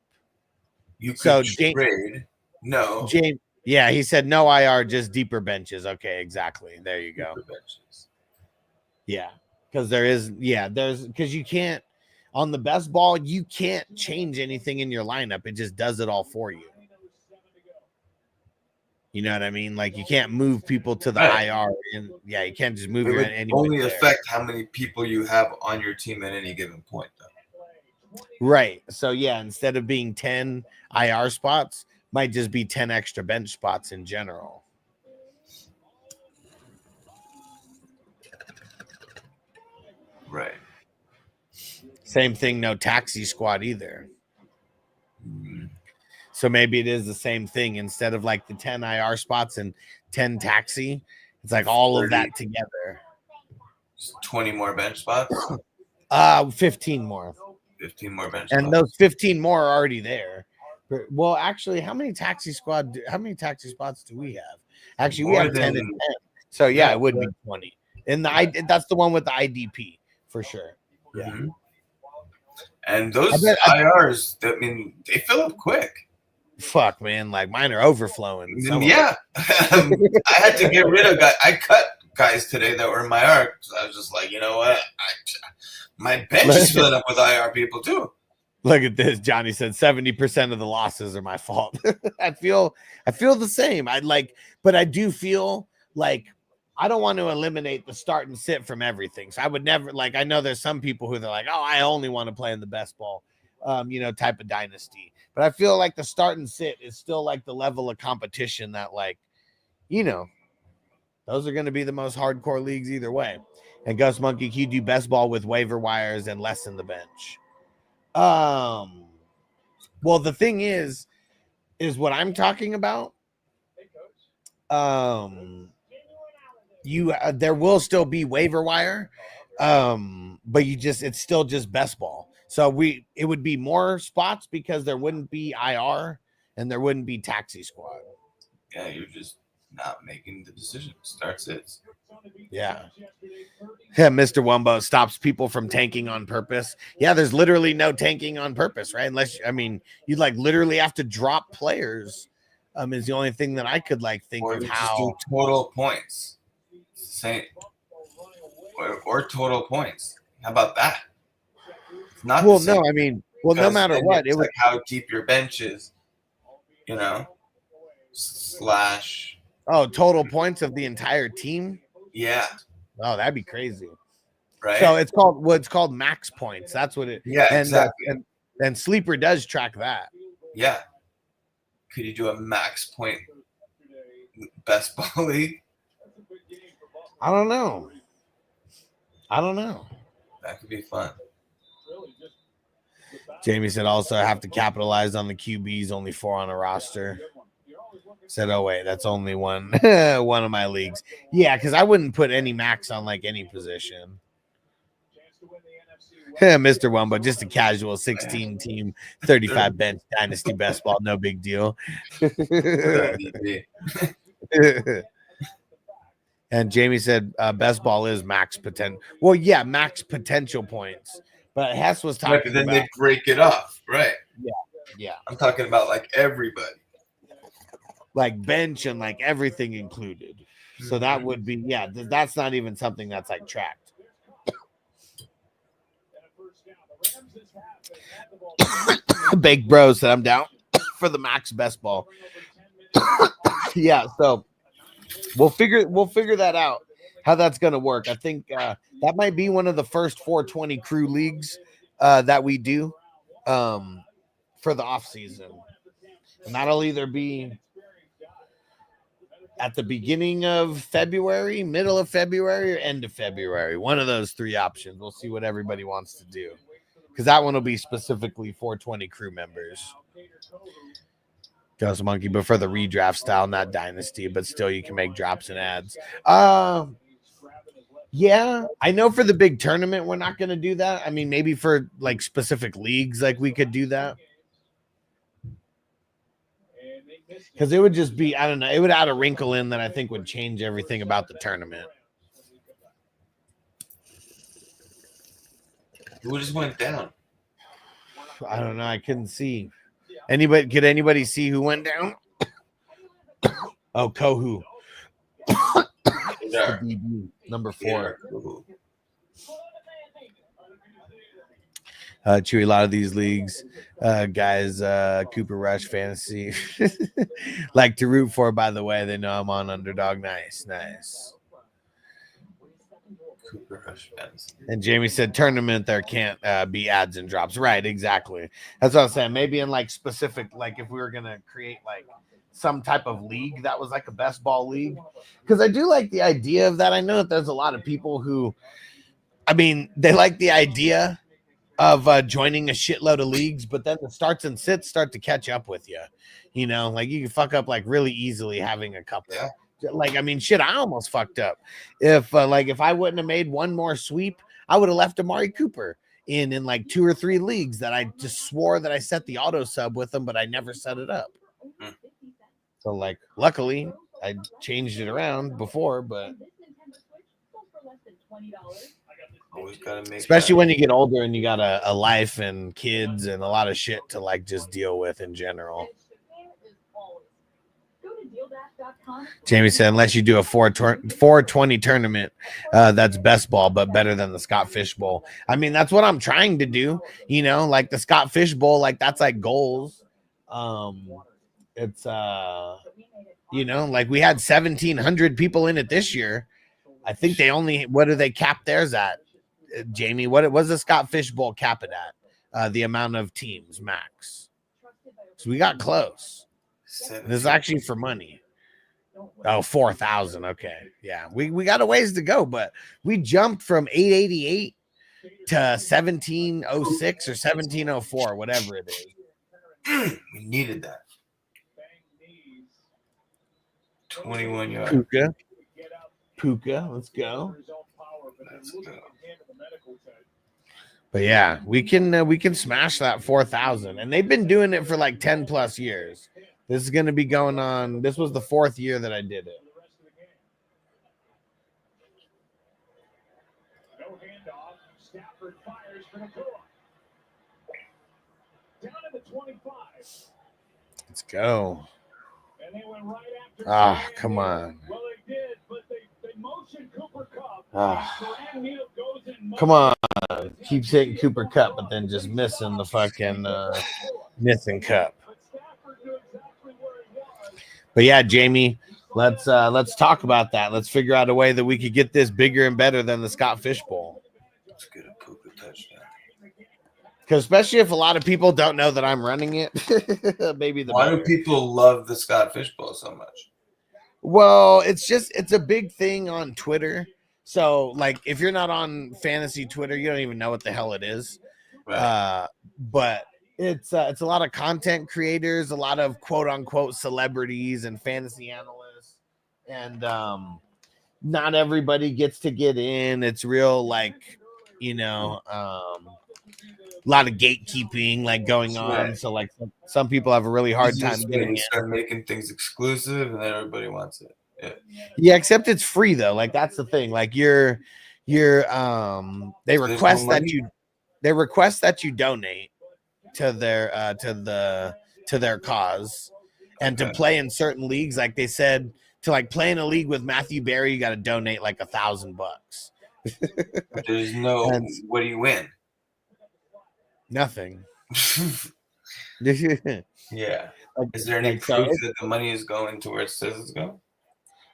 You could trade. No. James. Yeah, he said no IR, just deeper benches. Okay, exactly. There you go. Benches. Yeah, because there's because you can't on the best ball, you can't change anything in your lineup. It just does it all for you. You know what I mean? Like you can't move people to the IR, and yeah, you can't just move your only affect how many people you have on your team at any given point, though. Right. So yeah, instead of being 10 IR spots, might just be 10 extra bench spots in general. Right. Same thing, no taxi squad either. So maybe it is the same thing. Instead of like the 10 IR spots and 10 taxi, it's like all 30, of that together. 20 more bench spots? 15 more. 15 more bench and spots. Those 15 more are already there. Well, actually, how many taxi spots do we have? Actually, we have 10 and 10. So yeah, it would be 20. And that's the one with the IDP for sure. Yeah. Mm-hmm. And those IRs, I mean, they fill up quick. Fuck, man, like mine are overflowing. Yeah. I had to get rid of guys. I cut guys today that were in my IR. So I was just like, you know what? My bench is filling up with IR people too. Look at this. Johnny said 70% of the losses are my fault. I feel the same. But I do feel like I don't want to eliminate the start and sit from everything. So I would never I know there's some people who they're like, oh, I only want to play in the best ball, type of dynasty. But I feel like the start and sit is still like the level of competition that those are going to be the most hardcore leagues either way. And Ghost Monkey, you do best ball with waiver wires and less in the bench. Well, the thing is what I'm talking about. There will still be waiver wire, but it's still just best ball. So it would be more spots because there wouldn't be IR and there wouldn't be taxi squad. Yeah, you're just not making the decision. Start sits. Yeah. Mr. Wumbo stops people from tanking on purpose. Yeah, there's literally no tanking on purpose, right? Unless you'd literally have to drop players. Is the only thing that I could think or of how how just do total points. Same. Or total points. How about that? It's not no matter what, it was how deep your bench is, slash total points of the entire team. Yeah. Oh, that'd be crazy. Right. So it's called max points. That's what it. Yeah, exactly. And Sleeper does track that. Yeah. Could you do a max point best ball league? I don't know. That could be fun. Jamie said also have to capitalize on the QBs, only 4 on a roster. Said, oh wait, that's only one of my leagues. Yeah, because I wouldn't put any max on any position. Mr. Wumbo, just a casual 16 team, 35 bench dynasty best ball, no big deal. And Jamie said best ball is max potential. Well, yeah, max potential points. But Hess was talking but then they break it off, right? Yeah. I'm talking about everybody. Bench and everything included. So that would be, that's not even something that's tracked. Big Bro said I'm down for the max best ball. Yeah, so we'll figure that out, how that's gonna work. I think that might be one of the first 420 crew leagues that we do for the off season. And that'll either be at the beginning of February, middle of February, or end of February. One of those 3 options. We'll see what everybody wants to do. Because that one will be specifically 420 crew members. Ghost Monkey, but for the redraft style, not dynasty, but still you can make drops and ads. Yeah, I know for the big tournament, we're not going to do that. I mean, maybe for specific leagues, we could do that. Because it would just be, I don't know, it would add a wrinkle in that I think would change everything about the tournament. Who just went down? I don't know. I couldn't see. Anybody? Could anybody see who went down? Oh, Kohu. Number 4. Chewy, a lot of these leagues, guys, Cooper Rush Fantasy, like to root for, by the way. They know I'm on Underdog. Nice. Cooper Rush Fantasy. And Jamie said tournament there can't be ads and drops. Right, exactly. That's what I was saying. Maybe in like specific, like if we were going to create like some type of league that was like a best ball league. Because I do like the idea of that. I know that there's a lot of people who, I mean, they like the idea of joining a shitload of leagues, but then the starts and sits start to catch up with you. You know, like you can fuck up like really easily having a couple. Yeah. Like, I mean, shit, I almost fucked up. If I wouldn't have made one more sweep, I would have left Amari Cooper in like 2 or 3 leagues that I just swore that I set the auto sub with him, but I never set it up. So like, luckily I changed it around before, but Always gotta make especially when you get older and you got a life and kids and a lot of shit to like just deal with in general. Jamie said, unless you do a 420 tournament, that's best ball, but better than the Scott Fish Bowl. I mean, that's what I'm trying to do. You know, like the Scott Fish Bowl, like that's like goals. It's you know, like we had 1,700 people in it this year. I think they only, what do they cap theirs at? Jamie, what was the Scott Fish Bowl cap it at? The amount of teams max. So we got close. This is actually for money. Oh, 4,000. Okay. Yeah. We got a ways to go, but we jumped from 888 to 1706 or 1704, whatever it is. We needed that. 21 yards. Puka. Let's go. Let's go. But yeah, we can smash that 4,000, and they've been doing it for like 10 plus years. This is going to be going on. This was the 4th year that I did it. No handoff. Stafford fires for Nakua. Down to the 25. Let's go. And they went right after. Come on. Well, they did, but they motioned Cooper Kupp. Come on. Keeps hitting Cooper Kupp, but then just missing the fucking missing Kupp. But yeah, Jamie, let's talk about that. Let's figure out a way that we could get this bigger and better than the Scott Fish Bowl. Let's get a Cooper touchdown. Because especially if a lot of people don't know that I'm running it, maybe Why do people love the Scott Fish Bowl so much? Well, it's a big thing on Twitter. So like if you're not on fantasy Twitter, you don't even know what the hell it is. Right. But it's a lot of content creators, a lot of quote unquote celebrities and fantasy analysts, and not everybody gets to get in. It's real like, you know, a lot of gatekeeping like going on. Right. So like some people have a really hard time getting in. Start making things exclusive, and then everybody wants it. Yeah, except it's free though. Like that's the thing. Like they request that you donate to their cause, and to play in certain leagues. Like they said, to like play in a league with Matthew Berry, you got to donate like $1,000. There's no. What do you win? Nothing. Yeah. Is there any proof that the money is going to where it says it's going?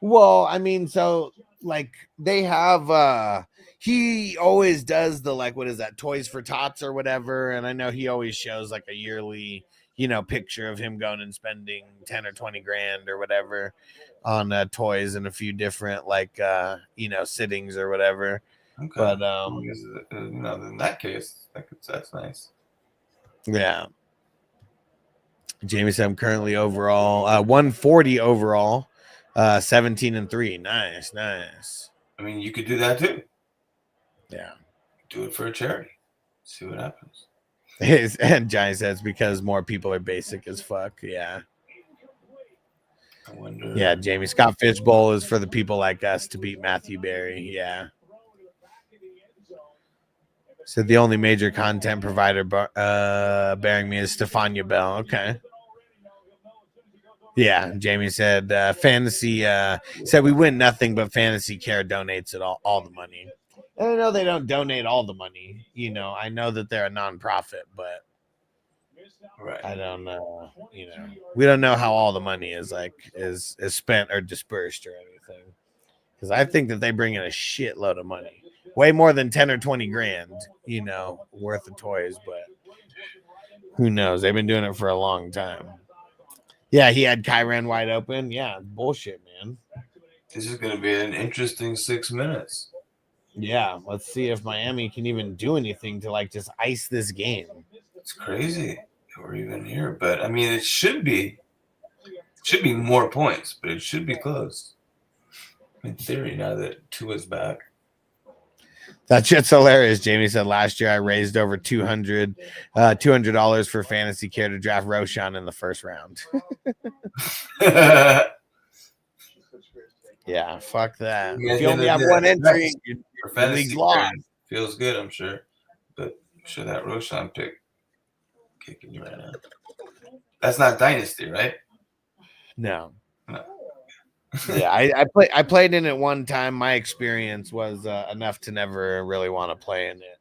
Well, I mean, so like they have he always does the like, what is that, Toys for Tots or whatever, and I know he always shows like a yearly, you know, picture of him going and spending 10 or 20 grand or whatever on toys and a few different like you know, sittings or whatever. Okay. But you know, in that case, that's nice. Yeah. Jamie said I'm currently overall 140 overall. 17-3. Nice. I mean, you could do that too. Yeah. Do it for a charity. See what happens. And Johnny says because more people are basic as fuck. Yeah. I wonder. Yeah, Jamie Scott Fishbowl is for the people like us to beat Matthew Berry. Yeah. So the only major content provider bearing me is Stefania Bell. Okay. Yeah, Jamie said fantasy said we win nothing, but Fantasy Care donates it all the money. And I know they don't donate all the money. You know, I know that they're a nonprofit, but right. I don't know. You know, we don't know how all the money is spent or dispersed or anything. Because I think that they bring in a shitload of money, way more than 10 or 20 grand, you know, worth of toys. But who knows? They've been doing it for a long time. Yeah, he had Kyren wide open. Yeah, bullshit, man. This is going to be an interesting 6 minutes. Yeah, let's see if Miami can even do anything to like just ice this game. It's crazy that we're even here, but I mean, it should be more points, but it should be close. In theory, now that Tua's back. That shit's hilarious. Jamie said last year I raised over $200 for Fantasy Care to draft Roshan in the first round. Yeah, fuck that. If you only have one entry, your league's lost. Feels good, I'm sure. But I'm sure that Roshan pick kicking you right now. That's not Dynasty, right? No. Yeah, I played in it one time. My experience was enough to never really want to play in it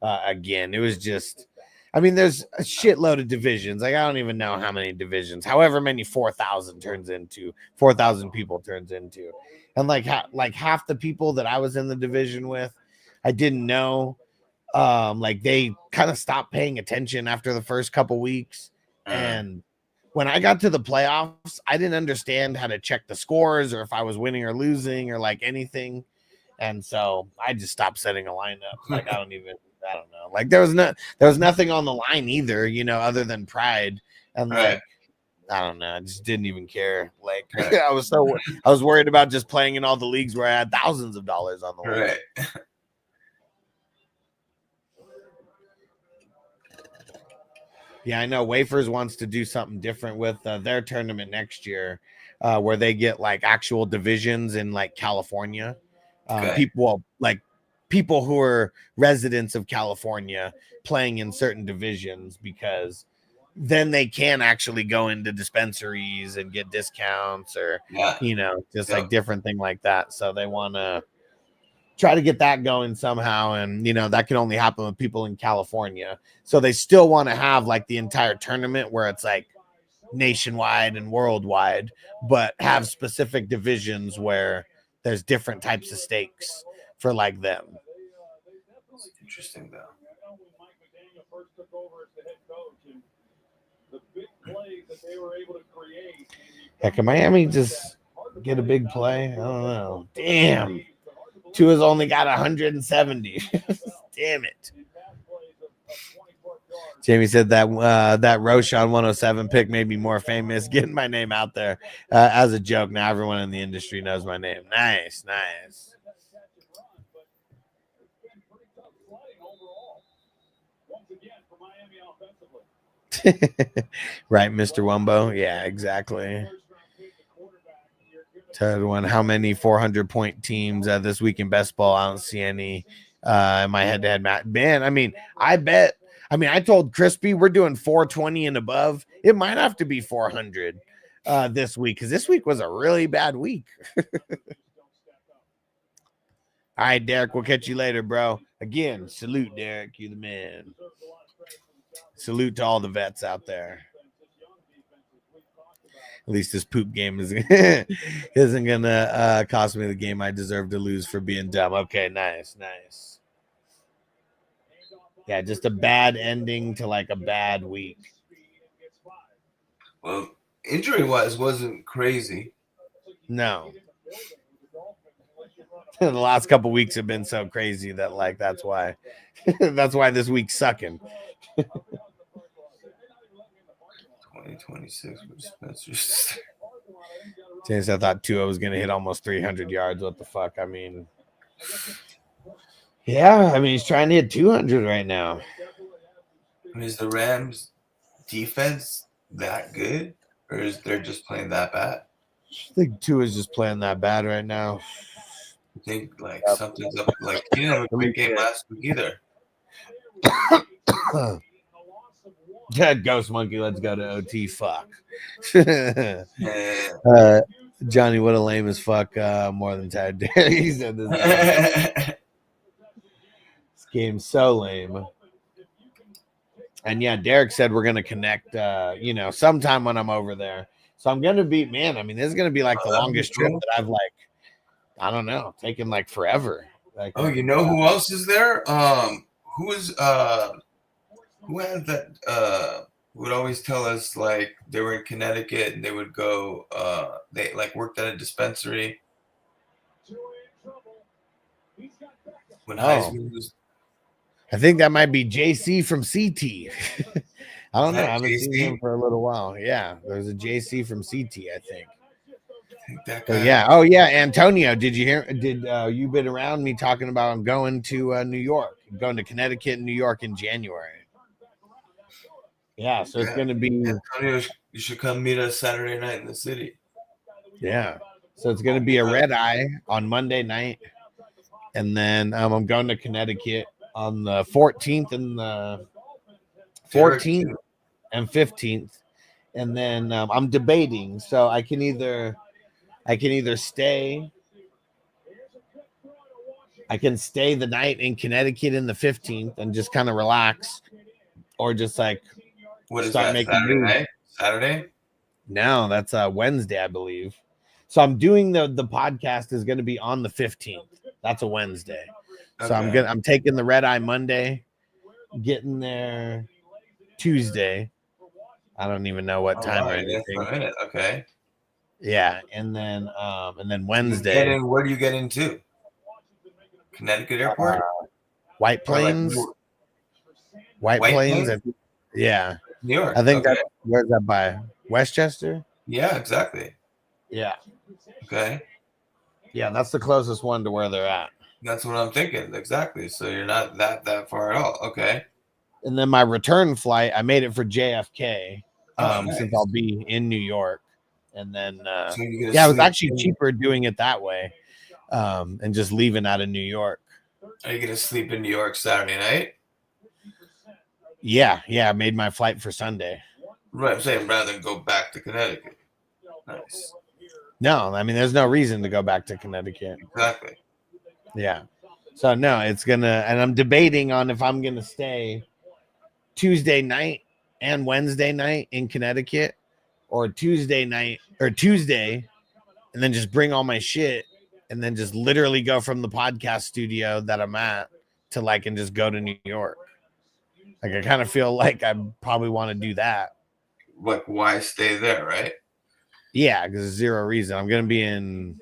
again. It was just, I mean, there's a shitload of divisions. Like I don't even know how many divisions. However many 4,000 people turns into, and like half the people that I was in the division with, I didn't know. Like they kind of stopped paying attention after the first couple weeks, and when I got to the playoffs, I didn't understand how to check the scores or if I was winning or losing or like anything. And so I just stopped setting a lineup. Like I don't know. Like there was nothing on the line either, you know, other than pride. And like, I don't know. I just didn't even care. Like I was worried about just playing in all the leagues where I had thousands of dollars on the line. Right. Yeah, I know Wafers wants to do something different with their tournament next year, where they get like actual divisions in like California. People who are residents of California playing in certain divisions, because then they can actually go into dispensaries and get discounts or you know, just like different thing like that. So they want to try to get that going somehow, and you know that can only happen with people in California. So they still want to have like the entire tournament where it's like nationwide and worldwide, but have specific divisions where there's different types of stakes for like them. It's interesting though. Heck, can Miami just get a big play? I don't know. Damn. Tua's only got 170. Damn it. Jamie said that Roshan 107 pick made me more famous, getting my name out there as a joke. Now everyone in the industry knows my name. Nice. Right, Mr. Wumbo. Yeah, exactly. To everyone, how many 400-point teams this week in best ball? I don't see any in my head-to-head match. Man, I mean, I told Crispy we're doing 420 and above. It might have to be 400 this week, because this week was a really bad week. All right, Derek, we'll catch you later, bro. Again, salute, Derek. You the man. Salute to all the vets out there. At least this poop game isn't gonna cost me the game I deserve to lose for being dumb. Okay, nice. Yeah, just a bad ending to like a bad week. Well, injury-wise wasn't crazy. No. The last couple weeks have been so crazy that like that's why this week's sucking. 2026 with Spencer. Since I thought Tua was gonna hit almost 300 yards. What the fuck? I mean, yeah, I mean he's trying to hit 200 right now. I mean, is the Rams defense that good, or is they're just playing that bad? I think Tua is just playing that bad right now. I think like something's up. Like he didn't have a great game last week either. Dead Ghost Monkey, let's go to OT. Fuck. Yeah. Johnny, what a lame as fuck. More than Ted. He said this. This game's so lame. And yeah, Derek said we're gonna connect. Sometime when I'm over there. So I'm gonna be, man. I mean, this is gonna be like the longest trip that I've I don't know, taken like forever. Like, oh, you know who else is there? Who has that? Would always tell us like they were in Connecticut and they would go. They like worked at a dispensary. When Heisman was, I think that might be JC from CT. I don't know. I haven't seen him for a little while. Yeah, there's a JC from CT, I think. That guy. Yeah. Oh yeah, Antonio. Did you hear? Did you been around me talking about I'm going to New York, going to Connecticut and New York in January? Yeah, so it's going to be. Antonio, you should come meet us Saturday night in the city. Yeah, so it's going to be a red eye on Monday night, and then I'm going to Connecticut on the 14th and the 14th and 15th, and then I'm debating. So I can either stay. I can stay the night in Connecticut in the 15th and just kind of relax, or just like start making Saturday moves. night? Saturday? No, that's Wednesday, I believe. So I'm doing the podcast is going to be on the 15th. That's a Wednesday. So I'm taking the red eye Monday, getting there Tuesday. I don't even know what time or anything. Okay. Yeah, and then Wednesday. Where do you get into? Connecticut Airport? White Plains. White Plains. Yeah. New York. I think where's that by? Westchester? Yeah, exactly. Yeah. Okay. Yeah, that's the closest one to where they're at. That's what I'm thinking. Exactly. So you're not that far at all. Okay. And then my return flight, I made it for JFK Nice. since I'll be in New York. And then, So it was actually cheaper doing it that way and just leaving out of New York. Are you going to sleep in New York Saturday night? Yeah. I made my flight for Sunday. Right. I'm saying rather than go back to Connecticut. Nice. No, I mean, there's no reason to go back to Connecticut. Exactly. Yeah. So, no, and I'm debating on if I'm going to stay Tuesday night and Wednesday night in Connecticut, or Tuesday night or Tuesday, and then just bring all my shit and then just literally go from the podcast studio that I'm at to and just go to New York. Like, I kind of feel like I probably want to do that. Like, why stay there, right? Yeah, because there's zero reason. I'm going to be in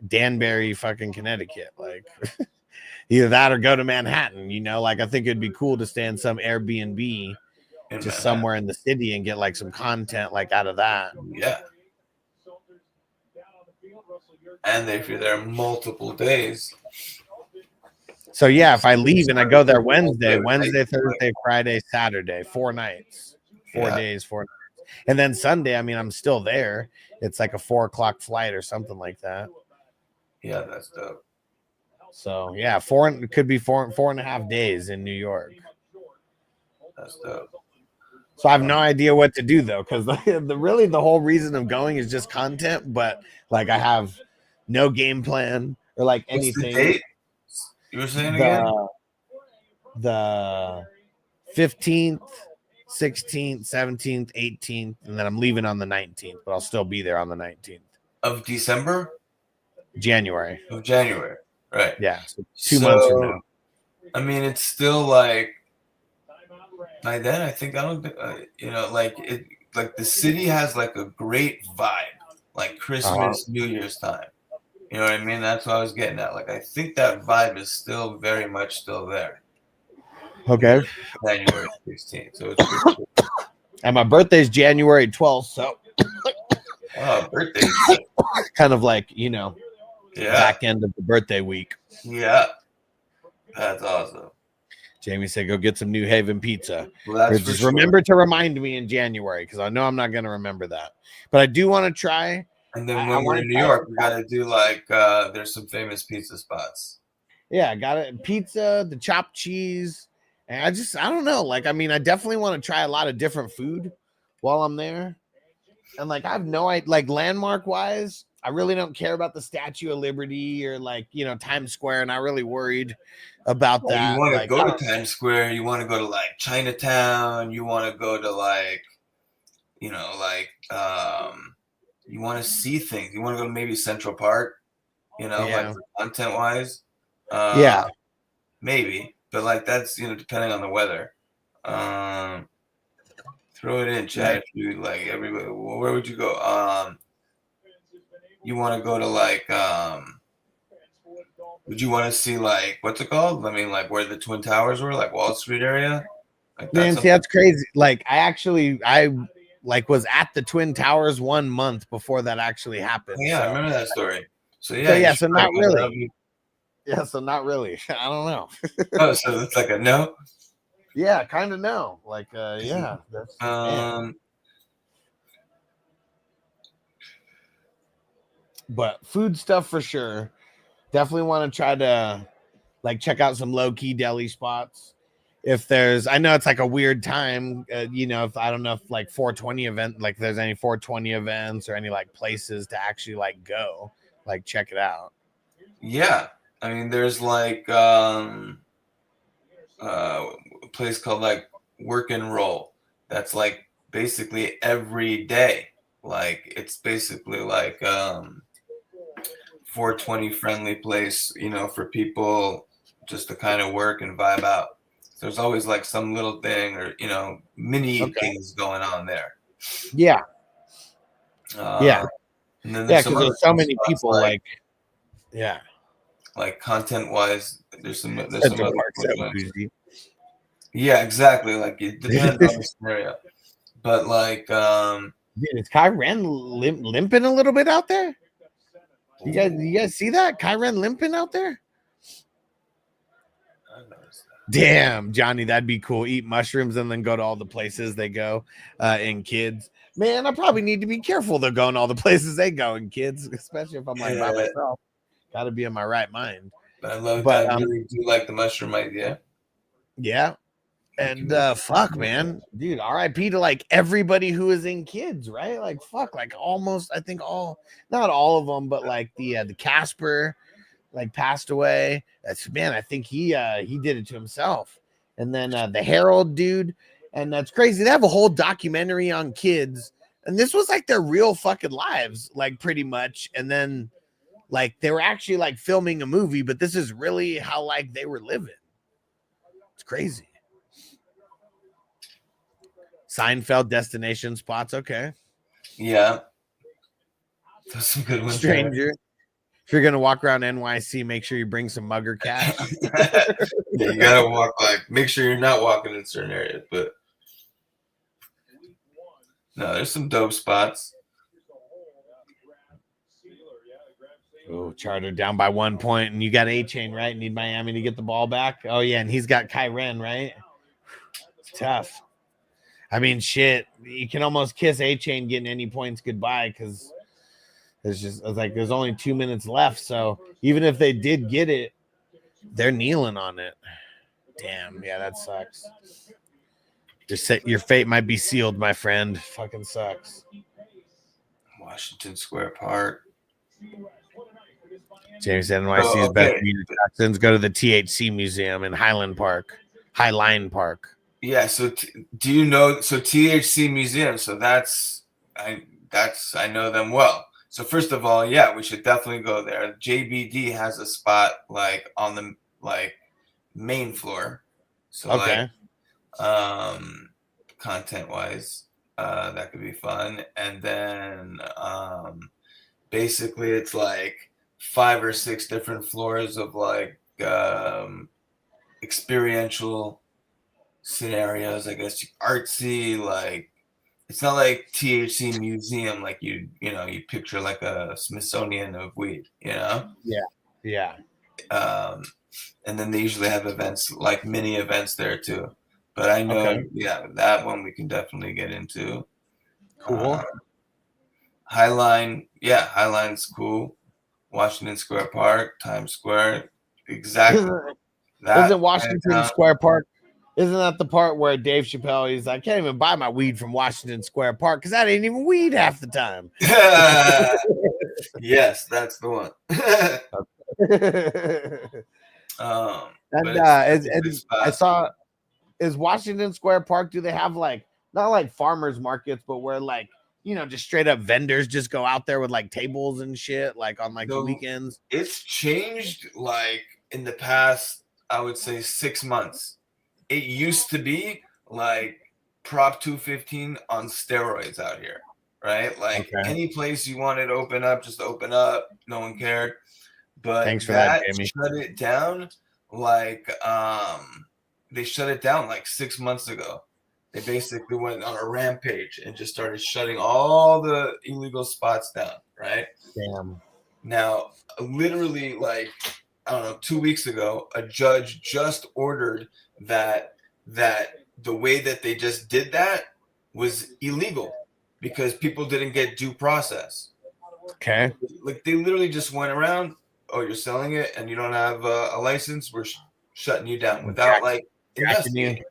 Danbury, fucking Connecticut. Like, either that or go to Manhattan, I think it'd be cool to stay in some Airbnb just somewhere in the city and get some content out of that. Yeah. And if you're there multiple days. So yeah, if I leave and I go there Wednesday, Thursday, Friday, Saturday, 4 nights, 4 days, 4 nights. And then Sunday, I mean, I'm still there. It's like a 4:00 flight or something like that. Yeah, that's dope. So yeah, it could be 4.5 days in New York. That's dope. So I have no idea what to do though, because the whole reason of going is just content, but I have no game plan or anything. What's the date? You were saying again? The 15th, 16th, 17th, 18th, and then I'm leaving on the 19th, but I'll still be there on the 19th. Of December? January. Of January, right. Yeah, so 2 months from now. I mean, it's still by then, I think, the city has a great vibe, Christmas, New Year's time. You know what I mean? That's what I was getting at. I think that vibe is still very much still there. Okay. January 16th. So it's pretty cool. And my birthday's January 12th, so birthday. kind of back end of the birthday week. Yeah. That's awesome. Jamie said, go get some New Haven pizza. Well, just remember to remind me in January, because I know I'm not going to remember that. But I do want to try And then I when we're want in to New try York, some we gotta do like there's some famous pizza spots. Yeah, got it. Pizza, the chopped cheese. And I don't know. Like, I mean, I definitely want to try a lot of different food while I'm there. And like, I have no idea, like landmark wise, I really don't care about the Statue of Liberty or like, Times Square. Not really worried about Well, you that. want to Like, go to Times Square, you want to go to like Chinatown, you want to go to like, you want to see things. You want to go to maybe Central Park, like for content wise. Yeah. Maybe. But like that's, depending on the weather. Throw it in, chat. If you like everybody, where would you go? You want to go to like would you want to see like what's it called? I mean, like where the Twin Towers were, like Wall Street area? Like Man, see, that's crazy. Like, I was at the Twin Towers 1 month before that actually happened. Yeah, so. I remember that story. So yeah, so not really. Yeah, so not really. I don't know. Oh, so it's like a no? Yeah, kind of no. Like, yeah. That's, but food stuff for sure. Definitely want to try to like check out some low key deli spots. If I know it's like a weird time, if I don't know if like 420 event, like there's any 420 events or any like places to actually like go, like check it out. Yeah. I mean, there's like a place called like Work and Roll. That's like basically every day. Like it's basically like 420 friendly place, for people just to kind of work and vibe out. So there's always like some little thing or mini things going on there. Yeah. And then because there's so many people like like content wise, there's some other yeah, exactly. Like it depends on the scenario. But like dude, is Kyren limping a little bit out there? You guys see that? Kyren limping out there? Damn, Johnny, that'd be cool. Eat mushrooms and then go to all the places they go in kids. Man, I probably need to be careful though going all the places they go in kids, especially if I'm like by myself. Gotta be in my right mind. I really do like the mushroom idea. Yeah. And fuck, man, dude, RIP to like everybody who is in kids, right? Like fuck, like almost I think not all of them, but like the Casper like passed away. I think he did it to himself. And then the Harold dude, and that's crazy. They have a whole documentary on kids, and this was like their real fucking lives, like pretty much. And then like they were actually like filming a movie, but this is really how like they were living. It's crazy. Seinfeld destination spots, okay. Yeah. That's some good ones. Stranger. If you're gonna walk around NYC, make sure you bring some mugger cash. Yeah, you gotta make sure you're not walking in certain areas, but no, there's some dope spots. Oh, Charter down by 1 point, and you got A-Chain, right? Need Miami to get the ball back. Oh yeah, and he's got Kyren, right? It's tough. I mean, shit, you can almost kiss A-Chain getting any points goodbye because there's only 2 minutes left. So even if they did get it, they're kneeling on it. Damn, yeah, that sucks. Your fate might be sealed, my friend. Fucking sucks. Washington Square Park. James NYC's best attractions go to the THC Museum in Highline Park. Yeah, so do you know? So THC Museum. So I know them well. So first of all, yeah, we should definitely go there. JBD has a spot like on the main floor. So okay. Content wise, that could be fun. And then basically it's like 5 or 6 different floors of like experiential scenarios, I guess, artsy, like it's not like THC Museum, like you picture like a Smithsonian of weed, Yeah. And then they usually have events, like mini events there too. But I know, that one we can definitely get into. Cool. Highline, yeah, Highline's cool. Washington Square Park, Times Square, exactly. Isn't Washington Square Park? Isn't that the part where Dave Chappelle, he's like, I can't even buy my weed from Washington Square Park because that ain't even weed half the time. Yes, that's the one. I saw, is Washington Square Park, do they have like, not like farmers markets, but where like, you know, just straight up vendors just go out there with like tables and shit, like on like the weekends? It's changed like in the past, I would say 6 months. It used to be like Prop 215 on steroids out here, right? Like any place you wanted to open up, just open up. No one cared. But thanks for that, Jamie. Shut it down like they shut it down like 6 months ago. They basically went on a rampage and just started shutting all the illegal spots down, right? Damn. Now, literally, like, I don't know, 2 weeks ago, a judge just ordered that the way that they just did that was illegal because people didn't get due process. Okay. Like, they literally just went around, oh, you're selling it and you don't have a license, we're shutting you down without, like, investigating.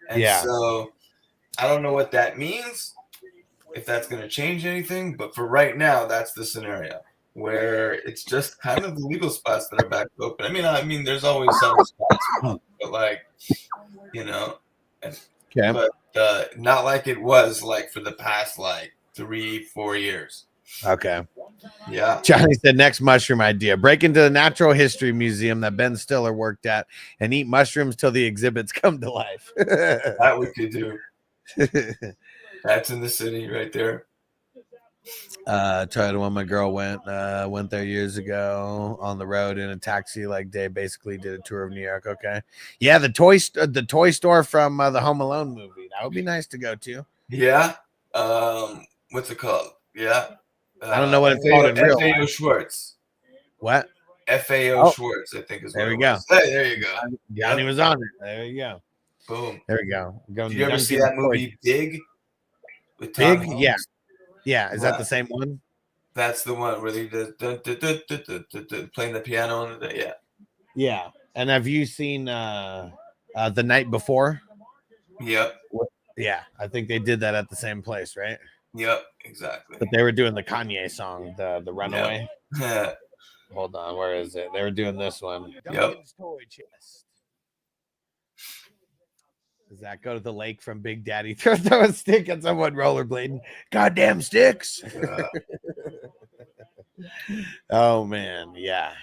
And so I don't know what that means, if that's going to change anything, but for right now, that's the scenario where it's just kind of the legal spots that are back open. I mean, there's always some spots, but like, you know, but not like it was like for the past like 3-4 years. Okay. Yeah. Johnny said next mushroom idea: break into the Natural History Museum that Ben Stiller worked at and eat mushrooms till the exhibits come to life. That we could do. That's in the city right there. Tried when my girl went there years ago on the road in a taxi. Like they basically did a tour of New York. Okay, yeah, the toy store from the Home Alone movie. That would be nice to go to. Yeah. What's it called? Yeah. I don't know what it's called in real life. FAO Schwartz. What? FAO Schwartz, I think is what there we go. Hey, there you go. Johnny was on it. There you go. Boom. There we go. Did you ever see that movie Big? With Big? Tom Hanks? Yeah. Yeah. Is that the same one? That's the one where he does playing the piano on the yeah. Yeah. And have you seen The Night Before? Yep. Yeah. I think they did that at the same place, right? Yep, exactly. But they were doing the Kanye song, the Runaway. Yep. Hold on, where is it? They were doing this one. Yep. Toy chest. Does that go to the lake from Big Daddy? Throw a stick at someone rollerblading. Goddamn sticks. Oh man, yeah.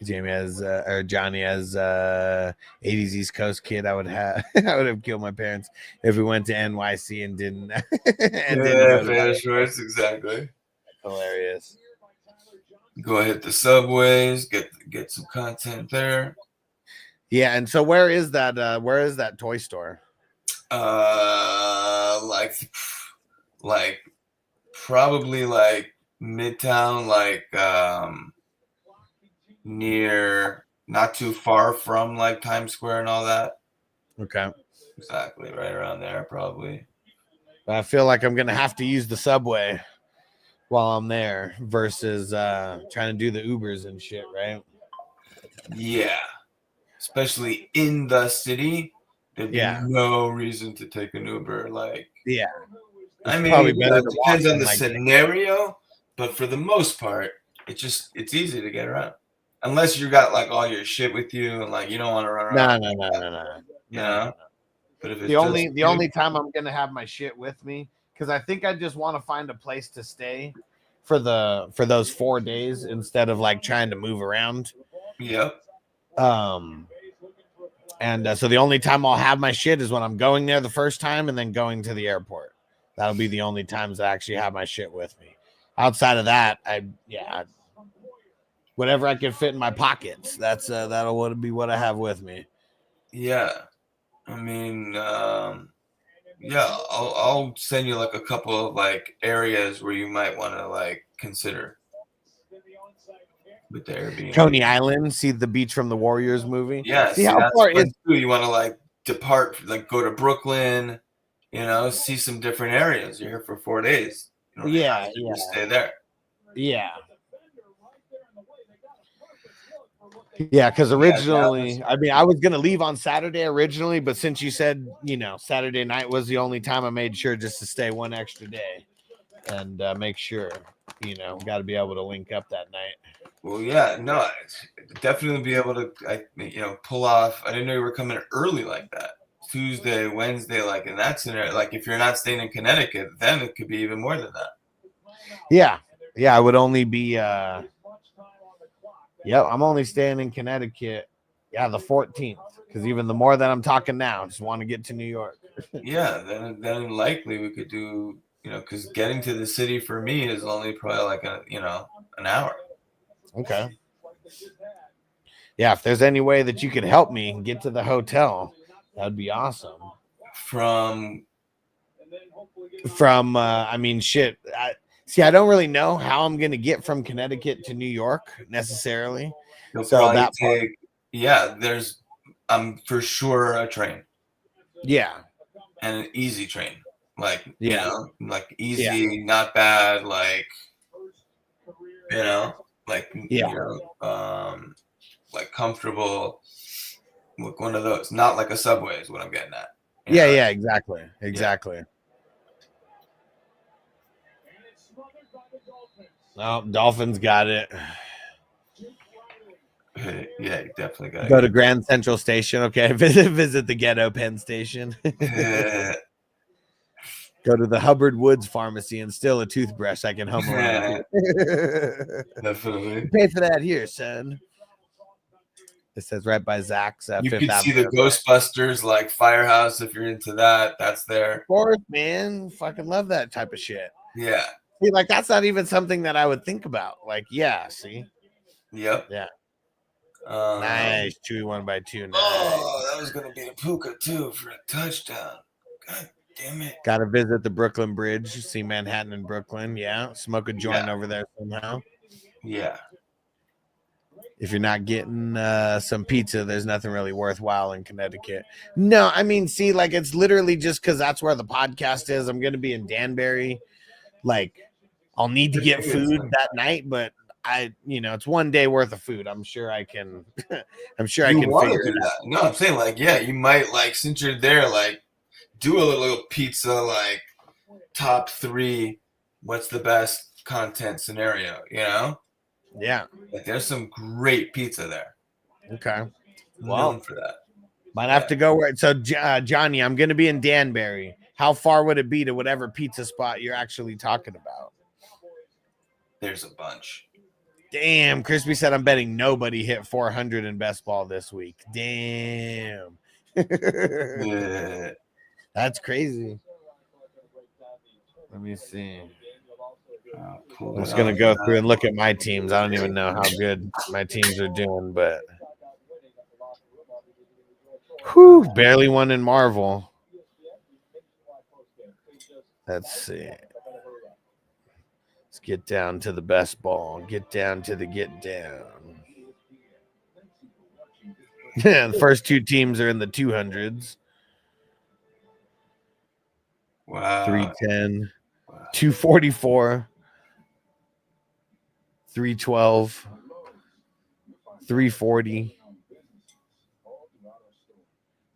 Jamie has or Johnny has 80s East Coast kid. I would have killed my parents if we went to NYC and didn't. Didn't Schwartz, exactly. Hilarious. Go hit the subways, get some content there. Yeah, and so where is that toy store? Like probably like Midtown, like near, not too far from like Times Square and all that. Okay. Exactly, right around there, probably. I feel like I'm gonna have to use the subway while I'm there versus trying to do the Ubers and shit, right? Yeah. Especially in the city, there'd be no reason to take an Uber. Like, yeah. I mean, it depends on the scenario, but for the most part, it's easy to get around. Unless you got like all your shit with you and like you don't want to run around. No. You know? But if it's the only time I'm gonna have my shit with me, because I think I just want to find a place to stay for those 4 days instead of like trying to move around. Yep. And so the only time I'll have my shit is when I'm going there the first time and then going to the airport. That'll be the only times I actually have my shit with me. Outside of that, whatever I can fit in my pockets, that'll be what I have with me. Yeah. I mean, I'll send you like a couple of like areas where you might want to like consider. With the Airbnb. Coney Island, see the beach from the Warriors movie. Yeah, see how far is you want to like depart, like go to Brooklyn, see some different areas. You're here for 4 days. You don't have to just stay there. Yeah. Yeah, because originally, I was gonna leave on Saturday originally, but since you said, Saturday night was the only time, I made sure just to stay one extra day and make sure, got to be able to link up that night. Well, yeah, no, definitely be able to, pull off. I didn't know you were coming early like that. Tuesday, Wednesday, like in that scenario, like if you're not staying in Connecticut, then it could be even more than that. Yeah, I would only be. I'm only staying in Connecticut. Yeah, the 14th, because even the more that I'm talking now, I just want to get to New York. Yeah, then likely we could do, because getting to the city for me is only probably like an hour. Okay. Yeah, if there's any way that you could help me and get to the hotel, that'd be awesome. From shit. I don't really know how I'm gonna get from Connecticut to New York necessarily. I'm for sure a train. Yeah. And an easy train. Like, like easy, not bad, like like comfortable. Like one of those, not like a subway is what I'm getting at. Yeah, exactly. Oh, Dolphins got it. Yeah, you definitely got to go to Grand Central Station. Okay, visit the ghetto Penn Station. Go to the Hubbard Woods Pharmacy and steal a toothbrush I can hum around. Definitely. Pay for that here, son. It says right by Zach's. You Fifth can see Avenue. the Ghostbusters, like Firehouse, if you're into that. That's there. Of course, man. Fucking love that type of shit. Yeah. See, like that's not even something that I would think about. Like, yeah, see. Yep. Yeah. Nice. Chewy 1x2. Nice. Oh, that was gonna be a puka too for a touchdown. God damn it. Got to visit the Brooklyn Bridge. See Manhattan and Brooklyn. Yeah. Smoke a joint over there somehow. Yeah. If you're not getting some pizza, there's nothing really worthwhile in Connecticut. No, see, like it's literally just because that's where the podcast is. I'm going to be in Danbury. Like, I'll need to get food that night, but it's 1 day worth of food. I'm sure I can. I'm sure I can figure it out. No, I'm saying like, yeah, you might like since you're there, like do a little pizza, like top 3. What's the best content scenario? Yeah. Like, there's some great pizza there. Okay. Known for that. Might have to go where. So, Johnny, I'm going to be in Danbury. How far would it be to whatever pizza spot you're actually talking about? There's a bunch. Damn. Crispy said I'm betting nobody hit 400 in best ball this week. Damn. Yeah. That's crazy. Let me see. I'm just going to go through and look at my teams. I don't even know how good my teams are doing, but barely won in Marvel. Let's see. Let's get down to the best ball. Get down to the get down. Yeah, the first 2 teams are in the 200s. Wow. 310, 244. 312, 340,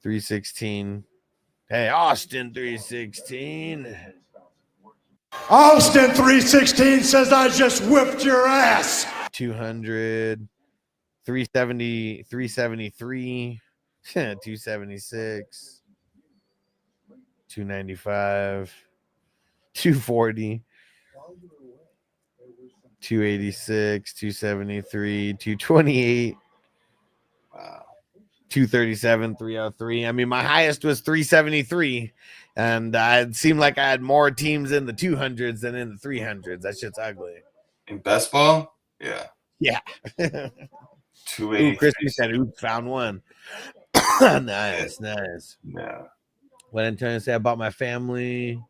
316. Hey, Austin 316. Austin 316 says I just whipped your ass. 200, 370, 373, 276, 295, 240. 286, 273, 228. Wow. 237, 303. My highest was 373. And it seemed like I had more teams in the 200s than in the 300s. That shit's ugly. In best ball? Yeah. Yeah. 280. Crispy said, found one. Nice. Yeah. What I'm trying to say about my family.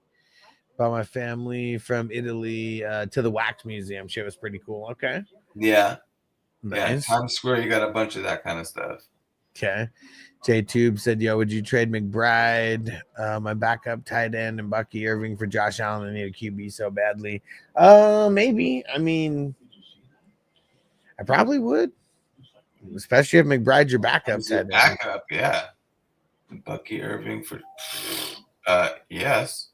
From Italy to the Wax Museum. Shit was pretty cool. Okay. Yeah. Nice. Yeah. Times Square, you got a bunch of that kind of stuff. Okay. J Tube said, "Yo, would you trade McBride, my backup tight end, and Bucky Irving for Josh Allen? I need a QB so badly." Maybe. I mean, I probably would, especially if McBride's your backup tight end. Backup, yeah. Bucky Irving for yes.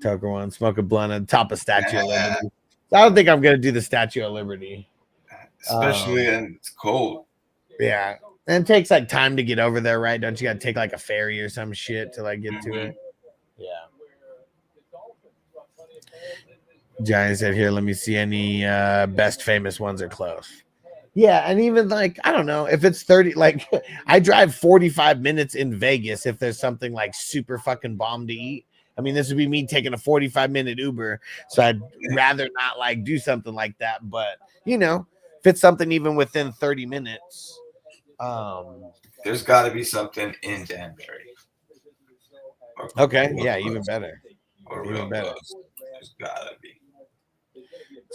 Tucker one, smoke a blunt on top of Statue of Liberty. I don't think I'm gonna do the Statue of Liberty, especially and it's cold. Yeah, and it takes like time to get over there, right? Don't you got to take like a ferry or some shit to like get to it? Yeah. Johnny said, "Here, let me see any best famous ones are close." Yeah, and even like I don't know if it's 30. Like I drive 45 minutes in Vegas if there's something like super fucking bomb to eat. I mean, this would be me taking a 45-minute Uber, so I'd rather not like do something like that. But you know, if it's something even within 30 minutes, there's got to be something in Danbury. Okay, yeah, even better. Even better. There's gotta be.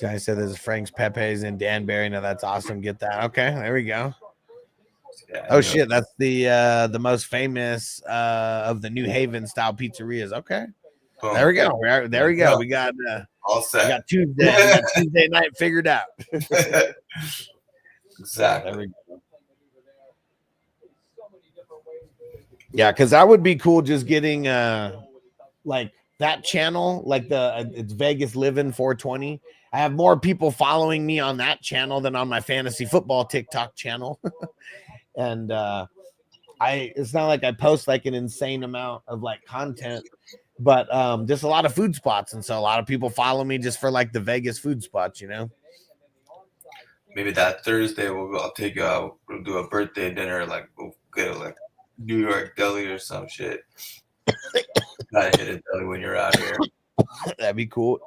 Johnny said there's Frank's Pepe's in Danbury. No, that's awesome. Get that. Okay, there we go. Yeah, oh shit, that's the most famous of the New Haven style pizzerias. Okay, there we go. There we go. We got all set. We got Tuesday night figured out. Exactly. There we go. Yeah, because that would be cool. Just getting like that channel, like it's Vegas Living 420. I have more people following me on that channel than on my fantasy football TikTok channel. And it's not like I post like an insane amount of like content, but just a lot of food spots. And so a lot of people follow me just for like the Vegas food spots, you know. Maybe that Thursday I'll take you out. We'll do a birthday dinner, like we'll get like New York deli or some shit. Gotta hit a deli when you're out here. That'd be cool.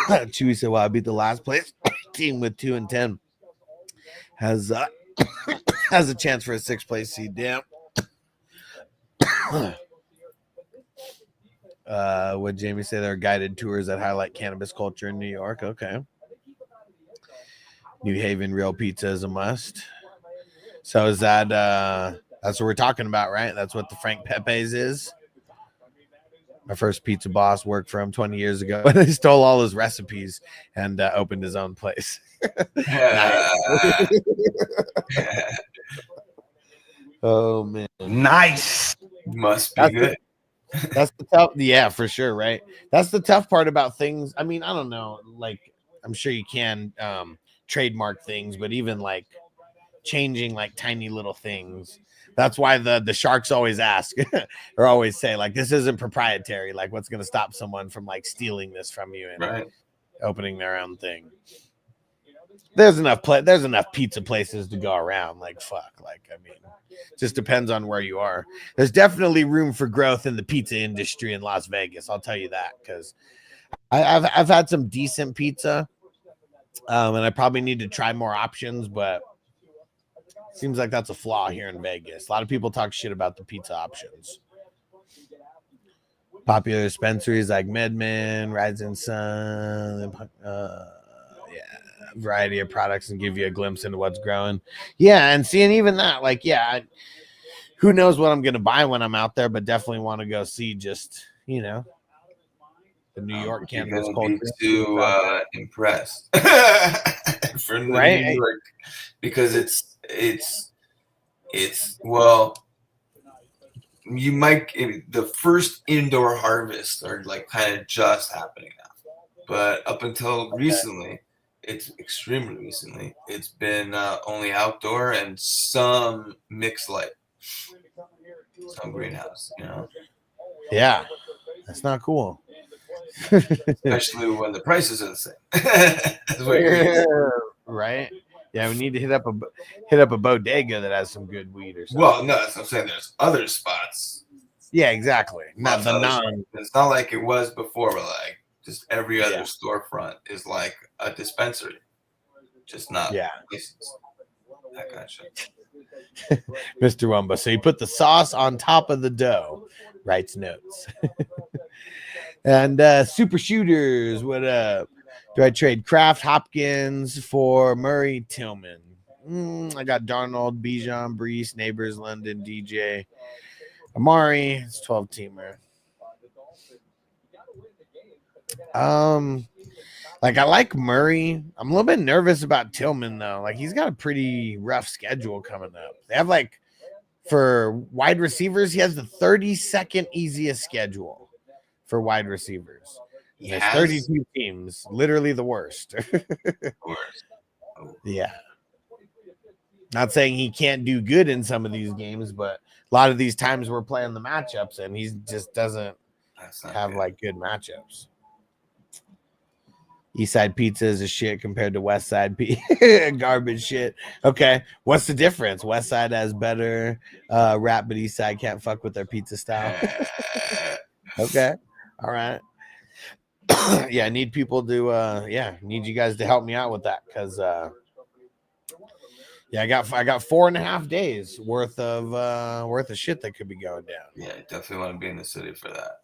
Chewy said, "Well, I beat the last place team with 2-10. Has a chance for a 6th place seed." Damn. What Jamie say? There are guided tours that highlight cannabis culture in New York. Okay. New Haven real pizza is a must. So is that that's what we're talking about, right? That's what the Frank Pepe's is. My first pizza boss worked for him 20 years ago, and he stole all his recipes and opened his own place. Oh man, nice. Must be good. That's the tough. Yeah, for sure, right? That's the tough part about things. I mean, I don't know. Like, I'm sure you can trademark things, but even like changing like tiny little things. That's why the sharks always ask or always say, like, this isn't proprietary. Like, what's going to stop someone from like stealing this from you and opening their own thing? There's enough pizza places to go around. Like, fuck. Like, I mean, just depends on where you are. There's definitely room for growth in the pizza industry in Las Vegas. I'll tell you that, because I've had some decent pizza, and I probably need to try more options, but seems like that's a flaw here in Vegas. A lot of people talk shit about the pizza options. Popular dispensaries like Medman, Rising Sun, variety of products and give you a glimpse into what's growing. Yeah, and seeing even that, like, yeah, who knows what I'm going to buy when I'm out there, but definitely want to go see just, you know, the New York cannabis culture. Too impressed for New York, because it's well, you might, the first indoor harvests are like kind of just happening now, but up until recently, it's extremely recently, it's been only outdoor and some mixed light, some greenhouse, you know. Yeah, that's not cool. Especially when the prices are the same. Right. Yeah, we need to hit up a bodega that has some good weed or something. Well, no, that's what I'm saying. There's other spots. Yeah, exactly. Not the non. It's not like it was before, but like just every other storefront is like a dispensary. Just not places. That kind of shit. Mr. Wumba. So you put the sauce on top of the dough, writes notes. And Super Shooters, what up? Do I trade Kraft Hopkins for Murray Tillman? I got Darnold, Bijan, Brees, Neighbors, London, DJ, Amari. It's 12-teamer. Like I like Murray. I'm a little bit nervous about Tillman though. Like he's got a pretty rough schedule coming up. They have like for wide receivers, he has the 32nd easiest schedule for wide receivers. There's 32 teams, literally the worst. Yeah. Not saying he can't do good in some of these games, but a lot of these times we're playing the matchups and he just doesn't have like good matchups. East Side Pizza is a shit compared to West Side garbage shit. Okay, what's the difference? West Side has better rap, but East Side can't fuck with their pizza style. Okay, all right. Yeah, I need people to need you guys to help me out with that because I got 4.5 days worth of shit that could be going down. Yeah, I definitely want to be in the city for that.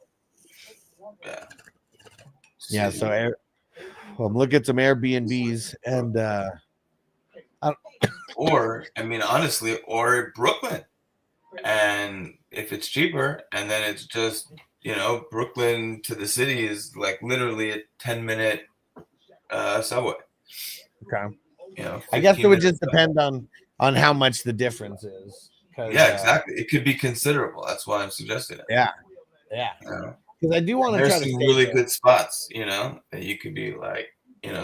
Yeah. Yeah, so I'm looking at some Airbnbs and honestly, or Brooklyn. And if it's cheaper, and then it's just, Brooklyn to the city is like literally a 10-minute subway. Okay. I guess it would just depend on how much the difference is. Yeah, exactly. It could be considerable. That's why I'm suggesting it. Yeah. Because I do want to try to some really good spots, that you could be like,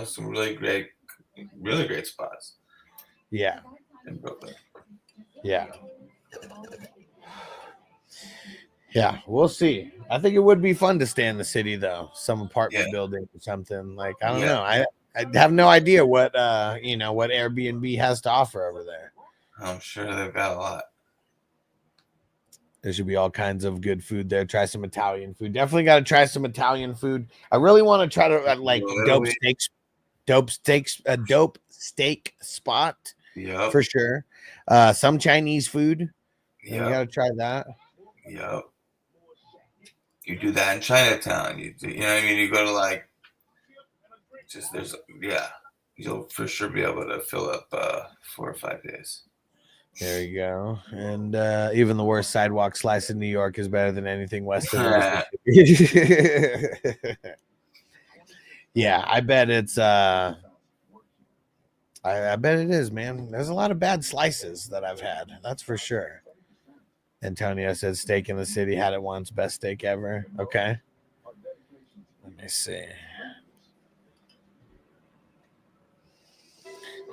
some really great spots. Yeah. In Brooklyn. Yeah. Yeah, we'll see. I think it would be fun to stay in the city though, some apartment building or something. Like I don't know. I have no idea what what Airbnb has to offer over there. I'm sure they've got a lot. There should be all kinds of good food there. Try some Italian food. Definitely got to try some Italian food. I really want to try to a dope steak spot. Yeah, for sure. Some Chinese food. Yeah, you got to try that. Yep. You do that in Chinatown. You know what I mean? You go to you'll for sure be able to fill up 4 or 5 days. There you go. And even the worst sidewalk slice in New York is better than anything west of Mississippi. Yeah, I bet it's I bet it is, man. There's a lot of bad slices that I've had. That's for sure. Antonio said steak in the city, had it once, best steak ever. Okay. Let me see.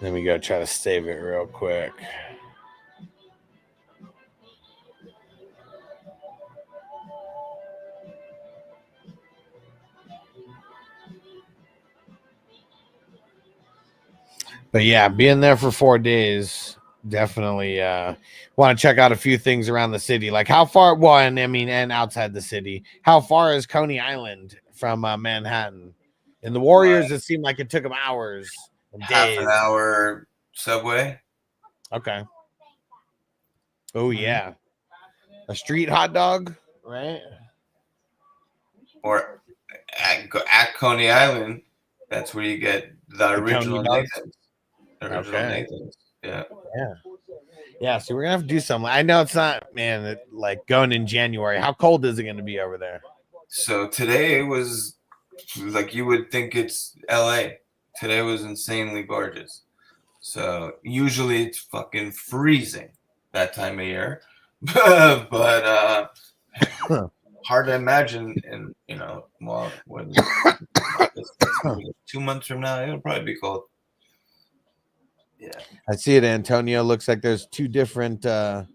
Let me go try to save it real quick. But yeah, being there for 4 days, definitely want to check out a few things around the city. Like how far, and outside the city. How far is Coney Island from Manhattan? In the Warriors, it seemed like it took them hours. Half an hour subway. Okay. Oh, yeah. A street hot dog, right? Or at Coney Island, that's where you get the original Nathan's. Yeah, so we're gonna have to do something. I know it's not, man, like going in January. How cold is it going to be over there? So today was like you would think it's LA. Today was insanely gorgeous. So usually it's fucking freezing that time of year, but hard to imagine. And when 2 months from now, it'll probably be cold. Yeah, I see it. Antonio looks like there's two different. Oh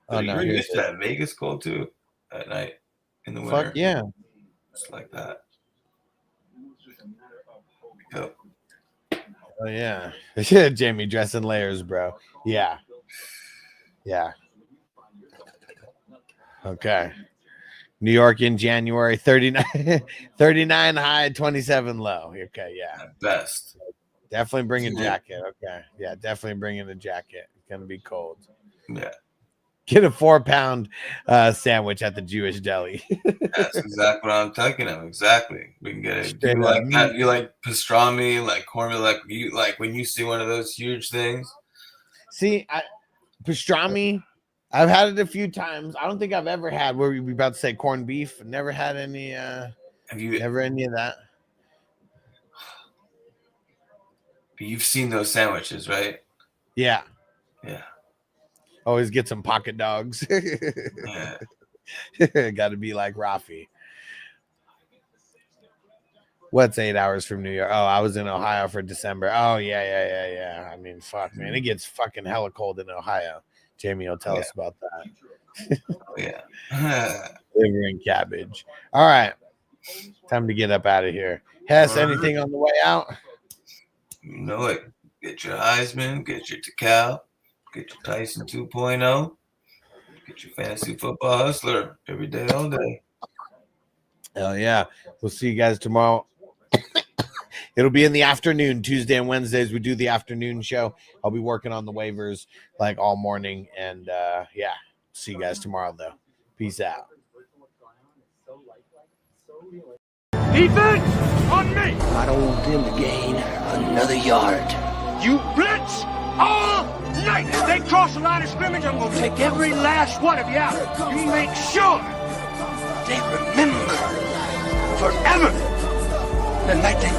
no, here's that Vegas cold too at night in the winter. Fuck yeah, just like that. Yep. Oh yeah, yeah. Jamie dressing layers, bro. Yeah. Okay. New York in January, 39 high, 27 low. Okay, yeah. At best. Definitely bring a jacket. Okay. Yeah, definitely bring in a jacket. It's gonna be cold. Yeah. Get a 4-pound sandwich at the Jewish deli. That's exactly what I'm talking about. Exactly. We can get it. Straight You up like meat. that? You like pastrami, like cornmeal, like you like when you see one of those huge things. See, pastrami, I've had it a few times. I don't think I've ever had where we were about to say corned beef. Never had any. Have you never any of that? But you've seen those sandwiches, right? Yeah. Yeah. Always get some pocket dogs. Yeah. Got to be like Rafi. What's 8 hours from New York? Oh, I was in Ohio for December. Oh, yeah. I mean, fuck, man. It gets fucking hella cold in Ohio. Jamie will tell us about that. Yeah. Liver and cabbage. All right. Time to get up out of here. Hess, anything on the way out? You know it. Get your Heisman, get your Tikal, get your Tyson 2.0, get your fantasy football hustler every day, all day. Hell yeah. We'll see you guys tomorrow. It'll be in the afternoon. Tuesday and Wednesdays, we do the afternoon show. I'll be working on the waivers like all morning. And yeah, see you guys tomorrow, though. Peace out. Defense on me. I don't want them to gain another yard. You blitz all night. If they cross the line of scrimmage, I'm going to take every last one of you out. You make sure they remember forever the night they